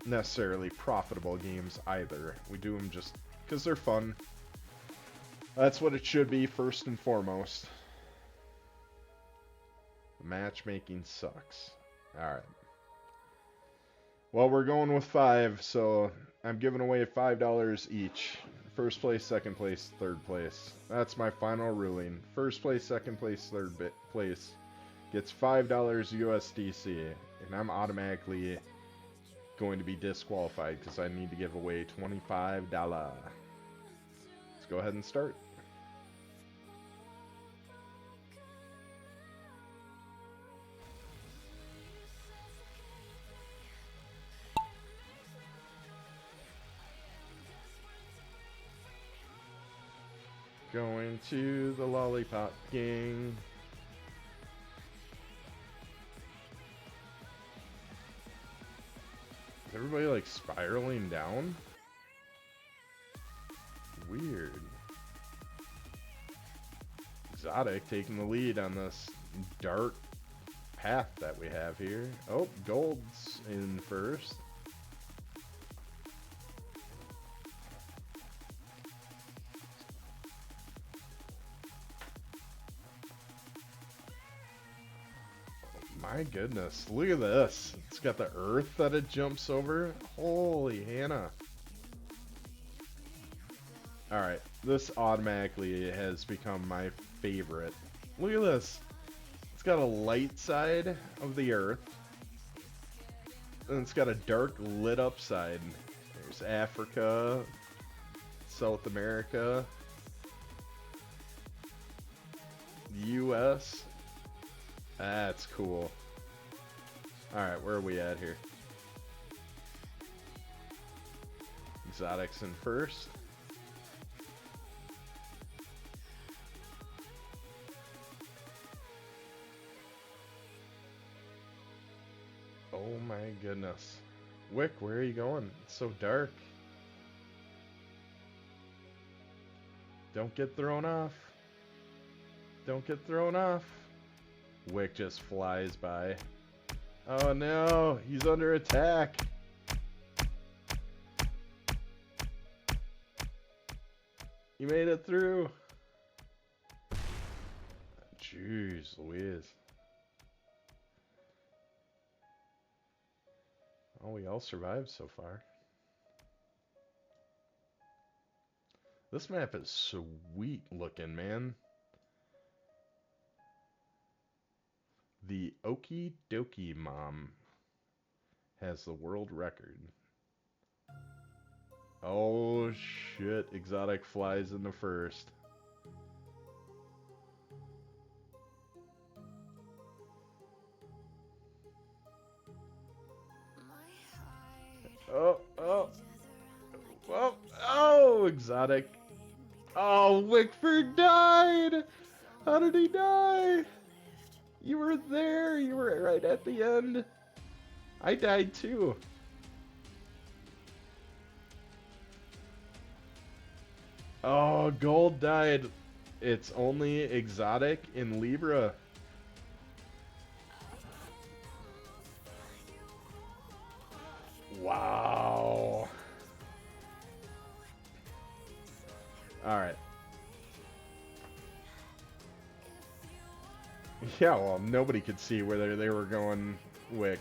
necessarily profitable games either. We do them just because they're fun. That's what it should be, first and foremost. Matchmaking sucks. Alright. Well, we're going with 5, so I'm giving away $5 each. First place, second place, third place. That's my final ruling. First place, second place, third place gets $5 USDC, and I'm automatically going to be disqualified because I need to give away $25. Let's go ahead and start. Going to the Lollipop Gang. Is everybody like spiraling down? Weird. Exotic taking the lead on this dark path that we have here. Oh, Gold's in first. My goodness, look at this. It's got the earth that it jumps over. Holy Hannah. Alright, this automatically has become my favorite. Look at this. It's got a light side of the earth. And it's got a dark lit up side. There's Africa, South America, the US. That's cool. Alright, where are we at here? Exotics in first. Oh my goodness. Wick, where are you going? It's so dark. Don't get thrown off. Don't get thrown off. Wick just flies by. Oh no, he's under attack. He made it through. Jeez Louise. Oh, we all survived so far. This map is sweet looking, man. The Okie Dokie Mom has the world record. Oh shit, Exotic flies in the first. Oh, Exotic Oh, Wickford died! How did he die? You were there. You were right at the end. I died too. Oh, Gold died. It's only Exotic in Libra. Wow. Alright. Yeah, well, nobody could see whether they were going Wick.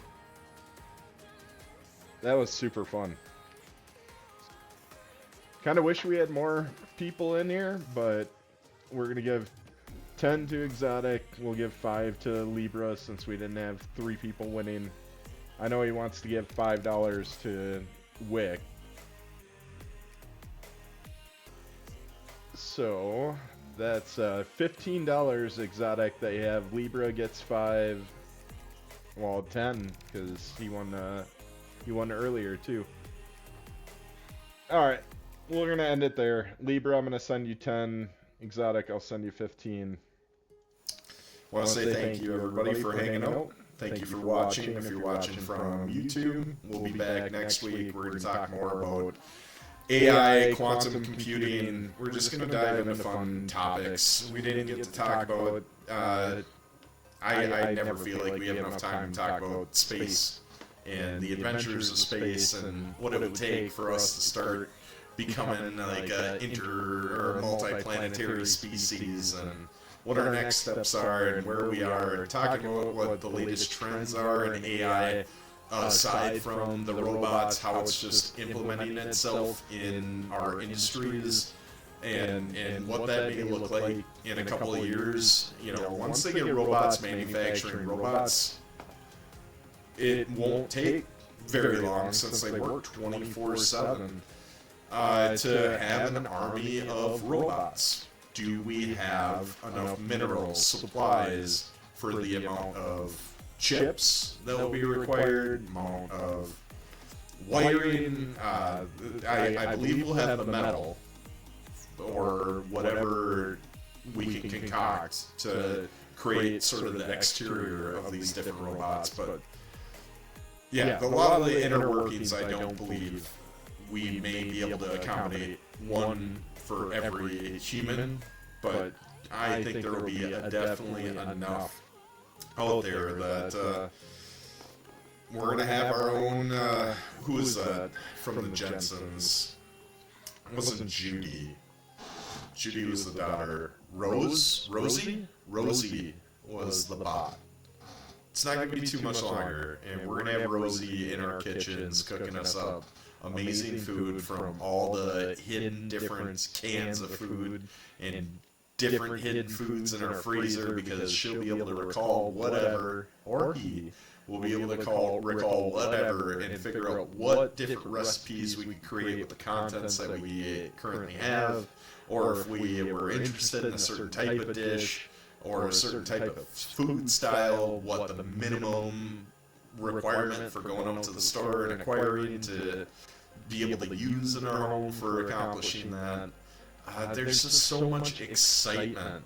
That was super fun. Kind of wish we had more people in here, but we're going to give 10 to Exotic. We'll give 5 to Libra since we didn't have 3 people winning. I know he wants to give $5 to Wick. So that's $15 Exotic. They have Libra gets 5. Well, 10 because he won earlier too. All right, we're gonna end it there. Libra, I'm gonna send you 10. Exotic, I'll send you 15. I want to say thank you everybody for hanging out. Thank you for watching. If you're watching from YouTube, we'll be back next week. We're going to talk more about AI, quantum computing. We're just going to dive into fun topics. We didn't get to talk about, I never feel like we have enough time to talk about space and the adventures of space and what it would take for us to start becoming like an inter or multi-planetary species and what our next steps are and where we are, talking about what the latest trends are in AI, aside from the robots, how it's just implementing itself in our industries, and what that may look like in a couple of years. You know, once they get robots manufacturing robots, it won't take very long, since they work 24/7, to have an army of robots. Do we have enough mineral supplies for the amount of chips that will be required, amount of wiring? I believe we'll have the metal or whatever we can concoct to create sort of the exterior of these different robots. But yeah, a lot of the inner workings, I don't believe we may be able to accommodate one for every human, but I think there will be definitely enough out there that we're going to have our own, who is that from the Jensens? It wasn't Judy. Judy was the daughter. Rosie was the bot. It's not going to be too much longer, and we're going to have Rosie in our kitchens cooking us up amazing food from all the hidden different cans of food and different hidden foods in our freezer, because she'll be able to recall whatever, or he will be able to recall whatever and figure out what different recipes we can create with the contents that we currently have, or if we were interested in a certain type of dish or a certain type of food style, what the minimum requirement for going out to the store and acquiring to be able to use in our home for accomplishing that. There's just so much excitement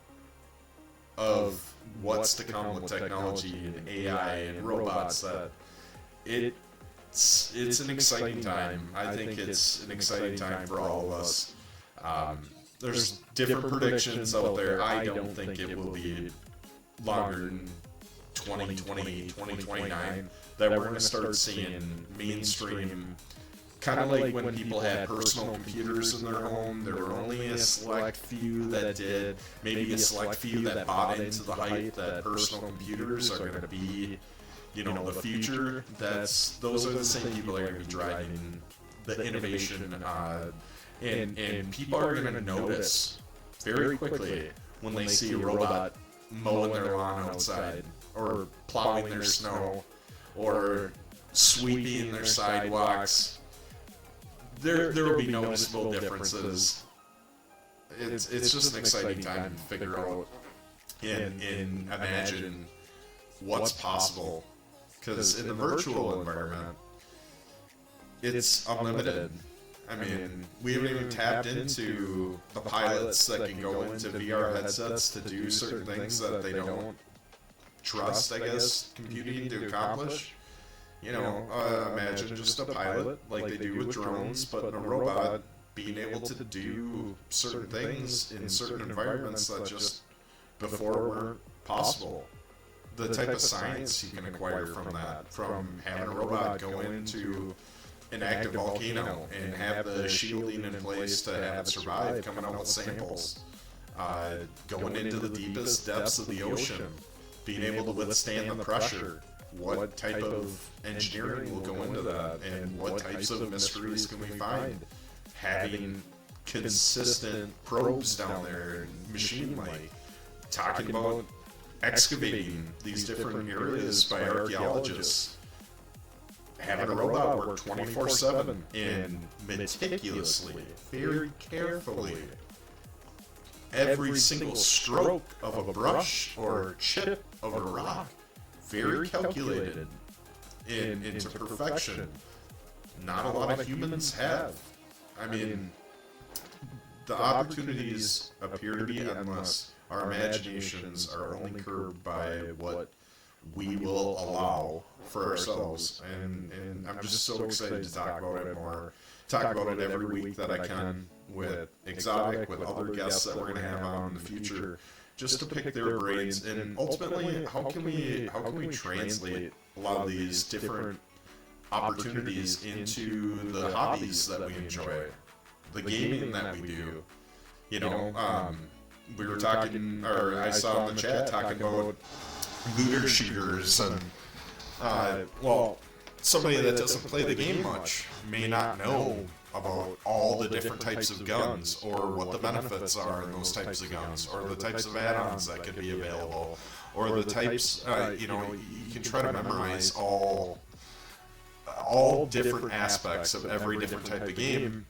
of what's to come with technology and AI and robots that it's an exciting time. I think it's an exciting time for all of us. There's different predictions out there. I don't think it will be longer than 2020, 2029 that we're going to start seeing mainstream. Kind of like when people had personal computers in their home, there were only a select few that did, maybe a select few that bought into the hype that personal computers are going to be, you know, the future. Those are the same people that are going to be driving the innovation, and people are going to notice very quickly when they see a robot mowing their lawn outside, or plowing their snow, or sweeping their sidewalks. There will be noticeable differences. It's just an exciting time to figure out and imagine what's possible. Because in the virtual environment, it's unlimited. I mean, we haven't even tapped into the pilots that can go into VR headsets to do certain things that they don't trust, I guess, computing to accomplish. You know, imagine just a pilot like they do with drones, but in a robot being able to do certain things in certain environments that just before weren't possible. The type of science you can acquire from that, from having a robot go into an active volcano and have the shielding in place to have it survive, coming out with samples, going into the deepest depths of the ocean, being able to withstand the pressure. What type of engineering will go into that, and what types of mysteries can we find? Having consistent probes down there, machine-like, talking about excavating these different areas by archaeologists. Having a robot work 24/7 and meticulously, very carefully, every single stroke of a brush or chip of a rock, very calculated into perfection. Not a lot of humans have. I mean, the opportunities appear to be endless. Our imaginations are only curbed by what we will allow for ourselves, and I'm just so excited to talk about it more, talk about it every week that I can with Exotic, with other guests that we're going to have on in the future, just to pick their brains, and ultimately, how can we translate a lot of these different opportunities into the hobbies that we enjoy, the gaming that we do. You know, we were talking, or I saw in the chat talking about looter shooters, and well, somebody that doesn't play the game much may not know about all the different types of guns, or what the benefits are in those types of guns, or the types of add-ons that could be available, or the types, you know, you can try to memorize all different aspects of every different type of game,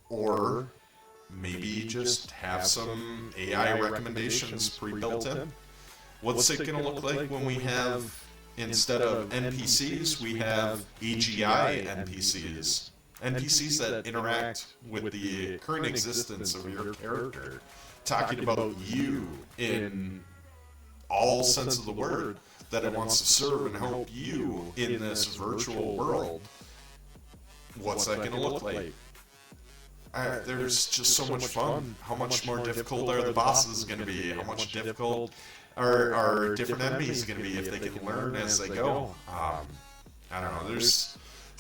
or maybe just have some AI recommendations pre-built in. What's it going to look like when we have, instead of NPCs, we have AGI NPCs? NPCs that interact with the current existence of your character, talking about you in all sense of the word, that it wants to serve and help you in this virtual world. What's that going to look like? There's just so much fun. How much more difficult are the bosses going to be? How much difficult are different enemies going to be if they can learn as they go? I don't know. There's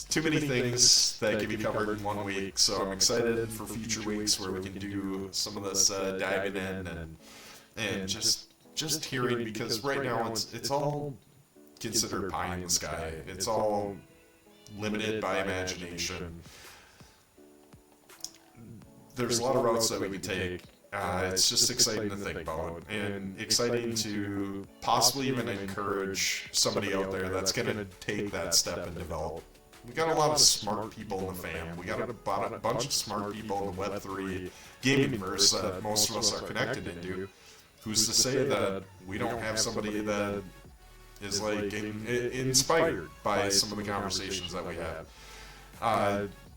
too many things that can be covered in 1 week, so I'm excited for future weeks where we can do some of this diving in and just hearing, because right now it's all considered pie in the sky. It's all limited by imagination. There's a lot of routes that we can take. It's just exciting to think about, and exciting to possibly even encourage somebody out there that's going to take that step and develop. We got a lot of smart people in the fam. We got a bunch of smart people in the Web3 gaming verse that most of us are connected into. Who's to say that we don't have somebody that is like inspired by some of the conversations that we have?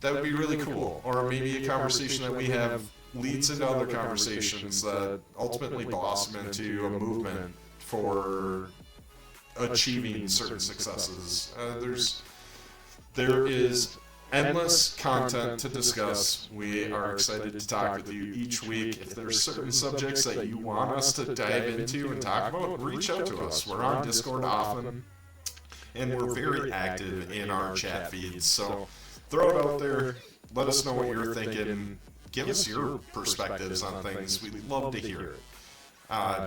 That would be really cool. Or maybe a conversation that we have leads into other conversations that ultimately blossom into a movement for achieving certain successes. There is endless content to discuss. We are excited to talk with you each week. If there's certain subjects that you want us to dive into and talk about, reach out to us. We're on Discord often, and we're very active in our chat feeds. So throw it out there. Let us know what you're thinking. Give us your perspectives on things. We'd love to hear it.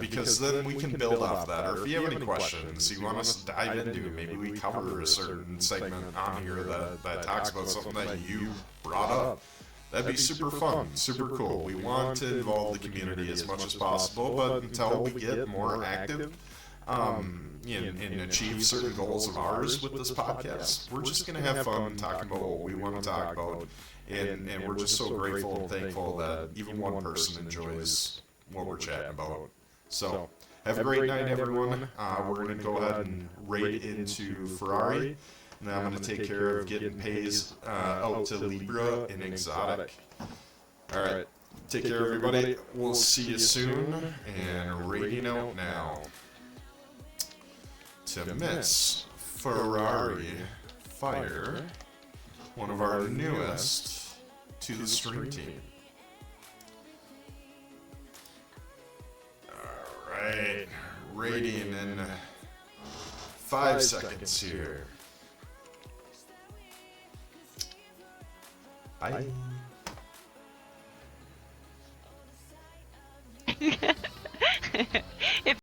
Because then we can build off that. Or if you have any questions you want us to dive into, maybe we cover a certain segment on here that talks about something that you brought up. That'd be super fun, super cool. We want to involve the community as much as possible, but until we get more active and achieve certain goals of ours with this podcast, we're just going to have fun talking about what we want to talk about. And we're just so grateful and thankful that even one person enjoys what we're chatting about. So, have a great night, everyone. We're going to go ahead and raid into Ferrari, Now I'm going to take care of getting pays out to Libra and Exotic. Alright, take care everybody. We'll see you soon. And rating out now to Miss Ferrari Fire, one of our newest to the stream team. Alright, rating in 5 seconds here. Bye. It's